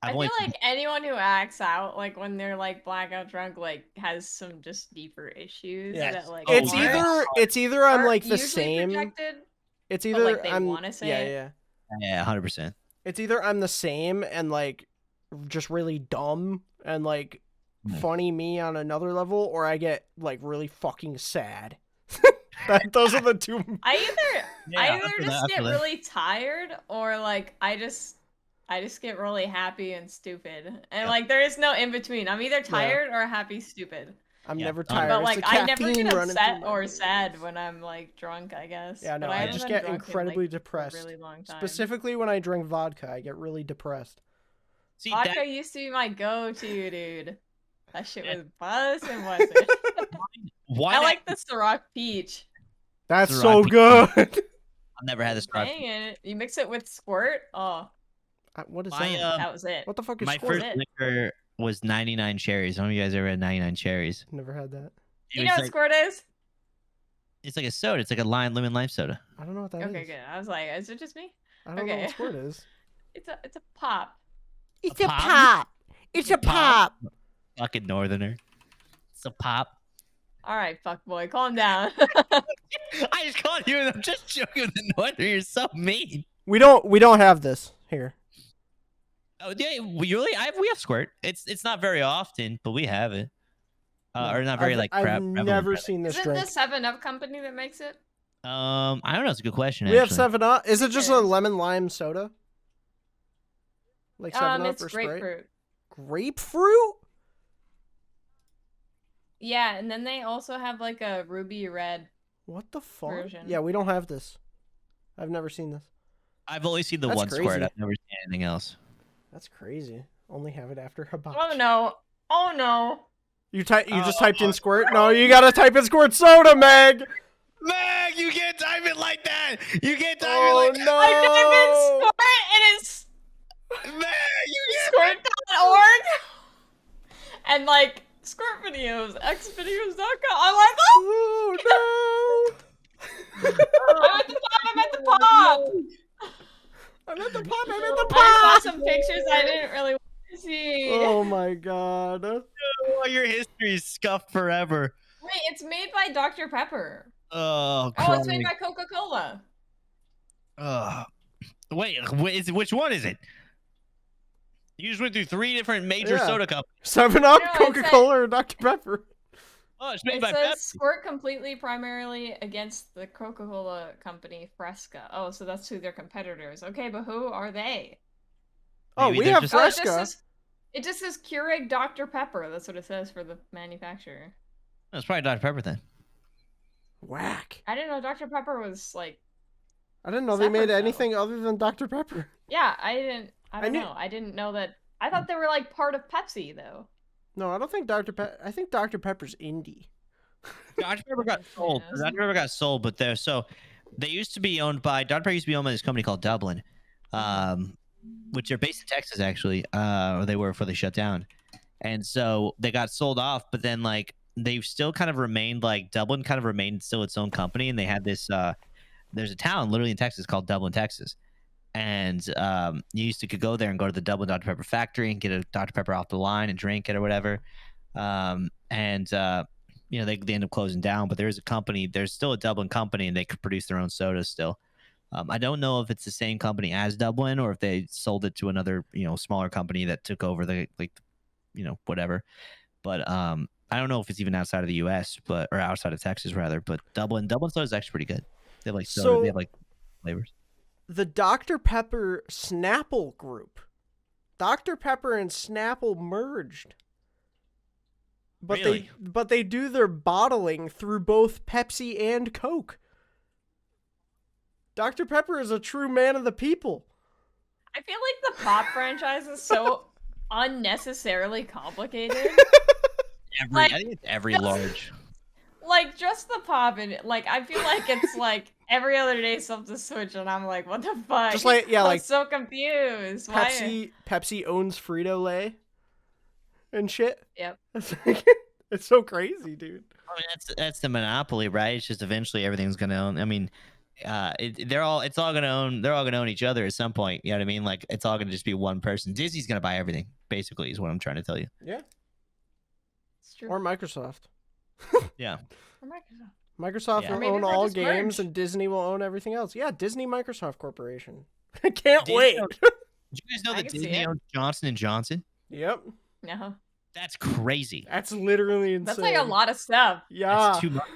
Speaker 2: I feel like anyone who acts out like when they're like blackout drunk like has some just deeper issues
Speaker 1: Yeah.
Speaker 2: that like
Speaker 1: It's
Speaker 2: aren't-
Speaker 1: either I'm
Speaker 2: aren't
Speaker 1: like the
Speaker 2: usually
Speaker 1: same.
Speaker 2: projected,
Speaker 1: It's
Speaker 2: but,
Speaker 1: either
Speaker 2: like, they
Speaker 1: I'm
Speaker 2: wanna say it.
Speaker 3: yeah, 100%.
Speaker 1: It's either I'm the same and like just really dumb and like funny me on another level, or I get like really fucking sad. Those are the two.
Speaker 2: I either
Speaker 3: I
Speaker 2: just get
Speaker 3: feel that.
Speaker 2: really tired or like I just get really happy and stupid. And
Speaker 3: Yeah.
Speaker 2: like there is no in between. I'm either tired or happy stupid.
Speaker 1: I'm
Speaker 3: Yeah.
Speaker 1: never
Speaker 3: But,
Speaker 1: tired.
Speaker 2: But
Speaker 1: It's
Speaker 2: like
Speaker 1: the
Speaker 2: I never
Speaker 1: caffeine
Speaker 2: get
Speaker 1: running
Speaker 2: upset
Speaker 1: through my
Speaker 2: or
Speaker 1: veins.
Speaker 2: sad when I'm like drunk, I guess.
Speaker 1: Yeah, no,
Speaker 2: But
Speaker 1: I
Speaker 2: haven't
Speaker 1: just
Speaker 2: been
Speaker 1: get
Speaker 2: drunk in,
Speaker 1: incredibly
Speaker 2: like,
Speaker 1: depressed.
Speaker 2: A really long time.
Speaker 1: Specifically when I drink vodka, I get really depressed.
Speaker 3: See,
Speaker 2: Vodka
Speaker 3: that,
Speaker 2: used to be my go-to, dude. That shit
Speaker 3: Yeah.
Speaker 2: was buzz and wasn't it?
Speaker 3: why
Speaker 2: I
Speaker 3: not-
Speaker 2: like the Ciroc peach.
Speaker 1: That's
Speaker 3: Ciroc
Speaker 1: so
Speaker 3: peach.
Speaker 1: good.
Speaker 3: I've never had this.
Speaker 2: Dang it. You mix it with squirt? Oh,
Speaker 1: What is
Speaker 3: My,
Speaker 1: that?
Speaker 2: that was it.
Speaker 1: What the fuck is
Speaker 3: My
Speaker 1: squirt?
Speaker 3: first
Speaker 2: it?
Speaker 3: liquor was 99 cherries. Some of you guys ever had 99 cherries?
Speaker 1: Never had that.
Speaker 2: You know what squirt is?
Speaker 3: It's like a soda. It's like a lemon lime soda.
Speaker 1: I don't know what that is.
Speaker 2: Okay, good. I was like, is it just me?
Speaker 1: I don't know
Speaker 2: Okay.
Speaker 1: what squirt is.
Speaker 2: It's a pop.
Speaker 1: It's
Speaker 3: A pop?
Speaker 1: It's a
Speaker 3: Pop? Fucking northerner. It's a pop.
Speaker 2: All right, fuck boy, calm down.
Speaker 3: I just called you and I'm just joking with the northerner. You're so mean.
Speaker 1: We don't have this here.
Speaker 3: Oh yeah, we have squirt. It's not very often, but we have it. Or not very like
Speaker 1: I've
Speaker 3: prevalent,
Speaker 1: never
Speaker 3: rather.
Speaker 1: seen this
Speaker 2: Isn't
Speaker 1: drink.
Speaker 2: the 7-Up company that makes it?
Speaker 3: I don't know. It's a good question.
Speaker 1: We have
Speaker 3: actually.
Speaker 1: 7-Up. Is it just a
Speaker 2: Yes.
Speaker 1: lemon lime soda? Like 7-Up
Speaker 2: It's
Speaker 1: or Sprite?
Speaker 2: grapefruit.
Speaker 1: Grapefruit?
Speaker 2: Yeah, and then they also have like a ruby red.
Speaker 1: What the fuck?
Speaker 2: Version.
Speaker 1: Yeah, we don't have this. I've never seen this.
Speaker 3: I've only seen the
Speaker 1: That's
Speaker 3: one squirt.
Speaker 1: crazy.
Speaker 3: I've never seen anything else.
Speaker 1: That's crazy. Only have it after hibachi.
Speaker 2: Oh no. Oh no.
Speaker 1: You just typed in squirt? No, you gotta type in squirt soda, Meg!
Speaker 3: Meg, you can't type it like that. You can't type
Speaker 1: Oh
Speaker 3: it like
Speaker 1: no!
Speaker 2: I type in squirt and it's
Speaker 3: that. Meg, you can't.
Speaker 2: squirt.org. And like squirt videos, xvideos.com. I'm like, oh,
Speaker 1: Oh no!
Speaker 2: I'm at the pop. I'm at the pop.
Speaker 1: I'm at the pop! I'm at the
Speaker 2: I
Speaker 1: pop!
Speaker 2: saw some pictures I didn't really want to see.
Speaker 1: Oh my god.
Speaker 3: Oh, your history is scuffed forever.
Speaker 2: Wait, it's made by Dr. Pepper.
Speaker 3: Oh,
Speaker 2: Oh, it's made by Coca-Cola.
Speaker 3: Wait, which one is it? You just went through 3 different major
Speaker 1: Yeah.
Speaker 3: soda companies.
Speaker 1: 7-Up,
Speaker 2: No, it
Speaker 1: Coca-Cola, or Dr. Pepper?
Speaker 3: Oh, it's made
Speaker 2: It
Speaker 3: by
Speaker 2: says
Speaker 3: Pepsi.
Speaker 2: squirt completely primarily against the Coca-Cola company Fresca. Oh, so that's who their competitors. Okay, but who are they?
Speaker 1: Oh,
Speaker 3: Maybe
Speaker 1: we
Speaker 3: they're
Speaker 1: have
Speaker 3: just-
Speaker 2: Oh, it just
Speaker 1: Fresca.
Speaker 2: says Keurig Dr. Pepper. That's what it says for the manufacturer.
Speaker 3: Oh, it's probably Dr. Pepper then.
Speaker 1: Whack.
Speaker 2: I didn't know Dr. Pepper was like.
Speaker 1: I didn't know they
Speaker 2: Separate,
Speaker 1: made
Speaker 2: though.
Speaker 1: anything other than Dr. Pepper.
Speaker 2: Yeah, I didn't. I don't
Speaker 1: knew-
Speaker 2: know. I didn't know that. I thought they were like part of Pepsi though.
Speaker 1: No, I don't think Dr. Pepper. I think Dr. Pepper's indie.
Speaker 3: Dr. Pepper got sold.
Speaker 2: Yes.
Speaker 3: Dr. Pepper got sold, but they used to be owned by Dr. Pepper used to be owned by this company called Dublin, which are based in Texas actually. Or they were before they shut down, and so they got sold off. But then like they've still kind of remained like Dublin kind of remained still its own company, and they had this. There's a town literally in Texas called Dublin, Texas, and you used to could go there and go to the Dublin Dr Pepper factory and get a Dr Pepper off the line and drink it or whatever. And you know, they end up closing down, but there's still a Dublin company, and they could produce their own sodas still. I don't know if it's the same company as Dublin or if they sold it to another, you know, smaller company that took over the you know, whatever. But I don't know if it's even outside of the U.S. or outside of Texas rather. But Dublin soda is actually pretty good. They have like soda,
Speaker 1: So-
Speaker 3: they have like flavors.
Speaker 1: The Dr. Pepper Snapple group. Dr. Pepper and Snapple merged. But
Speaker 3: Really?
Speaker 1: they do their bottling through both Pepsi and Coke. Dr. Pepper is a true man of the people.
Speaker 2: I feel like the pop franchise is so unnecessarily complicated.
Speaker 3: I think it's every large.
Speaker 2: Like just the pop and like I feel like it's like every other day something switch and I'm like, what the fuck?
Speaker 1: Just like
Speaker 2: I'm
Speaker 1: like
Speaker 2: so confused. Why?
Speaker 1: Pepsi owns Frito-Lay and shit.
Speaker 2: Yep.
Speaker 1: It's so crazy, dude.
Speaker 3: I mean, that's the monopoly, right? It's just eventually everything's gonna own. I mean, they're all gonna own each other at some point. You know what I mean? Like it's all gonna just be one person. Disney's gonna buy everything, basically, is what I'm trying to tell you.
Speaker 1: Yeah.
Speaker 2: It's true.
Speaker 1: Or Microsoft.
Speaker 3: Yeah.
Speaker 2: Or Microsoft.
Speaker 1: Microsoft
Speaker 3: Yeah.
Speaker 1: will
Speaker 2: Maybe
Speaker 1: own
Speaker 2: they'll
Speaker 1: all
Speaker 2: just
Speaker 1: games
Speaker 2: merge.
Speaker 1: and Disney will own everything else. Yeah, Disney Microsoft Corporation. I can't
Speaker 3: Disney
Speaker 1: wait.
Speaker 3: owns- Did you guys know
Speaker 2: I
Speaker 3: that
Speaker 2: can see
Speaker 3: Disney
Speaker 2: it.
Speaker 3: owns Johnson and Johnson?
Speaker 1: Yep.
Speaker 2: No.
Speaker 3: That's crazy.
Speaker 1: That's literally insane.
Speaker 2: That's like a lot of stuff.
Speaker 1: Yeah.
Speaker 3: That's too much.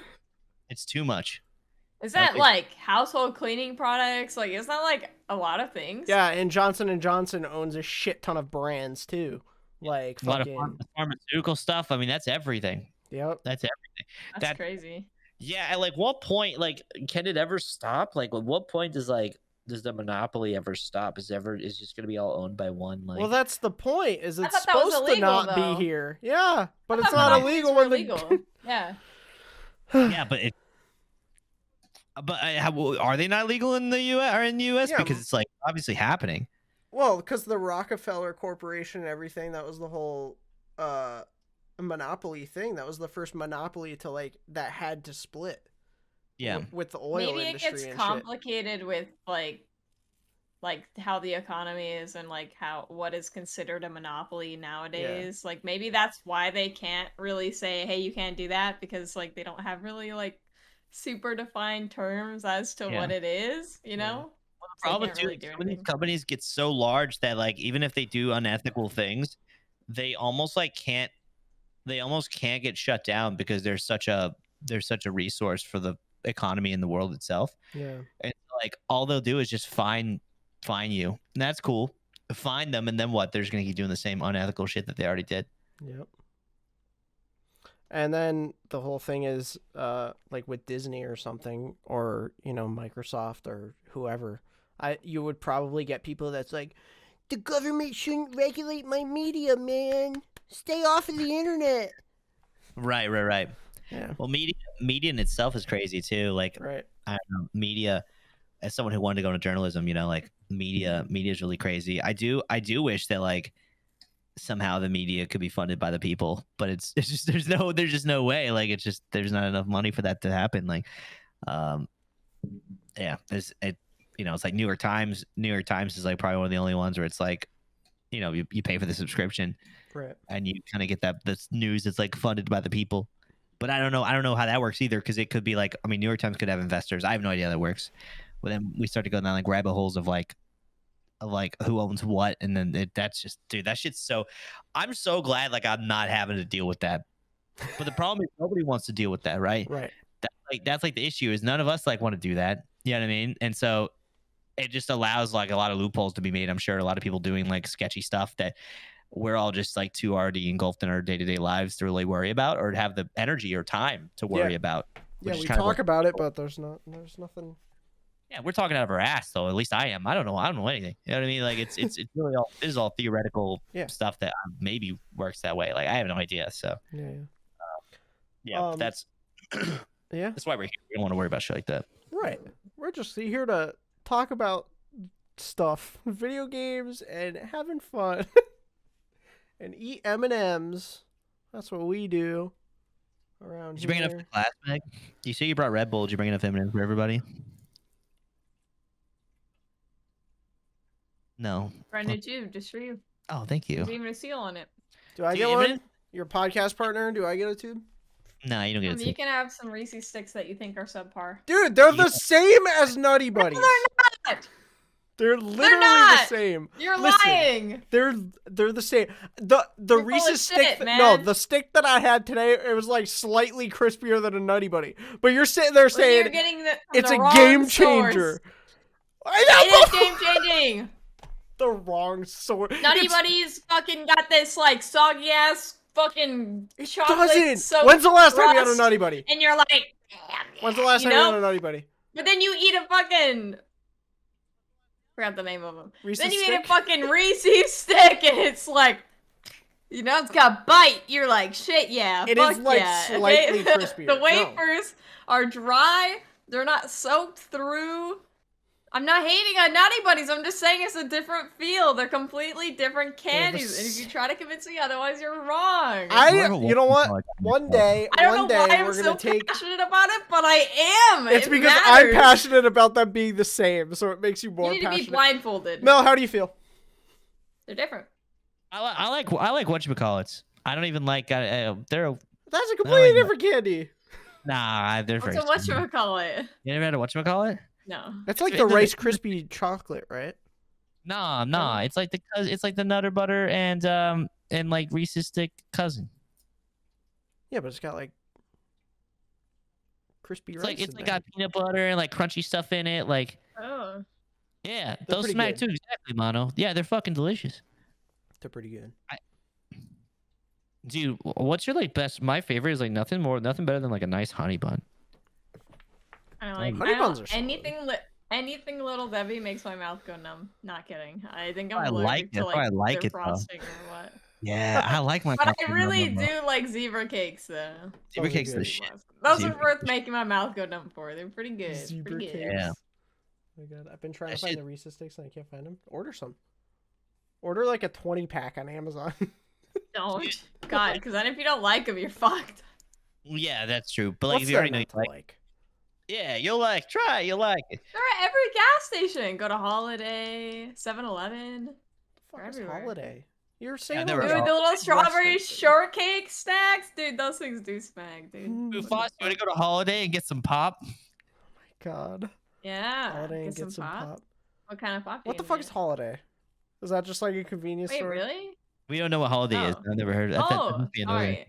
Speaker 3: It's too much.
Speaker 2: Is that
Speaker 3: Okay.
Speaker 2: like household cleaning products? Like, is that like a lot of things?
Speaker 1: Yeah, and Johnson & Johnson owns a shit ton of brands too. Like
Speaker 3: A lot of
Speaker 1: fucking
Speaker 3: pharmaceutical stuff. I mean, that's everything.
Speaker 1: Yep.
Speaker 3: That's everything.
Speaker 2: That's
Speaker 3: that-
Speaker 2: crazy.
Speaker 3: Yeah, at like what point, like, can it ever stop? Like, at what point does the monopoly ever stop? Is just gonna be all owned by one? Like,
Speaker 1: Well, that's the point. Is
Speaker 2: I
Speaker 1: it's
Speaker 2: thought that was
Speaker 1: supposed to
Speaker 2: illegal,
Speaker 1: not
Speaker 2: though.
Speaker 1: be here? Yeah, but
Speaker 2: I
Speaker 1: it's
Speaker 2: thought
Speaker 1: not
Speaker 2: monopolies
Speaker 1: illegal
Speaker 2: were
Speaker 1: when the
Speaker 2: legal. Yeah.
Speaker 3: yeah, but are they not legal in the U.S. or in the U.S.
Speaker 1: Yeah.
Speaker 3: because it's like obviously happening?
Speaker 1: Well, because the Rockefeller Corporation and everything, that was the whole monopoly thing. That was the first monopoly to like that had to split.
Speaker 3: Yeah,
Speaker 1: With the oil
Speaker 2: Maybe it
Speaker 1: industry
Speaker 2: gets
Speaker 1: and shit.
Speaker 2: complicated with like how the economy is and like what is considered a monopoly nowadays. Like maybe that's why they can't really say, hey, you can't do that, because like they don't have really like super defined terms as to
Speaker 3: Yeah.
Speaker 2: what it is, you know? So they
Speaker 3: problem
Speaker 2: can't
Speaker 3: too.
Speaker 2: really do
Speaker 3: Some of these
Speaker 2: anything.
Speaker 3: companies get so large that like even if they do unethical things, they almost can't get shut down because there's such a resource for the economy and the world itself.
Speaker 1: Yeah.
Speaker 3: And like all they'll do is just fine you, and that's cool. Fine them, and then what? They're just gonna keep doing the same unethical shit that they already did.
Speaker 1: Yep. And then the whole thing is, like with Disney or something, or Microsoft or whoever, you would probably get people that's like, the government shouldn't regulate my media, man. Stay off of the internet.
Speaker 3: Right.
Speaker 1: Yeah.
Speaker 3: Well, media in itself is crazy too. Like
Speaker 1: Right.
Speaker 3: I don't know, media. As someone who wanted to go into journalism, like media is really crazy. I do wish that like somehow the media could be funded by the people, but it's just there's just no way. Like it's just there's not enough money for that to happen. Like, yeah, it's like New York Times. New York Times is like probably one of the only ones where it's like, you pay for the subscription,
Speaker 1: Right.
Speaker 3: and you kind of get this news that's like funded by the people. But I don't know how that works either, because it could be like, I mean, New York Times could have investors. I have no idea how that works. But then we start to go down like rabbit holes of like who owns what, and then that's just, dude, that shit's so. I'm so glad like I'm not having to deal with that. But the problem is nobody wants to deal with that, right?
Speaker 1: Right.
Speaker 3: That's like the issue is none of us like want to do that. You know what I mean? And so it just allows like a lot of loopholes to be made. I'm sure a lot of people doing like sketchy stuff that we're all just like too already engulfed in our day-to-day lives to really worry about or to have the energy or time to worry about.
Speaker 1: Yeah,
Speaker 3: which is
Speaker 1: we
Speaker 3: kind of
Speaker 1: talk
Speaker 3: like-
Speaker 1: about it, but there's nothing.
Speaker 3: Yeah, we're talking out of our ass though. At least I am. I don't know anything. You know what I mean? Like it's really all this is all theoretical
Speaker 1: Yeah.
Speaker 3: stuff that maybe works that way. Like I have no idea. So
Speaker 1: Yeah.
Speaker 3: yeah, that's
Speaker 1: Yeah.
Speaker 3: that's why we're here. We don't want to worry about shit like that.
Speaker 1: Right. We're just here to talk about stuff, video games, and having fun, and eat M&Ms. That's what we do around
Speaker 3: Did you bring
Speaker 1: here.
Speaker 3: enough to class, Meg? You say you brought Red Bull. Did you bring enough M&Ms for everybody? No.
Speaker 2: Branded too, just for you.
Speaker 3: Oh, thank you.
Speaker 2: There's even a seal on it.
Speaker 1: Do I
Speaker 3: Do
Speaker 1: get
Speaker 3: you
Speaker 1: one?
Speaker 3: even-
Speaker 1: Your podcast partner? Do I get a tube?
Speaker 3: No, you don't get
Speaker 2: You
Speaker 3: it.
Speaker 2: can have some Reese's sticks that you think are subpar.
Speaker 1: Dude, they're
Speaker 3: Yeah.
Speaker 1: the same as Nutty Buddies.
Speaker 2: They're not!
Speaker 1: They're literally the
Speaker 2: not!
Speaker 1: same.
Speaker 2: You're
Speaker 1: Listen,
Speaker 2: lying!
Speaker 1: They're the same. The
Speaker 2: You're full
Speaker 1: Reese's
Speaker 2: of
Speaker 1: stick.
Speaker 2: shit,
Speaker 1: No,
Speaker 2: man.
Speaker 1: the stick that I had today, it was like slightly crispier than a Nutty Buddy. But you're sitting there
Speaker 2: Well,
Speaker 1: saying
Speaker 2: you're getting
Speaker 1: it's
Speaker 2: the
Speaker 1: a
Speaker 2: wrong
Speaker 1: game
Speaker 2: source.
Speaker 1: changer.
Speaker 2: It is game changing!
Speaker 1: The wrong source.
Speaker 2: Nutty Buddies fucking got this like soggy ass fucking
Speaker 1: It
Speaker 2: chocolate.
Speaker 1: doesn't.
Speaker 2: soaked
Speaker 1: When's the last time you had a
Speaker 2: crust,
Speaker 1: Nutty Buddy?
Speaker 2: And you're like, damn.
Speaker 1: When's the last
Speaker 2: you
Speaker 1: time you
Speaker 2: know?
Speaker 1: had a Nutty Buddy?
Speaker 2: But then you eat a fucking. Forgot the name of them.
Speaker 1: Reese's
Speaker 2: Then you eat
Speaker 1: stick?
Speaker 2: a fucking Reese's stick, and it's like, you know, it's got bite. You're like, shit, yeah,
Speaker 1: It
Speaker 2: fuck
Speaker 1: is, like,
Speaker 2: yeah.
Speaker 1: slightly
Speaker 2: okay?
Speaker 1: crispier.
Speaker 2: The
Speaker 1: No.
Speaker 2: wafers are dry. They're not soaked through. I'm not hating on Nutty Buddies. I'm just saying it's a different feel. They're completely different candies. And if you try to convince me otherwise, you're wrong.
Speaker 1: You know what? One day
Speaker 2: I don't know why I'm
Speaker 1: we're
Speaker 2: so
Speaker 1: gonna take.
Speaker 2: passionate about it, but I am.
Speaker 1: It's
Speaker 2: It
Speaker 1: because
Speaker 2: matters.
Speaker 1: I'm passionate about them being the same, so it makes you
Speaker 2: You
Speaker 1: more
Speaker 2: need to be
Speaker 1: passionate.
Speaker 2: blindfolded.
Speaker 1: Mel, how do you feel?
Speaker 2: They're different.
Speaker 3: I like whatchamacallits. I don't even like. They're
Speaker 1: That's a completely
Speaker 3: like that.
Speaker 1: different candy.
Speaker 3: nah. They're
Speaker 2: What's
Speaker 3: very.
Speaker 2: a
Speaker 3: similar.
Speaker 2: whatchamacallit?
Speaker 3: You never had a whatchamacallit?
Speaker 2: No.
Speaker 1: That's like
Speaker 3: It's-
Speaker 1: the
Speaker 3: it's a-
Speaker 1: Rice Krispie chocolate, right?
Speaker 3: Nah. It's like the Nutter Butter and like Reese's stick cousin.
Speaker 1: Yeah, but it's got like crispy rice.
Speaker 3: It's
Speaker 1: in
Speaker 3: like
Speaker 1: there.
Speaker 3: got peanut butter and like crunchy stuff in it. Like
Speaker 2: Oh.
Speaker 3: yeah,
Speaker 1: They're
Speaker 3: those
Speaker 1: pretty
Speaker 3: smack
Speaker 1: good.
Speaker 3: too. Exactly, Mono. Yeah, they're fucking delicious.
Speaker 1: They're pretty good.
Speaker 3: Dude, what's your like best? My favorite is like nothing better than like a nice honey bun.
Speaker 2: I like
Speaker 1: Honey buns are solid.
Speaker 2: anything Little Debbie makes my mouth go numb. Not kidding. I think I'm
Speaker 3: I
Speaker 2: allergic
Speaker 3: like
Speaker 2: to
Speaker 3: it.
Speaker 2: like
Speaker 3: I like
Speaker 2: their
Speaker 3: it, though.
Speaker 2: frosting or what.
Speaker 3: Yeah, I like my.
Speaker 2: But I
Speaker 3: coffee
Speaker 2: really
Speaker 3: bun,
Speaker 2: do like zebra cakes though.
Speaker 3: Zebra
Speaker 1: Those are
Speaker 3: cakes are the
Speaker 1: good.
Speaker 3: shit.
Speaker 2: Those
Speaker 3: Zebra
Speaker 2: are worth making my mouth go numb for. They're pretty good.
Speaker 1: Zebra
Speaker 2: pretty good.
Speaker 1: cakes.
Speaker 3: Yeah.
Speaker 1: Oh my god, I've been trying
Speaker 3: That
Speaker 1: to find
Speaker 3: shit-
Speaker 1: the Reese's sticks and I can't find them. Order some. Order like a 20-pack on Amazon.
Speaker 2: Don't. God, because then if you don't like them, you're fucked.
Speaker 3: Yeah, that's true. But like,
Speaker 1: What's
Speaker 3: if you already
Speaker 1: there
Speaker 3: know
Speaker 1: not
Speaker 3: you
Speaker 1: to
Speaker 3: like, yeah, you'll like. Try, you'll like it.
Speaker 2: They're at every gas station. Go to Holiday, 7-Eleven.
Speaker 1: Fuck
Speaker 2: They're
Speaker 1: is
Speaker 2: everywhere.
Speaker 1: Holiday? You're saying
Speaker 3: they
Speaker 1: those
Speaker 3: were
Speaker 2: Dude,
Speaker 1: are
Speaker 2: the little
Speaker 1: Western
Speaker 2: strawberry
Speaker 1: food.
Speaker 2: shortcake stacks. Dude, those things do smack, dude.
Speaker 1: Mm.
Speaker 3: Ooh, Foss, you want to go to Holiday and get some pop?
Speaker 1: God.
Speaker 2: Yeah.
Speaker 1: Holiday and
Speaker 2: get some pop. What kind of pop?
Speaker 1: What the fuck is Holiday? Is that just like a convenience
Speaker 2: Wait,
Speaker 1: store?
Speaker 2: really?
Speaker 3: We don't know what Holiday is.
Speaker 2: Oh.
Speaker 3: I've never heard. I thought that
Speaker 2: Oh,
Speaker 3: must be another-
Speaker 2: alright.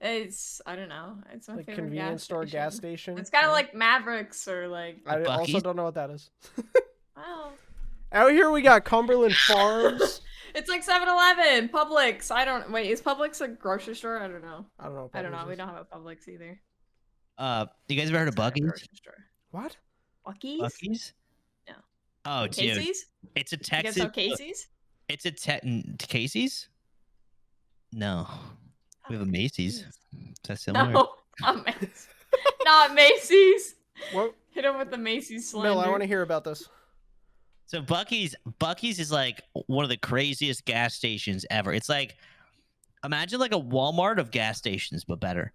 Speaker 2: It's I don't know. It's my
Speaker 1: Like
Speaker 2: favorite
Speaker 1: convenience store, gas station.
Speaker 2: It's kind of
Speaker 1: Yeah.
Speaker 2: like Mavericks or like.
Speaker 1: I also
Speaker 3: Buc-ee's?
Speaker 1: don't know what that is.
Speaker 2: Wow.
Speaker 1: Out here we got Cumberland Farms.
Speaker 2: It's like 7-Eleven, Publix. I don't wait. Is Publix a grocery store? I don't know.
Speaker 1: I don't know. What
Speaker 2: I don't know.
Speaker 1: Publix
Speaker 2: We
Speaker 1: is.
Speaker 2: don't have a Publix either.
Speaker 3: You guys ever heard of
Speaker 2: It's not a
Speaker 3: Buc-ee's?
Speaker 2: grocery store.
Speaker 1: What?
Speaker 2: Buc-ee's?
Speaker 3: Buc-ee's?
Speaker 2: No.
Speaker 3: Oh, dude,
Speaker 2: Casey's?
Speaker 3: it's a
Speaker 2: You guys
Speaker 3: Texas.
Speaker 2: know Casey's?
Speaker 3: It's a Casey's. No, we have a Macy's. Is that similar?
Speaker 2: No, not Macy's. Not Macy's.
Speaker 1: What?
Speaker 2: Hit him with the Macy's slander.
Speaker 1: Mel, I want to hear about this.
Speaker 3: So Buc-ee's is like one of the craziest gas stations ever. It's like, imagine like a Walmart of gas stations, but better.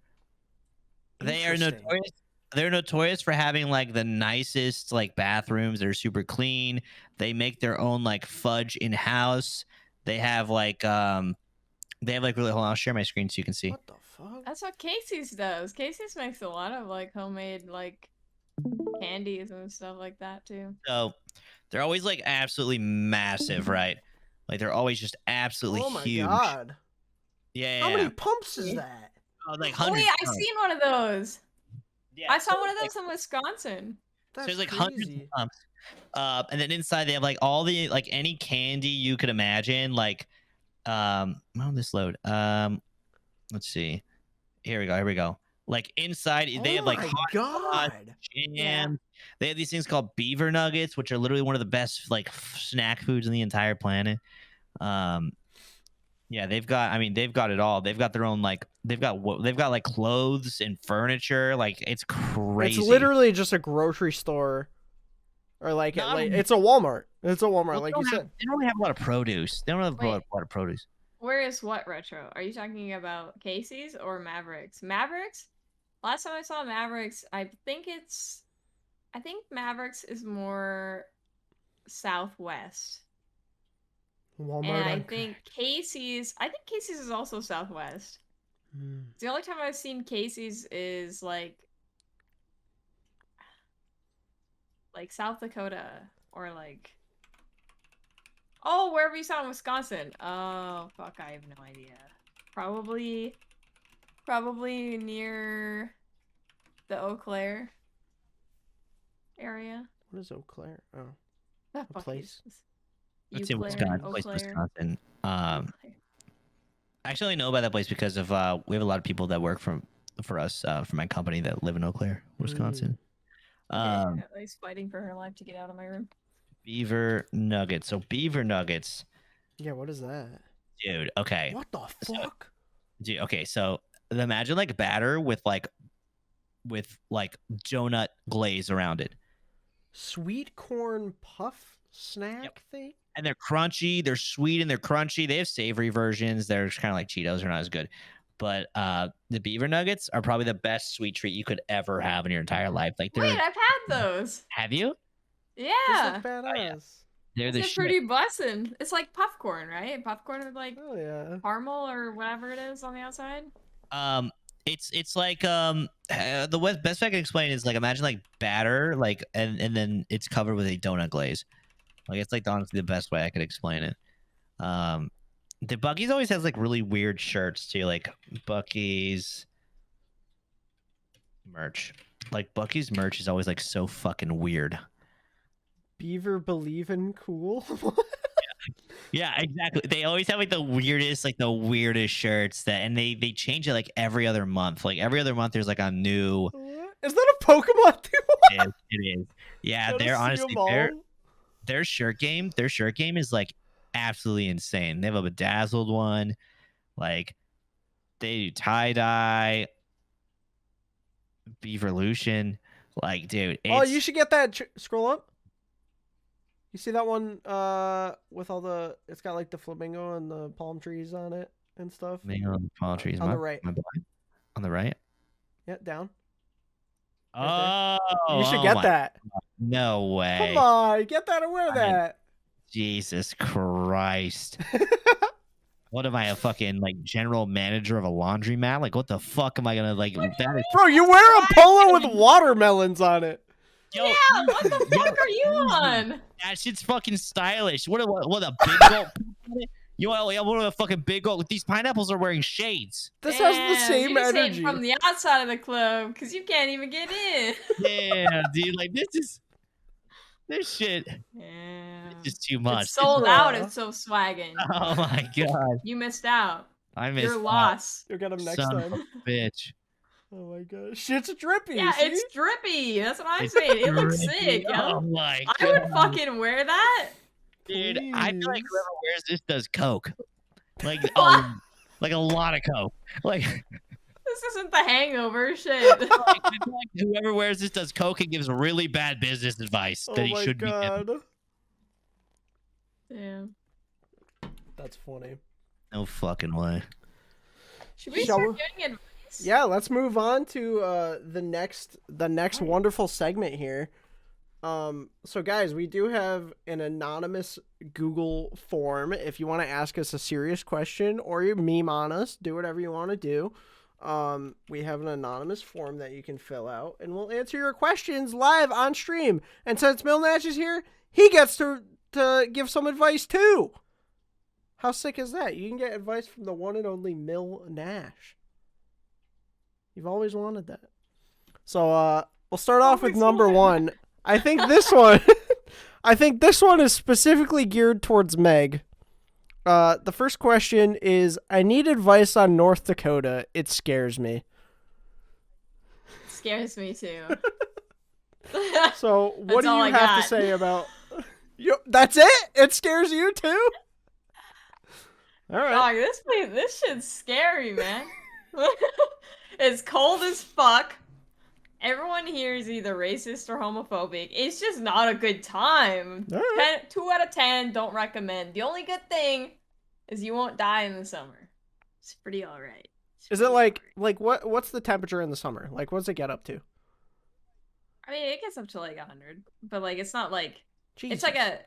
Speaker 3: They are
Speaker 1: Interesting.
Speaker 3: notorious. They're notorious for having like the nicest like bathrooms. They're super clean. They make their own like fudge in house. They have like really. Hold on, I'll share my screen so you can see.
Speaker 1: What the fuck?
Speaker 2: That's what Casey's does. Casey's makes a lot of like homemade like candies and stuff like that too.
Speaker 3: So they're always like absolutely massive, right? Like they're always just absolutely
Speaker 1: Oh my
Speaker 3: huge.
Speaker 1: god.
Speaker 3: Yeah.
Speaker 1: How many pumps is that?
Speaker 3: Oh, like
Speaker 2: Oh
Speaker 3: hundreds.
Speaker 2: yeah,
Speaker 3: of
Speaker 2: I've
Speaker 3: pumps.
Speaker 2: seen one of those.
Speaker 3: Yeah,
Speaker 2: I saw
Speaker 3: so
Speaker 2: one of
Speaker 3: it's,
Speaker 2: those in Wisconsin.
Speaker 3: So
Speaker 1: That's
Speaker 3: there's like hundreds
Speaker 1: crazy.
Speaker 3: of pumps. And then inside they have like all the like any candy you could imagine. Like, how did this load? Let's see. Here we go. Like inside they have like
Speaker 1: Oh my
Speaker 3: hot
Speaker 1: god.
Speaker 3: jam.
Speaker 2: Yeah.
Speaker 3: They have these things called beaver nuggets, which are literally one of the best like snack foods on the entire planet. Yeah, they've got it all. They've got their own like they've got like clothes and furniture. Like it's crazy.
Speaker 1: It's literally just a grocery store, or like,
Speaker 3: No,
Speaker 1: it's a Walmart. It's a Walmart,
Speaker 3: Well,
Speaker 1: like
Speaker 3: they
Speaker 1: you
Speaker 3: don't have-
Speaker 1: said.
Speaker 3: They don't really have a lot of produce. They don't have a lot of produce.
Speaker 2: Where is what retro? Are you talking about Casey's or Mavericks? Mavericks? Last time I saw Mavericks, I think Mavericks is more southwest.
Speaker 1: Walmart.
Speaker 2: And I
Speaker 1: on
Speaker 2: think Casey's is also Southwest.
Speaker 1: Hmm.
Speaker 2: The only time I've seen Casey's is like South Dakota or like wherever you saw in Wisconsin. Oh fuck, I have no idea. Probably near the Eau Claire area.
Speaker 1: What is Eau Claire? Oh,
Speaker 2: That
Speaker 1: A
Speaker 2: fuck
Speaker 1: place?
Speaker 2: is-
Speaker 3: It's
Speaker 2: Eau
Speaker 3: in
Speaker 2: Claire,
Speaker 3: Wisconsin.
Speaker 2: Eau
Speaker 3: Place
Speaker 2: Claire.
Speaker 3: Wisconsin.
Speaker 2: Eau
Speaker 3: I
Speaker 2: Claire.
Speaker 3: actually know about that place because of we have a lot of people that work for us for my company that live in Eau Claire, Wisconsin.
Speaker 2: Yeah, he's fighting for her life to get out of my room.
Speaker 3: Beaver nuggets. So beaver nuggets,
Speaker 1: Yeah, what is that?
Speaker 3: dude. Okay,
Speaker 1: What the fuck?
Speaker 3: dude. Okay, so imagine like batter with like donut glaze around it,
Speaker 1: Sweet corn puff snack
Speaker 3: Yep.
Speaker 1: thing?
Speaker 3: and they're crunchy. They're sweet and they're crunchy. They have savory versions. They're kind of like Cheetos. They're not as good. But the beaver nuggets are probably the best sweet treat you could ever have in your entire life. Like they're
Speaker 2: Wait, I've had those.
Speaker 3: have you?
Speaker 1: This
Speaker 2: Yeah.
Speaker 1: looks badass.
Speaker 3: They're the
Speaker 2: It's
Speaker 3: shit.
Speaker 2: pretty bussin'. It's like popcorn, right? Popcorn with like
Speaker 1: Oh yeah.
Speaker 2: caramel or whatever it is on the outside.
Speaker 3: It's like best way I can explain is like imagine like batter like and then it's covered with a donut glaze. Like it's like honestly the best way I could explain it. The Buc-ee's always has like really weird shirts too, like Buc-ee's merch. Like Buc-ee's merch is always like so fucking weird.
Speaker 1: Beaver believin' cool.
Speaker 3: Yeah, exactly. They always have like the weirdest shirts and they change it like every other month. Like every other month there's like a new
Speaker 1: Is that a Pokemon too?
Speaker 3: it is. Yeah,
Speaker 1: Gotta
Speaker 3: they're
Speaker 1: see
Speaker 3: honestly
Speaker 1: 'em all.
Speaker 3: their shirt game is like absolutely insane. They have a bedazzled one, like they do tie-dye, Beaverlution. Like, dude,
Speaker 1: Oh,
Speaker 3: it's
Speaker 1: you should get that. Scroll up. You see that one with all the? It's got like the flamingo and the palm trees on it and stuff.
Speaker 3: Mango and palm trees.
Speaker 1: On the right.
Speaker 3: On the right.
Speaker 1: Yeah, down.
Speaker 3: Oh,
Speaker 1: You should
Speaker 3: oh
Speaker 1: get
Speaker 3: my-
Speaker 1: that.
Speaker 3: No way.
Speaker 1: Come on, get that and wear
Speaker 3: I-
Speaker 1: that.
Speaker 3: Jesus Christ. What am I, a fucking like general manager of a laundromat? Like, what the fuck am I gonna like? That is,
Speaker 1: Bro, you wear a polo with watermelons on it.
Speaker 3: yo,
Speaker 2: Yeah, what the fuck are you on?
Speaker 3: that shit's fucking stylish. What a big gold. You want a fucking big gold? These pineapples are wearing shades.
Speaker 1: This has the
Speaker 2: Damn,
Speaker 1: same
Speaker 2: you're just hating
Speaker 1: energy.
Speaker 2: from the outside of the club because you can't even get in.
Speaker 3: Yeah, dude. Like this shit
Speaker 2: Yeah.
Speaker 3: is just too much.
Speaker 2: It's sold out.
Speaker 1: Bruh.
Speaker 2: It's so swagging.
Speaker 3: Oh my god,
Speaker 2: You missed out.
Speaker 3: I missed.
Speaker 2: You're lost.
Speaker 1: You'll get them next
Speaker 3: Son of
Speaker 1: time.
Speaker 3: a bitch.
Speaker 1: Oh my god, shit's drippy.
Speaker 2: Yeah,
Speaker 1: see?
Speaker 2: it's drippy. That's what I'm
Speaker 3: It's
Speaker 2: saying. It looks
Speaker 3: drippy.
Speaker 2: sick,
Speaker 3: Oh
Speaker 2: yo.
Speaker 3: my
Speaker 2: I would
Speaker 3: god,
Speaker 2: fucking wear that.
Speaker 3: dude. I feel like
Speaker 1: Please.
Speaker 3: whoever wears this does coke. Like
Speaker 2: What?
Speaker 3: like a lot of coke. Like,
Speaker 2: This isn't the hangover shit.
Speaker 3: I feel like whoever wears this does coke and gives really bad business advice
Speaker 1: Oh
Speaker 3: that he
Speaker 1: my
Speaker 3: should be giving.
Speaker 1: god.
Speaker 2: Yeah.
Speaker 1: That's funny.
Speaker 3: No fucking way.
Speaker 2: Should we
Speaker 1: Shall
Speaker 2: start
Speaker 1: we-
Speaker 2: getting advice?
Speaker 1: Yeah, let's move on to the next wonderful segment here. So guys, we do have an anonymous Google form if you want to ask us a serious question or you meme on us, do whatever you want to do. We have an anonymous form that you can fill out and we'll answer your questions live on stream. And since Millnash is here, he gets to give some advice too. How sick is that? You can get advice from the one and only Millnash. You've always wanted that. So we'll start off with number one. I think this one is specifically geared towards Meg. The first question is, I need advice on North Dakota. It scares me.
Speaker 2: Scares me too.
Speaker 1: So what do
Speaker 2: all
Speaker 1: you
Speaker 2: I
Speaker 1: have
Speaker 2: got.
Speaker 1: to say about you? That's it? It scares you too? All right.
Speaker 2: Dog, this shit's scary, man. It's cold as fuck. Everyone here is either racist or homophobic. It's just not a good time.
Speaker 1: All right.
Speaker 2: 2 out of 10, don't recommend. The only good thing is you won't die in the summer. It's pretty alright.
Speaker 1: Is it like what's the temperature in the summer? Like what's it get up to?
Speaker 2: I mean, it gets up to like 100, but like it's not like
Speaker 1: Jesus.
Speaker 2: it's like a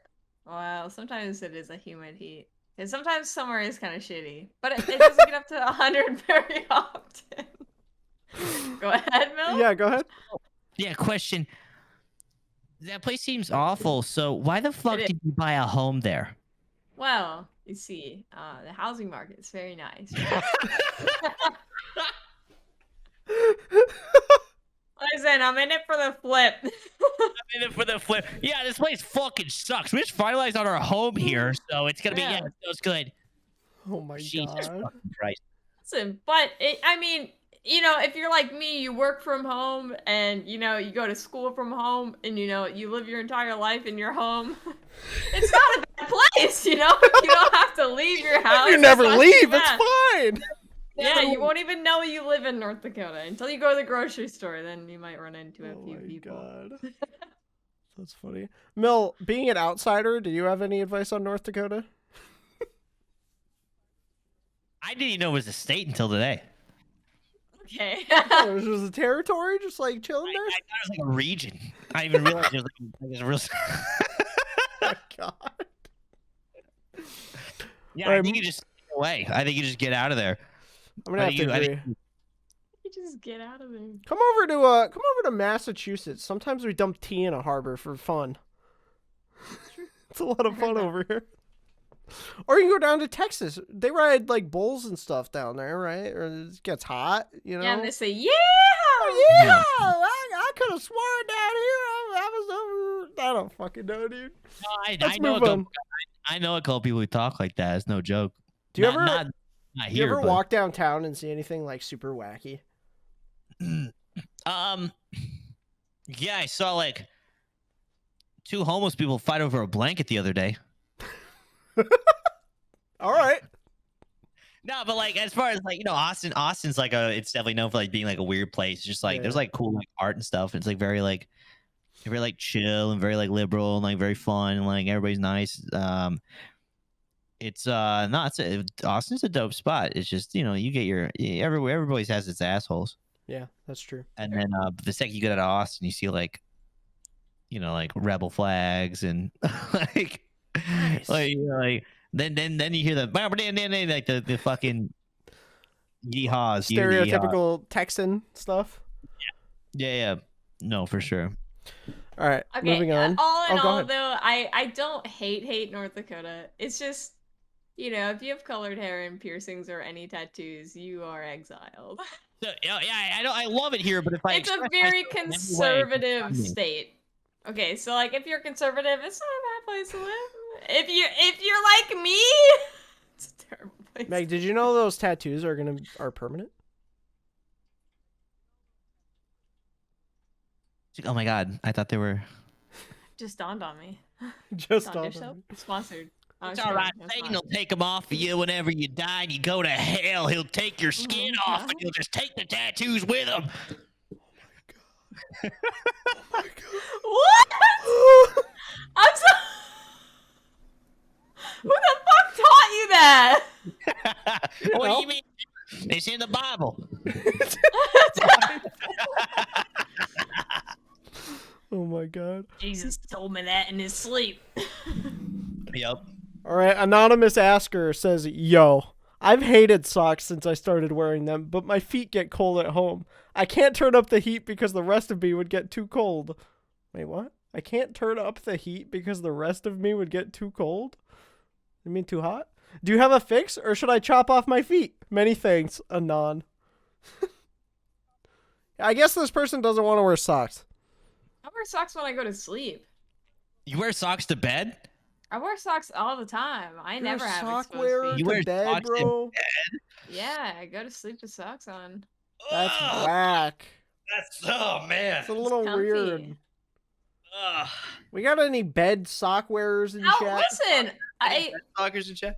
Speaker 2: well, sometimes it is a humid heat. Because sometimes summer is kind of shitty, but it doesn't get up to 100 very often. Go ahead, Mel.
Speaker 1: Yeah, go ahead.
Speaker 3: Yeah, question. That place seems awful. So why the fuck
Speaker 2: It is.
Speaker 3: did you buy a home there?
Speaker 2: Well, you see, the housing market is very nice. Listen, I'm in it for the flip.
Speaker 3: I'm in it for the flip. Yeah, this place fucking sucks. We just finalized on our home here, so it's gonna be
Speaker 2: Yeah.
Speaker 3: it feels good.
Speaker 1: Oh my
Speaker 3: Jesus
Speaker 1: god.
Speaker 3: fucking Christ.
Speaker 2: Listen, but I mean, you know, if you're like me, you work from home and, you know, you go to school from home and, you know, you live your entire life in your home. It's not a bad place, you know? You don't have to leave your house.
Speaker 1: You
Speaker 2: It's
Speaker 1: never
Speaker 2: not too
Speaker 1: leave.
Speaker 2: bad.
Speaker 1: It's fine.
Speaker 2: Yeah, you won't even know you live in North Dakota until you go to the grocery store. Then you might run into a
Speaker 1: Oh
Speaker 2: few
Speaker 1: my
Speaker 2: people.
Speaker 1: god. That's funny. Mill, being an outsider, do you have any advice on North Dakota?
Speaker 3: I didn't even know it was a state until today.
Speaker 2: Okay.
Speaker 1: Oh, it was a territory just like chilling
Speaker 3: I
Speaker 1: there?
Speaker 3: thought it was like a region. I didn't even realize it was like a real.
Speaker 1: Oh my god.
Speaker 3: Yeah,
Speaker 1: Alright,
Speaker 3: I think you just get away. I think you just get out of there.
Speaker 1: I'm gonna have to
Speaker 3: I
Speaker 1: agree.
Speaker 3: think-
Speaker 2: You just get out of there.
Speaker 1: Come over to Massachusetts. Sometimes we dump tea in a harbor for fun. It's a lot of fun over here. Or you can go down to Texas. They ride like bulls and stuff down there, right? Or it gets hot, you know.
Speaker 2: Yeah, and they say, yeah!
Speaker 1: Oh, yeah, I could have sworn down here I was over. I don't fucking know, dude.
Speaker 3: No,
Speaker 1: Let's
Speaker 3: I know
Speaker 1: move
Speaker 3: a couple,
Speaker 1: on.
Speaker 3: I know a couple people who talk like that. It's no joke.
Speaker 1: Do you
Speaker 3: Not-
Speaker 1: ever
Speaker 3: not
Speaker 1: do you
Speaker 3: here,
Speaker 1: ever
Speaker 3: but-
Speaker 1: walk downtown and see anything like super wacky?
Speaker 3: Yeah, I saw like 2 homeless people fight over a blanket the other day.
Speaker 1: All right.
Speaker 3: No, but like as far as like, you know, Austin's like it's definitely known for like being like a weird place. It's just like there's
Speaker 1: Yeah.
Speaker 3: like cool like art and stuff. And it's like very like chill and very like liberal and like very fun and like everybody's nice. It's Austin's a dope spot. It's just, you know, you get everybody has its assholes.
Speaker 1: Yeah, that's true.
Speaker 3: And then the second you get out of Austin, you see like, you know, like rebel flags and like
Speaker 1: Nice.
Speaker 3: like, you know, like then you hear the like the fucking yeehaws. You hear the yeehaw.
Speaker 1: Stereotypical Texan stuff.
Speaker 3: Yeah. No, for sure.
Speaker 1: All right,
Speaker 2: Okay,
Speaker 1: moving on.
Speaker 2: all in
Speaker 1: Oh, go
Speaker 2: all,
Speaker 1: ahead.
Speaker 2: though, I don't hate North Dakota. It's just, you know, if you have colored hair and piercings or any tattoos, you are exiled.
Speaker 3: So, yeah, I love it here, but if I
Speaker 2: It's a
Speaker 3: express
Speaker 2: very
Speaker 3: myself in any way,
Speaker 2: conservative
Speaker 3: it's me.
Speaker 2: state. Okay, so like if you're conservative, it's not a bad place to live. If you're like me, it's a terrible place.
Speaker 1: Meg, did you know those tattoos are permanent?
Speaker 3: Oh my god, I thought they were.
Speaker 2: Just dawned on me.
Speaker 1: Just
Speaker 2: Thunder
Speaker 1: on
Speaker 2: soap sponsored. Oh,
Speaker 3: It's
Speaker 2: sure,
Speaker 3: all right.
Speaker 2: that's
Speaker 3: Satan
Speaker 2: fine.
Speaker 3: will take them off of you whenever you die and you go to hell. He'll take your skin
Speaker 2: Oh,
Speaker 3: off
Speaker 2: God.
Speaker 3: and he'll just take the tattoos with him.
Speaker 2: What? I'm so. Who the fuck taught you that?
Speaker 3: What do
Speaker 1: know.
Speaker 3: you mean? It's in the Bible.
Speaker 1: Oh my god.
Speaker 2: Jesus told me that in his sleep.
Speaker 3: Yep.
Speaker 1: All right, anonymous asker says, "Yo, I've hated socks since I started wearing them, but my feet get cold at home. I can't turn up the heat because the rest of me would get too cold." Wait, what? I can't turn up the heat because the rest of me would get too cold? You mean too hot? Do you have a fix, or should I chop off my feet? Many thanks, Anon. I guess this person doesn't want to wear socks.
Speaker 2: I wear socks when I go to sleep.
Speaker 3: You wear socks to bed?
Speaker 2: I wear socks all the time. I never have
Speaker 1: sock
Speaker 2: exposed
Speaker 1: wearer
Speaker 2: feet.
Speaker 3: You
Speaker 1: to
Speaker 3: wear
Speaker 1: bed,
Speaker 3: socks in
Speaker 1: bro.
Speaker 2: Yeah, I go to sleep with socks on.
Speaker 1: That's
Speaker 3: Ugh,
Speaker 1: whack.
Speaker 3: that's oh man.
Speaker 1: It's a little
Speaker 2: comfy.
Speaker 1: weird.
Speaker 3: Ugh.
Speaker 1: We got any bed sock wearers in
Speaker 2: Oh,
Speaker 1: chat?
Speaker 2: listen!
Speaker 3: Stalkers in chat.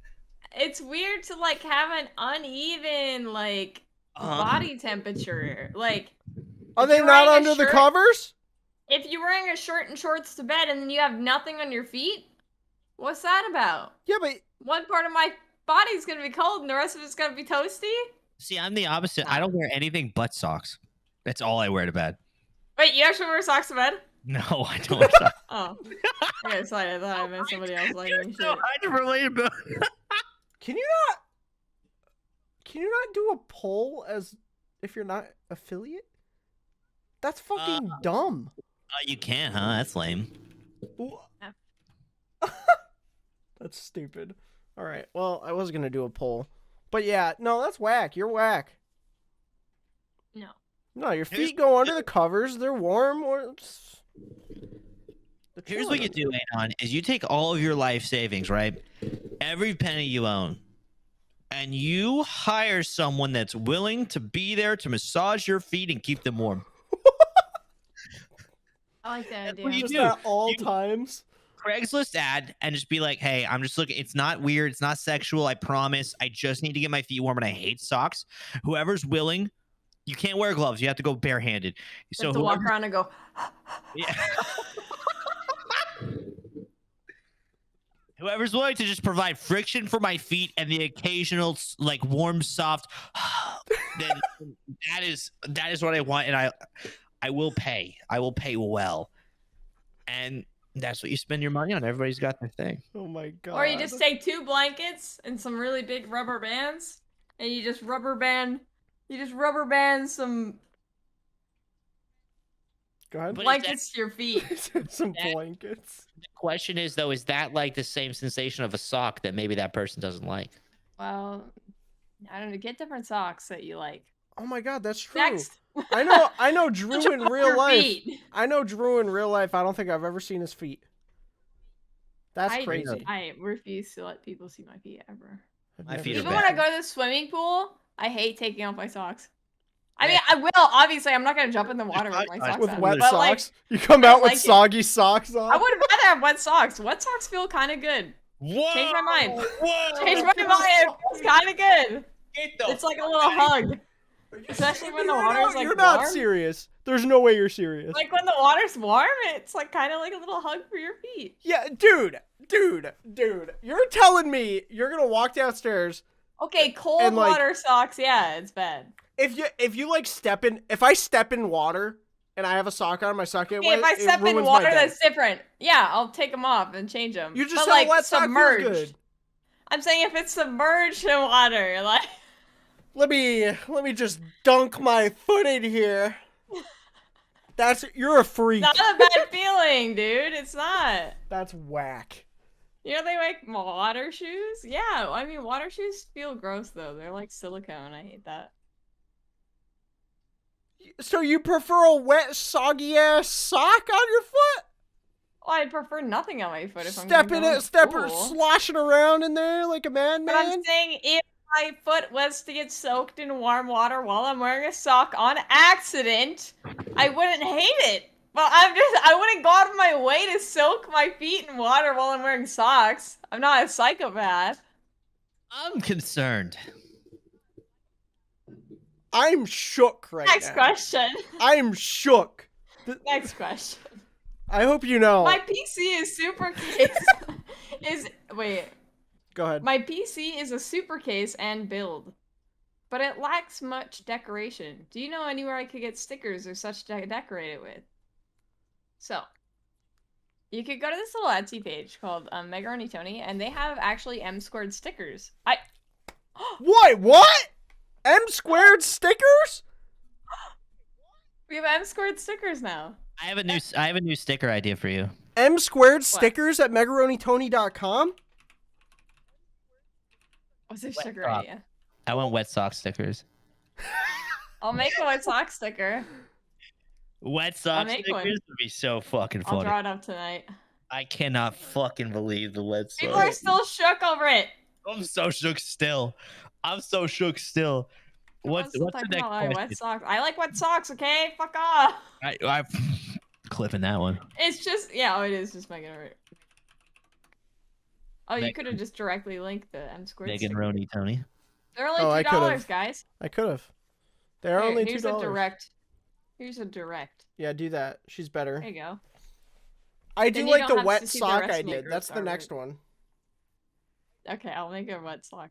Speaker 2: It's weird to like have an uneven like body temperature. Like
Speaker 1: Are
Speaker 2: if
Speaker 1: they
Speaker 2: you're
Speaker 1: not
Speaker 2: wearing a
Speaker 1: under the
Speaker 2: shirt-
Speaker 1: covers?
Speaker 2: if you're wearing a shirt and shorts to bed and then you have nothing on your feet, what's that about?
Speaker 1: Yeah, but
Speaker 2: One part of my body's gonna be cold and the rest of it's gonna be toasty?
Speaker 3: See, I'm the opposite. I don't wear anything but socks. That's all I wear to bed.
Speaker 2: Wait, you actually wear socks to bed?
Speaker 3: No, I don't wear socks.
Speaker 2: Oh. Okay, sorry, I thought I meant somebody else like me.
Speaker 3: So hard to relate about.
Speaker 1: Can you not do a poll as if you're not affiliate? That's fucking dumb.
Speaker 3: You can, huh? That's lame.
Speaker 1: That's stupid. All right. Well, I was gonna do a poll, but yeah, no, that's whack. You're whack.
Speaker 2: No.
Speaker 1: No, your feet go under the covers. They're warm. Or
Speaker 3: Here's what you do, Anon, is you take all of your life savings, right? Every penny you own, and you hire someone that's willing to be there to massage your feet and keep them warm.
Speaker 2: I like that
Speaker 3: That's what
Speaker 2: idea.
Speaker 3: you
Speaker 1: Just
Speaker 3: do.
Speaker 1: at all times.
Speaker 3: Craigslist ad and just be like, hey, I'm just looking. It's not weird. It's not sexual. I promise. I just need to get my feet warm and I hate socks. Whoever's willing, you can't wear gloves. You have to go barehanded.
Speaker 2: You
Speaker 3: So
Speaker 2: have to walk
Speaker 3: whoever-
Speaker 2: around and go.
Speaker 3: Yeah. Whoever's willing to just provide friction for my feet and the occasional like warm, soft, then that is what I want, and I will pay. I will pay well, and that's what you spend your money on. Everybody's got their thing.
Speaker 1: Oh my god.
Speaker 2: Or you just take 2 blankets and some really big rubber bands, and you just rubber band some
Speaker 1: Go ahead.
Speaker 3: But
Speaker 2: blankets to your feet.
Speaker 1: Some
Speaker 3: that-
Speaker 1: blankets.
Speaker 3: The question is though, is that like the same sensation of a sock that maybe that person doesn't like?
Speaker 2: Well, I don't know. Get different socks that you like.
Speaker 1: Oh my god, that's true.
Speaker 2: Next.
Speaker 1: I know Drew
Speaker 2: Put
Speaker 1: in
Speaker 2: your
Speaker 1: real life.
Speaker 2: feet.
Speaker 1: I know Drew in real life. I don't think I've ever seen his feet. That's crazy.
Speaker 2: I refuse to let people see my feet ever.
Speaker 1: I've
Speaker 3: My
Speaker 1: never
Speaker 3: feet are
Speaker 1: seen
Speaker 2: Even
Speaker 3: bad.
Speaker 2: when I go to the swimming pool, I hate taking off my socks. I mean, I will. Obviously, I'm not gonna jump in the water with my socks
Speaker 1: with
Speaker 2: on.
Speaker 1: wet
Speaker 2: but, like,
Speaker 1: socks. You come out with
Speaker 2: like it.
Speaker 1: soggy socks on.
Speaker 2: I would rather have wet socks. Wet socks feel kind of good.
Speaker 3: Whoa!
Speaker 2: Change my mind.
Speaker 3: Whoa!
Speaker 2: Change my mind. It's kind of good.
Speaker 3: Get the
Speaker 2: It's like a little hug. Especially when the water's like
Speaker 1: You're
Speaker 2: warm.
Speaker 1: not serious. There's no way you're serious.
Speaker 2: Like when the water's warm, it's like kind of like a little hug for your feet.
Speaker 1: Yeah, dude. You're telling me you're gonna walk downstairs
Speaker 2: Okay, cold
Speaker 1: And, like-
Speaker 2: water socks. Yeah, it's bad.
Speaker 1: if you like if I step in water and I have a sock on, my sock get
Speaker 2: Okay,
Speaker 1: wet,
Speaker 2: if I
Speaker 1: it
Speaker 2: step in
Speaker 1: ruins my
Speaker 2: water,
Speaker 1: day.
Speaker 2: that's different. Yeah, I'll take them off and change them.
Speaker 1: You just
Speaker 2: but,
Speaker 1: said
Speaker 2: like,
Speaker 1: wet sock feels
Speaker 2: submerged.
Speaker 1: good.
Speaker 2: I'm saying if it's submerged in water, like
Speaker 1: Let me just dunk my foot in here. You're a freak.
Speaker 2: not a bad feeling, dude. It's not.
Speaker 1: That's whack.
Speaker 2: You know they make water shoes? Yeah, I mean water shoes feel gross though. They're like silicone. I hate that.
Speaker 1: So you prefer a wet, soggy ass sock on your foot?
Speaker 2: Well, I'd prefer nothing on my foot if I'm
Speaker 1: Step
Speaker 2: gonna
Speaker 1: in
Speaker 2: go
Speaker 1: it,
Speaker 2: to
Speaker 1: step
Speaker 2: school.
Speaker 1: sloshing around in there like a
Speaker 2: But
Speaker 1: madman.
Speaker 2: I'm saying if my foot was to get soaked in warm water while I'm wearing a sock on accident, I wouldn't hate it. But I wouldn't go out of my way to soak my feet in water while I'm wearing socks. I'm not a psychopath.
Speaker 3: I'm concerned.
Speaker 1: I'm shook right
Speaker 2: Next
Speaker 1: now.
Speaker 2: question.
Speaker 1: I'm shook.
Speaker 2: Next question.
Speaker 1: I hope you know.
Speaker 2: My PC is super case. Wait.
Speaker 1: Go ahead.
Speaker 2: My PC is a super case and build, but it lacks much decoration. Do you know anywhere I could get stickers or such to decorate it with? So, you could go to this little Etsy page called Macaroni Tony, and they have actually M-squared stickers.
Speaker 1: What? M squared stickers?
Speaker 2: We have M-squared stickers now.
Speaker 3: I have a new sticker idea for you.
Speaker 1: M squared stickers at macaronitony.com?
Speaker 2: What's your
Speaker 3: Wet
Speaker 2: sticker
Speaker 3: sock.
Speaker 2: idea?
Speaker 3: I want wet sock stickers.
Speaker 2: I'll make a wet sock sticker.
Speaker 3: Wet sock
Speaker 2: make
Speaker 3: stickers
Speaker 2: one.
Speaker 3: would be so fucking
Speaker 2: I'll
Speaker 3: funny.
Speaker 2: draw it up tonight.
Speaker 3: I cannot fucking believe the wet
Speaker 2: People
Speaker 3: sock.
Speaker 2: are still shook over it.
Speaker 3: I'm so shook still. What's
Speaker 2: Everyone's
Speaker 3: the
Speaker 2: still
Speaker 3: next
Speaker 2: talking about my
Speaker 3: question?
Speaker 2: wet socks. I like wet socks, okay? Fuck off.
Speaker 3: I'm clipping that one.
Speaker 2: It's just, yeah, oh, it is just Megan. Oh, you
Speaker 3: Meg-
Speaker 2: could have just directly linked the M squared.
Speaker 3: Megan
Speaker 2: sticker.
Speaker 3: Roni Tony.
Speaker 2: They're
Speaker 1: Oh, I
Speaker 2: only
Speaker 1: could've.
Speaker 2: $2, guys.
Speaker 1: I could have. They're
Speaker 2: Here,
Speaker 1: only
Speaker 2: here's
Speaker 1: $2.
Speaker 2: a direct. Here's a direct.
Speaker 1: Yeah, do that. She's better.
Speaker 2: There you go.
Speaker 1: I do
Speaker 2: Then you
Speaker 1: like
Speaker 2: don't
Speaker 1: the
Speaker 2: have
Speaker 1: wet
Speaker 2: to see the
Speaker 1: sock
Speaker 2: rest
Speaker 1: I
Speaker 2: of my
Speaker 1: did. That's
Speaker 2: groups
Speaker 1: the next one.
Speaker 2: Okay, I'll make a wet sock.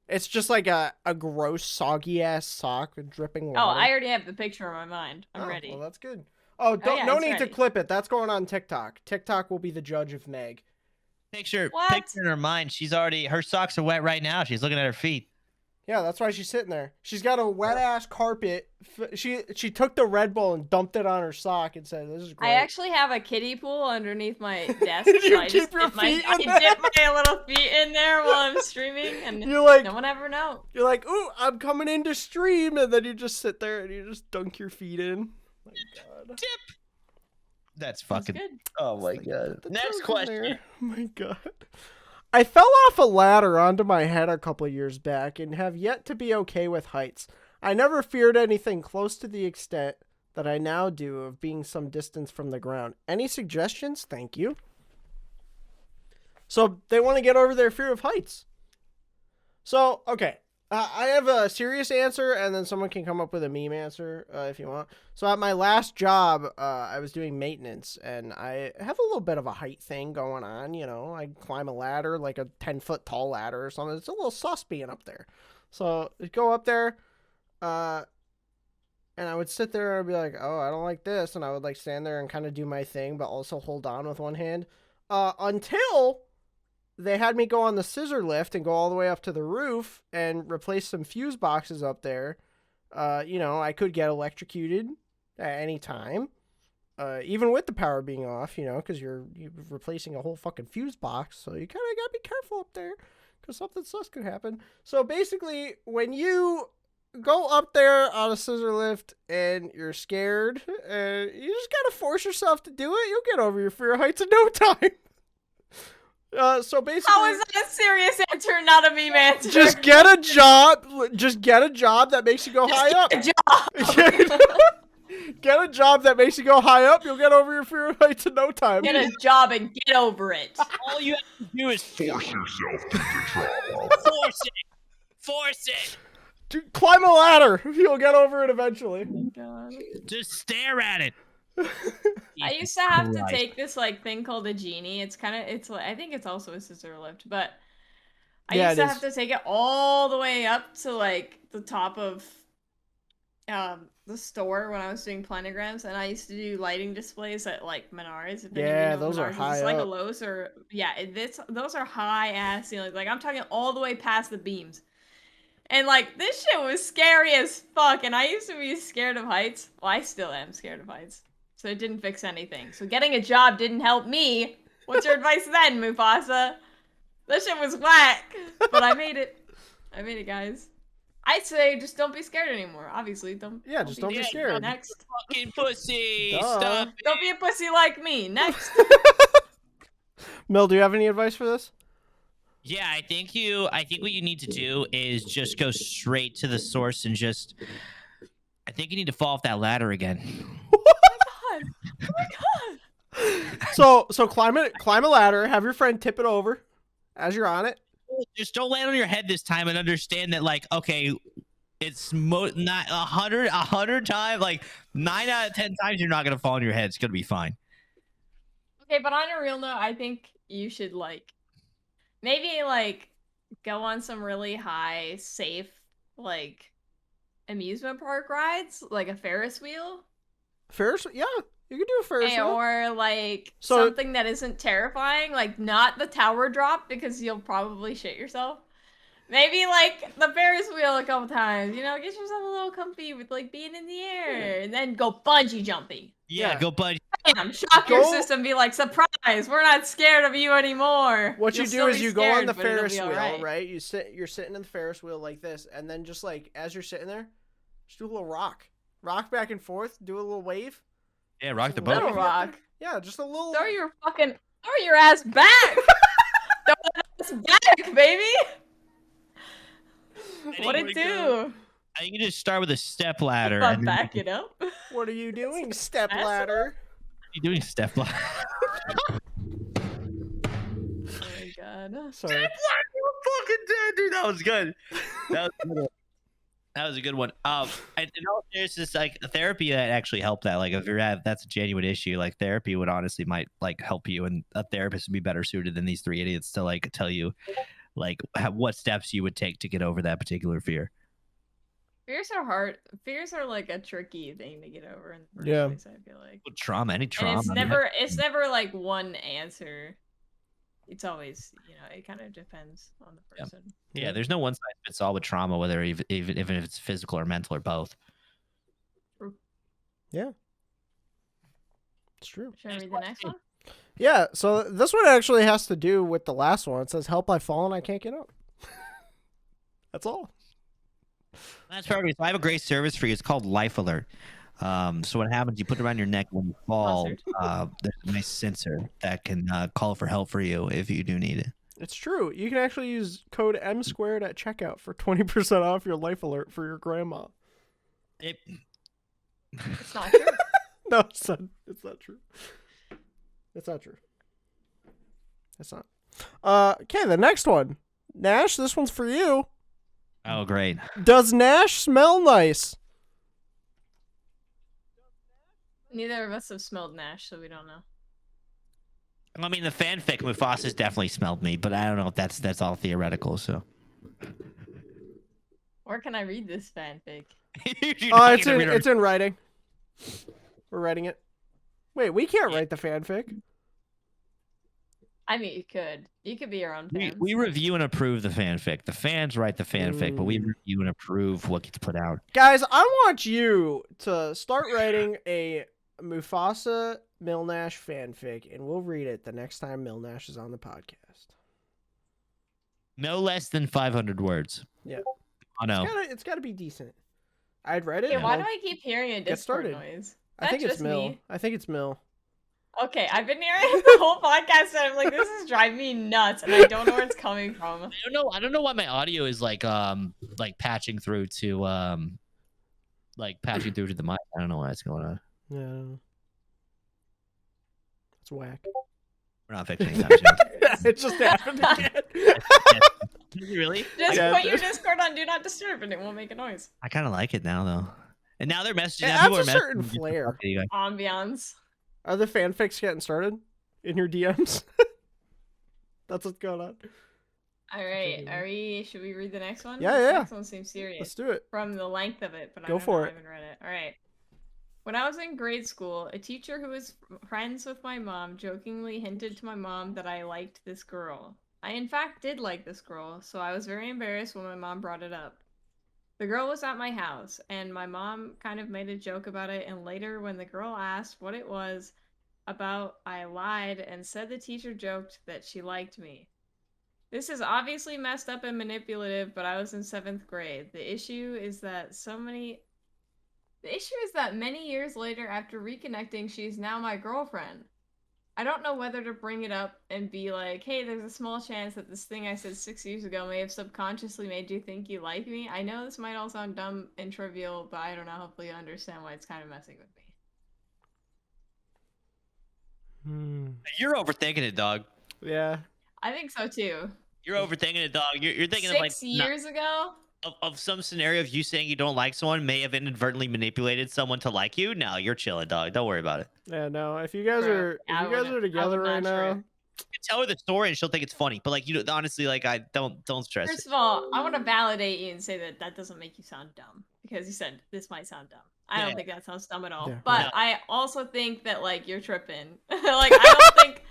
Speaker 1: It's just like a gross, soggy ass sock with dripping water.
Speaker 2: Oh, I already have the picture in my mind. I'm
Speaker 1: Oh,
Speaker 2: ready.
Speaker 1: Well, that's good. Oh, don't,
Speaker 2: yeah,
Speaker 1: no
Speaker 2: it's
Speaker 1: need to
Speaker 2: ready.
Speaker 1: clip it. That's going on TikTok. TikTok will be the judge of Meg.
Speaker 3: Picture
Speaker 2: What?
Speaker 3: in her mind. Her socks are wet right now. She's looking at her feet.
Speaker 1: Yeah, that's why she's sitting there. She's got a wet ass carpet. She took the Red Bull and dumped it on her sock and said, "This is great."
Speaker 2: I actually have a kiddie pool underneath my desk.
Speaker 1: Did you
Speaker 2: I
Speaker 1: keep
Speaker 2: just
Speaker 1: your
Speaker 2: dip my,
Speaker 1: feet in
Speaker 2: I
Speaker 1: there?
Speaker 2: dip my little feet in there while I'm streaming, and
Speaker 1: You're like,
Speaker 2: no one ever know.
Speaker 1: you're like, "Ooh, I'm coming in to stream," and then you just sit there and you just dunk your feet in. My God.
Speaker 3: That's
Speaker 2: That's
Speaker 3: fucking.
Speaker 2: good.
Speaker 3: Oh my god.
Speaker 1: The
Speaker 3: Next
Speaker 1: toes in
Speaker 3: question.
Speaker 1: there. Oh my God. I fell off a ladder onto my head a couple years back and have yet to be okay with heights. I never feared anything close to the extent that I now do of being some distance from the ground. Any suggestions? Thank you. So they want to get over their fear of heights. So, okay. I have a serious answer, and then someone can come up with a meme answer if you want. So at my last job, I was doing maintenance, and I have a little bit of a height thing going on. You know, I climb a ladder, like a 10-foot tall ladder or something. It's a little sus being up there. So I go up there, and I would sit there and be like, "Oh, I don't like this," and I would like stand there and kind of do my thing, but also hold on with one hand, until they had me go on the scissor lift and go all the way up to the roof and replace some fuse boxes up there. You know, I could get electrocuted at any time, even with the power being off, you know, because you're replacing a whole fucking fuse box. So you kind of got to be careful up there because something sus could happen. So basically, when you go up there on a scissor lift and you're scared, you just got to force yourself to do it. You'll get over your fear of heights in no time. So basically,
Speaker 2: How is that a serious answer, not a meme answer?
Speaker 1: just get a job. Just get a job that makes you go high up.
Speaker 2: Get a job.
Speaker 1: Get a job that makes you go high up. You'll get over your fear of heights in no time.
Speaker 2: Get a job and get over it.
Speaker 3: All you have to do is
Speaker 7: Force yourself to the job.
Speaker 3: force it. Force it.
Speaker 1: Dude, climb a ladder. You'll get over it eventually.
Speaker 2: God.
Speaker 3: Just stare at it.
Speaker 2: I used to have to
Speaker 3: Christ.
Speaker 2: take this like thing called a genie. It's like I think it's also a scissor lift, but I
Speaker 1: Yeah,
Speaker 2: used
Speaker 1: it
Speaker 2: to
Speaker 1: is.
Speaker 2: have to take it all the way up to like the top of the store when I was doing planograms, and I used to do lighting displays at like Menards. If any of you
Speaker 1: Yeah,
Speaker 2: know
Speaker 1: those are
Speaker 2: Menards,
Speaker 1: high
Speaker 2: it's like a
Speaker 1: up.
Speaker 2: Lowe's or those are high ass ceilings. Like I'm talking all the way past the beams. And like this shit was scary as fuck, and I used to be scared of heights. Well, I still am scared of heights. So it didn't fix anything. So getting a job didn't help me. What's your advice then, Mufasa? That shit was whack. But I made it. I made it, guys. I'd say just don't be scared anymore. Obviously, don't.
Speaker 1: Yeah, just don't be scared.
Speaker 2: Next.
Speaker 3: Fucking pussy.
Speaker 1: Duh.
Speaker 3: Stop.
Speaker 2: Don't be a pussy like me. Next.
Speaker 1: Mel, do you have any advice for this?
Speaker 3: Yeah, I think what you need to do is just go straight to the source and just. I think you need to fall off that ladder again.
Speaker 2: God. Oh my god.
Speaker 1: So climb a ladder. Have your friend tip it over as you're on it.
Speaker 3: Just don't land on your head this time and understand that, like, okay, it's not 100 times, like 9 out of 10 times you're not gonna fall on your head. It's gonna be fine.
Speaker 2: Okay, but on a real note, I think you should like maybe like go on some really high, safe, like amusement park rides, like a Ferris wheel.
Speaker 1: Ferris, yeah, you can do a Ferris wheel.
Speaker 2: Or like
Speaker 1: So-
Speaker 2: something that isn't terrifying, like not the tower drop because you'll probably shit yourself. Maybe like the Ferris wheel a couple times, you know, get yourself a little comfy with like being in the air, and then go bungee jumping.
Speaker 3: Yeah,
Speaker 1: Yeah.
Speaker 3: go bud.
Speaker 2: Bam, shock your
Speaker 1: Go-
Speaker 2: system, be like, surprise, we're not scared of you anymore.
Speaker 1: What you
Speaker 2: You'll
Speaker 1: do
Speaker 2: still
Speaker 1: is
Speaker 2: be
Speaker 1: you go on
Speaker 2: scared,
Speaker 1: the
Speaker 2: but it'll
Speaker 1: Ferris
Speaker 2: be
Speaker 1: wheel,
Speaker 2: alright.
Speaker 1: right? You're sitting in the Ferris wheel like this, and then just like as you're sitting there, just do a little rock back and forth, do a little wave.
Speaker 3: Yeah, rock the
Speaker 1: Just a
Speaker 3: boat.
Speaker 2: Little rock.
Speaker 1: Yeah, just a little.
Speaker 2: Throw your ass back. Throw your ass back, baby. What it do?
Speaker 3: I think you just start with a step ladder.
Speaker 2: But
Speaker 3: And then
Speaker 2: back it up. Oh
Speaker 1: What are you doing, step
Speaker 2: Asshole.
Speaker 1: ladder?
Speaker 3: you're doing step ladder.
Speaker 2: Oh my god.
Speaker 1: Sorry.
Speaker 3: Fucking dead, dude. That was good. That was a good one. That was a good one. And there's this like therapy that actually helped that. Like if that's a genuine issue, like therapy would honestly might like help you, and a therapist would be better suited than these three idiots to like tell you like what steps you would take to get over that particular fear.
Speaker 2: Fears are hard. Fears are like a tricky thing to get over in the first
Speaker 1: Yeah.
Speaker 2: place, I feel like.
Speaker 3: Trauma, any trauma.
Speaker 2: And it's never like one answer. it's always, it kind of depends on the
Speaker 3: Yep.
Speaker 2: person.
Speaker 3: Yeah, there's no one size fits all with trauma, whether even if it's physical or mental or both.
Speaker 1: Yeah. It's true.
Speaker 2: Should I read the next one?
Speaker 1: Yeah, so this one actually has to do with the last one. It says, "Help, I've fallen, I can't get up." That's all.
Speaker 3: That's perfect. So I have a great service for you. It's called Life Alert. So what happens? You put it around your neck when you fall. There's a nice sensor that can call for help for you if you do need it.
Speaker 1: It's true. You can actually use code M² at checkout for 20% off your Life Alert for your grandma.
Speaker 2: It's not true.
Speaker 1: No, it's not. It's not true. It's not true. It's not. Okay, the next one. Nash, this one's for you.
Speaker 3: Oh, great.
Speaker 1: Does Nash smell nice?
Speaker 2: Neither of us have smelled Nash, so we don't know.
Speaker 3: I mean, the fanfic Mufussy definitely smelled me, but I don't know if that's all theoretical. So.
Speaker 2: Where can I read this fanfic?
Speaker 1: It's in writing. We're writing it. Wait, we can't write the fanfic.
Speaker 2: I mean, you could. You could be your own fan.
Speaker 3: We review and approve the fanfic. The fans write the fanfic, but we review and approve what gets put out.
Speaker 1: Guys, I want you to start writing a Mufussy Millnash fanfic, and we'll read it the next time Millnash is on the podcast.
Speaker 3: No less than 500 words.
Speaker 1: Yeah.
Speaker 3: Oh no.
Speaker 1: It's gotta be decent. I'd read it.
Speaker 2: Okay, why do I keep hearing a Discord noise?
Speaker 1: I think it's
Speaker 2: just
Speaker 1: Mill.
Speaker 2: me?
Speaker 1: I think it's Mill.
Speaker 2: Okay, I've been hearing the whole podcast, and I'm like, this is driving me nuts, and I don't know where it's coming from.
Speaker 3: I don't know why my audio is like patching through to the mic. I don't know why it's going on.
Speaker 1: Yeah. It's whack.
Speaker 3: We're not fixing that.
Speaker 1: It just happened again.
Speaker 3: Really?
Speaker 2: Just put your Discord on Do Not Disturb, and it won't make a noise.
Speaker 3: I kind of like it now, though. And now they're messaging.
Speaker 1: It
Speaker 3: Now
Speaker 1: adds
Speaker 3: people
Speaker 1: a
Speaker 3: are
Speaker 1: certain
Speaker 3: messaging.
Speaker 1: flair.
Speaker 2: Ambiance.
Speaker 1: Are the fanfics getting started in your DMs? That's what's going on.
Speaker 2: All right, should we read the next one?
Speaker 1: Yeah,
Speaker 2: This
Speaker 1: yeah.
Speaker 2: next one seems serious.
Speaker 1: Let's do it.
Speaker 2: From the length of it, but
Speaker 1: Go
Speaker 2: I
Speaker 1: for it.
Speaker 2: haven't read it. All right. When I was in grade school, a teacher who was friends with my mom jokingly hinted to my mom that I liked this girl. I in fact did like this girl, so I was very embarrassed when my mom brought it up. The girl was at my house, and my mom kind of made a joke about it, and later when the girl asked what it was about, I lied and said the teacher joked that she liked me. This is obviously messed up and manipulative, but I was in 7th grade. The issue is that many years later, after reconnecting, she's now my girlfriend. I don't know whether to bring it up and be like, hey, there's a small chance that this thing I said 6 years ago may have subconsciously made you think you like me. I know this might all sound dumb and trivial, but I don't know. Hopefully you understand why it's kind of messing with me.
Speaker 3: You're overthinking it, dog.
Speaker 1: Yeah.
Speaker 2: I think so too.
Speaker 3: You're overthinking it, dog. You're thinking
Speaker 2: 6
Speaker 3: of like
Speaker 2: years ago?
Speaker 3: of some scenario of you saying you don't like someone may have inadvertently manipulated someone to like you. No, you're chilling, dog. Don't worry about it.
Speaker 1: Yeah, no. If you guys
Speaker 2: Bro,
Speaker 1: are
Speaker 2: I wouldn't-
Speaker 1: together
Speaker 2: I
Speaker 1: right
Speaker 2: would not
Speaker 1: now,
Speaker 2: trip.
Speaker 3: You can tell her the story and she'll think it's funny. But like, honestly, like I don't stress
Speaker 2: First
Speaker 3: it.
Speaker 2: of all, I want to validate you and say that doesn't make you sound dumb because you said this might sound dumb. I
Speaker 3: Yeah.
Speaker 2: don't think that sounds dumb at all.
Speaker 1: Yeah.
Speaker 2: But
Speaker 3: No.
Speaker 2: I also think that like you're tripping. Like I don't think.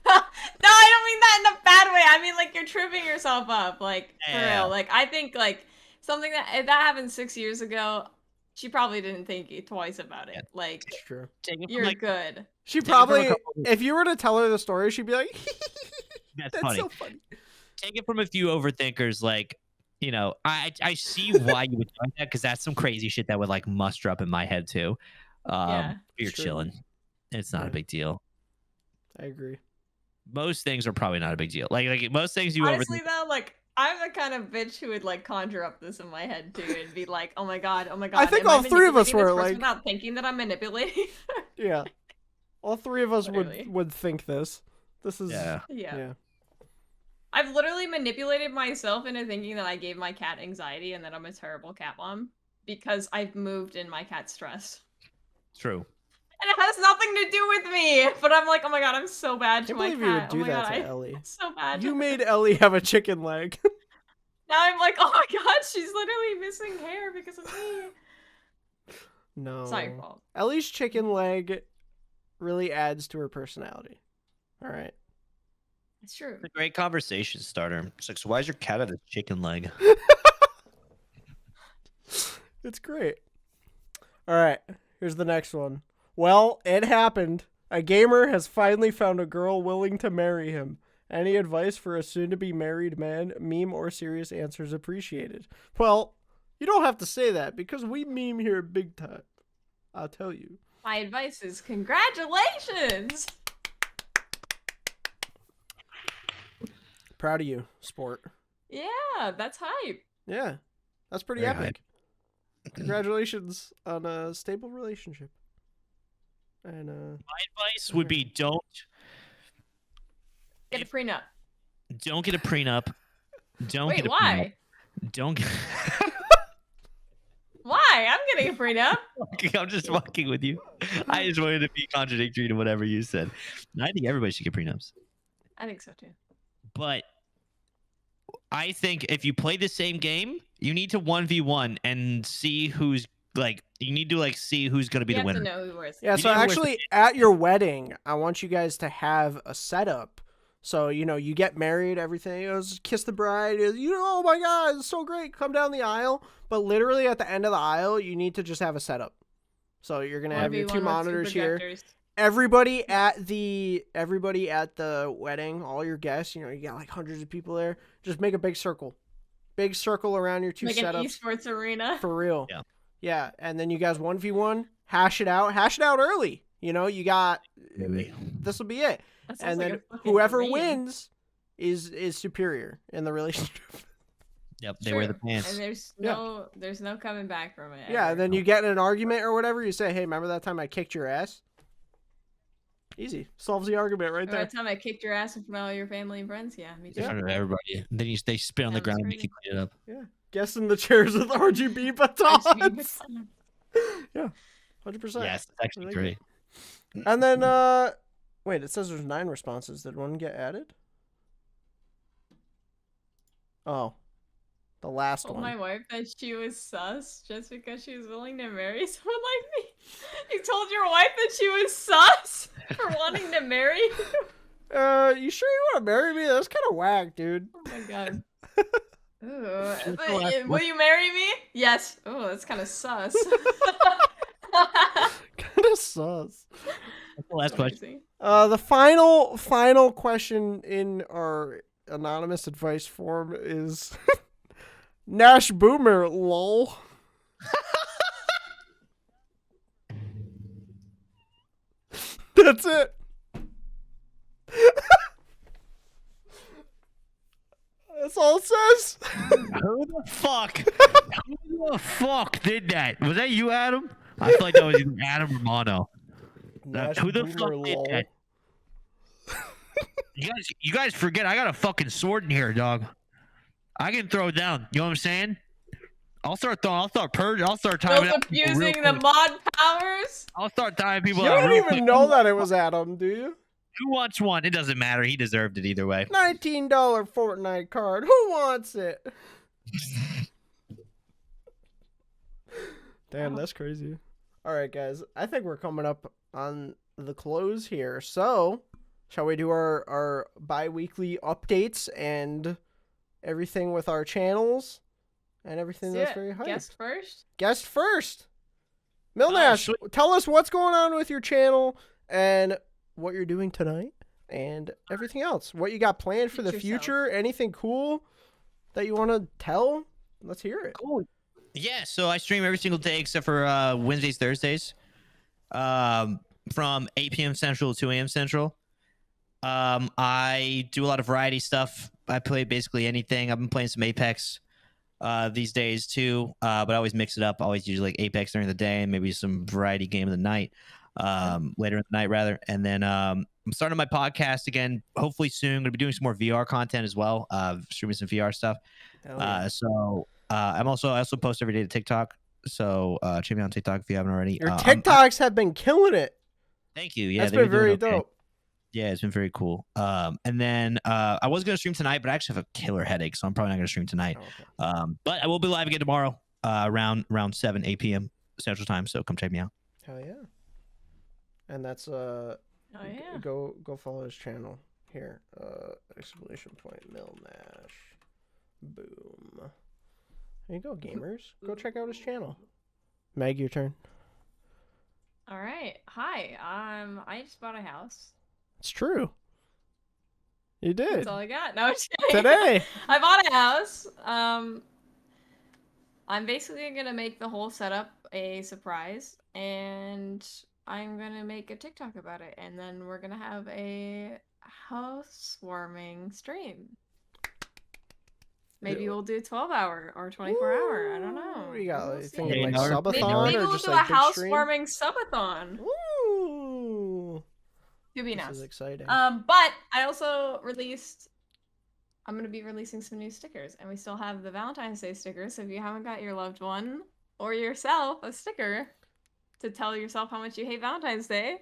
Speaker 2: No, I don't mean that in a bad way. I mean like you're tripping yourself up. Like for
Speaker 3: Yeah.
Speaker 2: real. Like I think like something that if that happened 6 years ago, she probably didn't think twice about it.
Speaker 3: Yeah.
Speaker 2: Like
Speaker 1: it's true.
Speaker 3: Take it from,
Speaker 2: you're
Speaker 3: like,
Speaker 2: good.
Speaker 1: She
Speaker 3: Take it from a
Speaker 1: probably,
Speaker 3: couple-
Speaker 1: if you were to tell her the story, she'd be like,
Speaker 3: That's
Speaker 1: "That's
Speaker 3: funny.
Speaker 1: so funny."
Speaker 3: Take it from a few overthinkers. Like, I see why you would do that because that's some crazy shit that would like muster up in my head too.
Speaker 2: Yeah.
Speaker 3: You're
Speaker 1: It's true.
Speaker 3: chilling. It's not
Speaker 1: Yeah.
Speaker 3: a big deal.
Speaker 1: I agree.
Speaker 3: Most things are probably not a big deal. Like most things you
Speaker 2: Honestly
Speaker 3: overthink.
Speaker 2: though, like I'm the kind of bitch who would like conjure up this in my head too and be like, oh my god.
Speaker 1: I think
Speaker 2: am
Speaker 1: all three of us
Speaker 2: manipulating this
Speaker 1: were,
Speaker 2: person
Speaker 1: like-
Speaker 2: without thinking that I'm manipulating.
Speaker 1: Yeah. All three of us
Speaker 2: Literally.
Speaker 1: would think this. This is
Speaker 3: Yeah.
Speaker 2: Yeah. I've literally manipulated myself into thinking that I gave my cat anxiety and that I'm a terrible cat mom because I've moved and my cat's stressed.
Speaker 3: True.
Speaker 2: And it has nothing to do with me. But I'm like, oh my god, I'm so
Speaker 1: I
Speaker 2: bad to
Speaker 1: can't
Speaker 2: my
Speaker 1: believe
Speaker 2: cat.
Speaker 1: you would
Speaker 2: Oh
Speaker 1: do
Speaker 2: my
Speaker 1: that
Speaker 2: god,
Speaker 1: to Ellie.
Speaker 2: I'm so bad.
Speaker 1: You made Ellie have a chicken leg.
Speaker 2: Now I'm like, oh my god, she's literally missing hair because of me.
Speaker 1: No.
Speaker 2: It's not your fault.
Speaker 1: Ellie's chicken leg really adds to her personality. All right.
Speaker 2: It's true.
Speaker 3: It's a great conversation starter. It's like, so why is your cat at a chicken leg?
Speaker 1: It's great. All right, here's the next one. Well, it happened. A gamer has finally found a girl willing to marry him. Any advice for a soon-to-be married man? Meme or serious answers appreciated. Well, you don't have to say that because we meme here big time. I'll tell you.
Speaker 2: My advice is congratulations.
Speaker 1: Proud of you, sport.
Speaker 2: Yeah, that's hype.
Speaker 1: Yeah, that's pretty
Speaker 3: Very
Speaker 1: epic. Congratulations on a stable relationship. And
Speaker 3: My advice would be don't
Speaker 2: Get a prenup.
Speaker 3: get a prenup. Don't
Speaker 2: Wait,
Speaker 3: get a
Speaker 2: why?
Speaker 3: prenup. Don't get.
Speaker 2: Why? I'm getting a prenup.
Speaker 3: I'm just fucking with you. I just wanted to be contradictory to whatever you said. I think everybody should get prenups.
Speaker 2: I think so too.
Speaker 3: But I think if you play the same game, you need to 1v1 and see who's like. You need to like see who's gonna be
Speaker 2: You
Speaker 3: the
Speaker 2: have
Speaker 3: winner.
Speaker 2: to know who wears.
Speaker 1: yeah,
Speaker 3: You
Speaker 1: so
Speaker 3: need to wear
Speaker 1: actually at your wedding, I want you guys to have a setup. So, you get married, everything, kiss the bride, oh my God, it's so great, come down the aisle. But literally at the end of the aisle, you need to just have a setup. So you're going to have your 2 monitors here. Everybody at the wedding, all your guests, you got like hundreds of people there, just make a big circle. Big circle around your 2
Speaker 2: Like
Speaker 1: setups.
Speaker 2: an esports arena.
Speaker 1: For real.
Speaker 3: Yeah.
Speaker 1: Yeah, and then you guys 1v1, hash it out early. You got, this will be it. And then whoever wins is superior in the relationship.
Speaker 3: Yep, they wear the pants.
Speaker 2: And there's no coming back from it.
Speaker 1: Yeah,
Speaker 2: ever.
Speaker 1: and then you get in an argument or whatever, you say, hey, remember that time I kicked your ass? Easy. Solves the argument right
Speaker 2: Remember
Speaker 1: there.
Speaker 2: that time I kicked your ass in front of all your family and friends? Yeah, me too.
Speaker 3: In front of everybody. Then they spit on the
Speaker 2: That was
Speaker 3: ground and make
Speaker 2: crazy.
Speaker 3: you clean it up.
Speaker 1: Yeah. Guess in the chairs with RGB batons. Yeah, 100%.
Speaker 3: Yes, it's actually
Speaker 1: like
Speaker 3: great.
Speaker 1: And then, wait, it says there's 9 responses. Did one get added? Oh, the last
Speaker 2: Told
Speaker 1: one.
Speaker 2: my wife that she was sus just because she was willing to marry someone like me. You told your wife that she was sus for wanting to marry you?
Speaker 1: You sure you want to marry me? That's kind of whack, dude.
Speaker 2: Oh my god. Ooh. Will you marry me? Yes. Oh, that's kind of sus.
Speaker 1: Kind of sus.
Speaker 3: That's the last question.
Speaker 1: The final question in our anonymous advice form is Nash Boomer, lol. That's it. That's all it says.
Speaker 3: Who the fuck? Who the fuck did that? Was that you, Adam? I feel like that was either Adam or Mono.
Speaker 1: Nash
Speaker 3: Who the
Speaker 1: Boomer,
Speaker 3: fuck did
Speaker 1: lol.
Speaker 3: that? You guys forget I got a fucking sword in here, dog. I can throw it down. You know what I'm saying? I'll start purging. I'll start timing
Speaker 2: Still
Speaker 3: out people real
Speaker 2: abusing the
Speaker 3: quick.
Speaker 2: mod powers?
Speaker 3: I'll start timing people
Speaker 1: You
Speaker 3: out
Speaker 1: don't
Speaker 3: real
Speaker 1: even
Speaker 3: quick.
Speaker 1: know that it was Adam, do you?
Speaker 3: Who wants one? It doesn't matter. He deserved it either way.
Speaker 1: $19 Fortnite card. Who wants it? Damn, that's crazy. All right, guys. I think we're coming up on the close here. So, shall we do our bi-weekly updates and everything with our channels and everything that's very hyped?
Speaker 2: Guest first?
Speaker 1: Guest first. Millnash, tell us what's going on with your channel and what you're doing tonight and everything else. What you got planned for the
Speaker 2: Teach
Speaker 1: future? Anything cool that you want to tell? Let's hear it.
Speaker 3: Cool. Yeah, so I stream every single day except for Wednesdays, Thursdays, from 8 p.m. Central to 2 a.m. Central. I do a lot of variety stuff. I play basically anything. I've been playing some Apex these days too, but I always mix it up. I always use like Apex during the day and maybe some variety game of the night, later in the night rather. And then I'm starting my podcast again, hopefully soon. I'm going to be doing some more VR content as well, streaming some VR stuff. I also post every day to TikTok. So check me out on TikTok if you haven't already.
Speaker 1: Your TikToks have been killing it.
Speaker 3: Thank you. Yeah,
Speaker 1: That's
Speaker 3: they've
Speaker 1: been very
Speaker 3: doing okay.
Speaker 1: dope.
Speaker 3: Yeah, it's been very cool. And then I was gonna stream tonight, but I actually have a killer headache, so I'm probably not gonna stream tonight.
Speaker 1: Oh, okay.
Speaker 3: But I will be live again tomorrow, around 8 p.m. Central Time. So come check me out.
Speaker 1: Hell yeah. And that's
Speaker 2: Oh yeah.
Speaker 1: go follow his channel here. Exclamation point Millnash. Boom. There you go, gamers. Go check out his channel. Meg, your turn.
Speaker 2: All right. Hi. I just bought a house.
Speaker 1: It's true. You did.
Speaker 2: That's all I got. No, I'm just kidding.
Speaker 1: Today.
Speaker 2: I bought a house. I'm basically gonna make the whole setup a surprise, and I'm gonna make a TikTok about it, and then we're gonna have a housewarming stream. Maybe we'll do 12-hour or 24-hour. I don't know.
Speaker 1: We got
Speaker 2: We'll
Speaker 1: like
Speaker 2: see.
Speaker 1: thinking like
Speaker 3: Maybe
Speaker 1: subathon
Speaker 2: Maybe
Speaker 1: or
Speaker 2: we'll
Speaker 1: just
Speaker 2: do
Speaker 1: like
Speaker 2: a
Speaker 1: big stream?
Speaker 2: housewarming subathon.
Speaker 1: Ooh.
Speaker 2: To be
Speaker 1: This
Speaker 2: announced.
Speaker 1: is exciting.
Speaker 2: But I also I'm gonna be releasing some new stickers, and we still have the Valentine's Day stickers. So if you haven't got your loved one or yourself a sticker to tell yourself how much you hate Valentine's Day,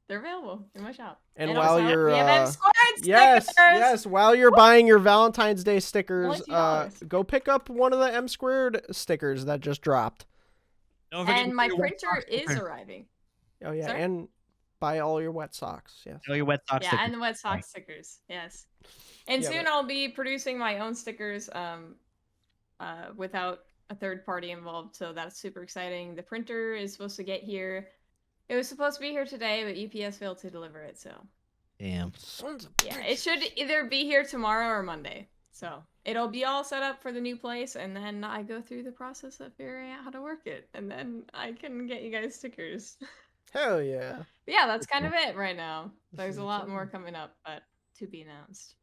Speaker 2: they're available in my shop.
Speaker 1: And while
Speaker 2: also,
Speaker 1: you're
Speaker 2: we have M squared
Speaker 1: yes, while you're buying your Valentine's Day stickers,
Speaker 2: Only $2.
Speaker 1: go pick up one of the M squared stickers that just dropped.
Speaker 3: Don't forget
Speaker 2: And
Speaker 3: to
Speaker 2: my
Speaker 3: do your wet
Speaker 2: printer
Speaker 3: socks
Speaker 2: is
Speaker 3: sticker.
Speaker 2: arriving.
Speaker 1: Oh yeah,
Speaker 2: Sorry?
Speaker 1: and buy all your wet socks. Yes.
Speaker 3: Oh, your wet socks
Speaker 2: Yeah,
Speaker 3: sticker.
Speaker 2: and the wet sock stickers. Yes. And
Speaker 1: Yeah,
Speaker 2: soon
Speaker 1: but-
Speaker 2: I'll be producing my own stickers without a third party involved, so that's super exciting. The printer is supposed to get here. It was supposed to be here today, but UPS failed to deliver it, so
Speaker 3: Damn.
Speaker 1: Sons of
Speaker 2: yeah, it should either be here tomorrow or Monday. So it'll be all set up for the new place, and then I go through the process of figuring out how to work it, and then I can get you guys stickers.
Speaker 1: Hell yeah.
Speaker 2: But yeah, that's kind of it right now.
Speaker 1: This
Speaker 2: There's
Speaker 1: is
Speaker 2: a lot more
Speaker 1: exciting.
Speaker 2: coming up, but to be announced.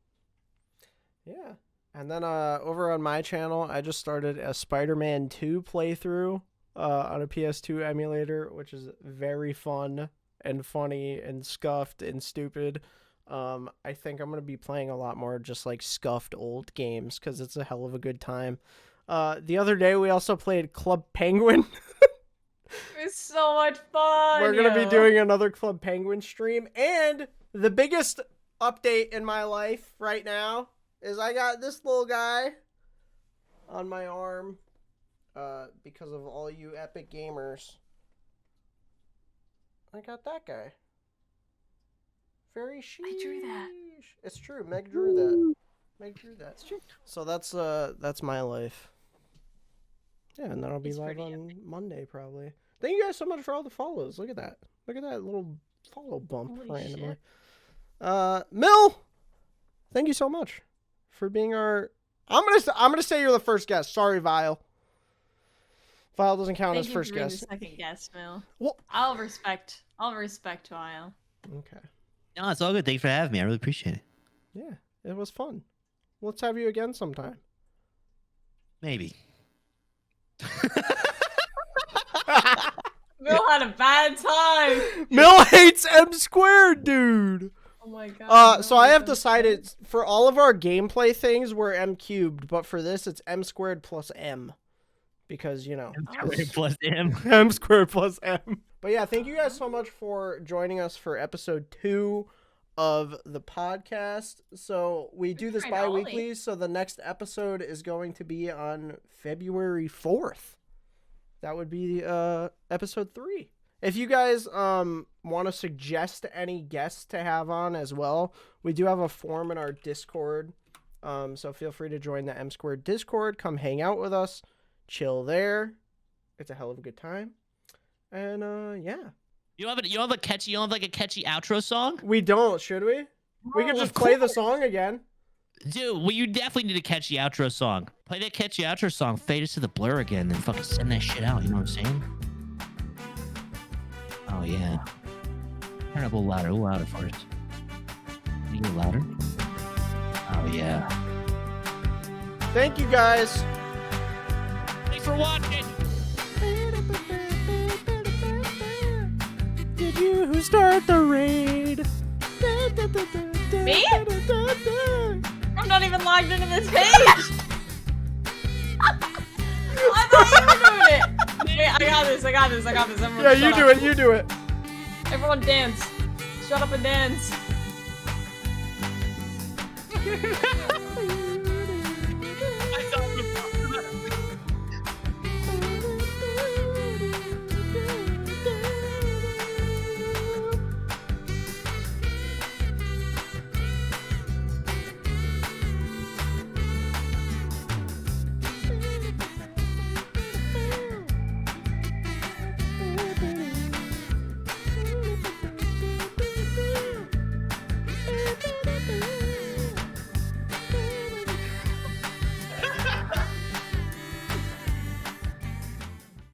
Speaker 1: Yeah. And then over on my channel, I just started a Spider-Man 2 playthrough on a PS2 emulator, which is very fun and funny and scuffed and stupid. I think I'm going to be playing a lot more just like scuffed old games because it's a hell of a good time. The other day, we also played Club Penguin.
Speaker 2: It was so much fun.
Speaker 1: We're going to be
Speaker 2: yo.
Speaker 1: doing another Club Penguin stream. And the biggest update in my life right now is I got this little guy on my arm because of all you epic gamers. I got that guy. Very sheesh.
Speaker 2: I drew that.
Speaker 1: It's true. Meg drew that. Meg drew that.
Speaker 2: It's true.
Speaker 1: So that's my life. Yeah, and then I'll be
Speaker 2: It's
Speaker 1: live
Speaker 2: pretty
Speaker 1: on
Speaker 2: epic.
Speaker 1: Monday probably. Thank you guys so much for all the follows. Look at that. Look at that little follow bump
Speaker 2: Holy
Speaker 1: randomly.
Speaker 2: shit.
Speaker 1: Mill, thank you so much for being our. I'm gonna say you're the first guest. Sorry, Vile. Vile doesn't count
Speaker 2: Thank
Speaker 1: as
Speaker 2: you
Speaker 1: first
Speaker 2: for being
Speaker 1: guest.
Speaker 2: the second guest, Mill.
Speaker 1: Well,
Speaker 2: I'll respect Lyle.
Speaker 1: okay.
Speaker 3: No, it's all good. Thanks for having me. I really appreciate it.
Speaker 1: Yeah, it was fun. Let's have you again sometime.
Speaker 3: Maybe.
Speaker 2: Mill had a bad time.
Speaker 1: Mill hates M squared, dude.
Speaker 2: Oh my god.
Speaker 1: So I have decided for all of our gameplay things we're M cubed, but for this it's M squared plus M, because you know
Speaker 3: Plus M.
Speaker 1: M squared plus M. But yeah, thank you guys so much for joining us for episode 2 of the podcast. So we do this
Speaker 2: Right, Ollie.
Speaker 1: bi-weekly, so the next episode is going to be on February 4th. That would be episode 3. If you guys want to suggest any guests to have on as well, we do have a form in our Discord. So feel free to join the M Squared Discord. Come hang out with us. Chill there. It's a hell of a good time. And yeah.
Speaker 3: You don't have a catchy outro song?
Speaker 1: We don't, should we? We could
Speaker 3: Oh,
Speaker 1: just
Speaker 3: of
Speaker 1: play the
Speaker 3: course.
Speaker 1: song again.
Speaker 3: Dude, well, you definitely need a catchy outro song. Play that catchy outro song, fade us to the blur again, then fucking send that shit out. You know what I'm saying? Oh, yeah. Turn up a little louder first. Can you go louder? Oh, yeah.
Speaker 1: Thank you guys.
Speaker 3: Thanks for watching.
Speaker 1: Did you start the raid?
Speaker 2: Me? I'm not even logged into this page. I thought you were doing it. Wait, I got this. Everyone
Speaker 1: Yeah,
Speaker 2: shut
Speaker 1: you
Speaker 2: up.
Speaker 1: do it. You do it.
Speaker 2: Everyone dance. Shut up and dance.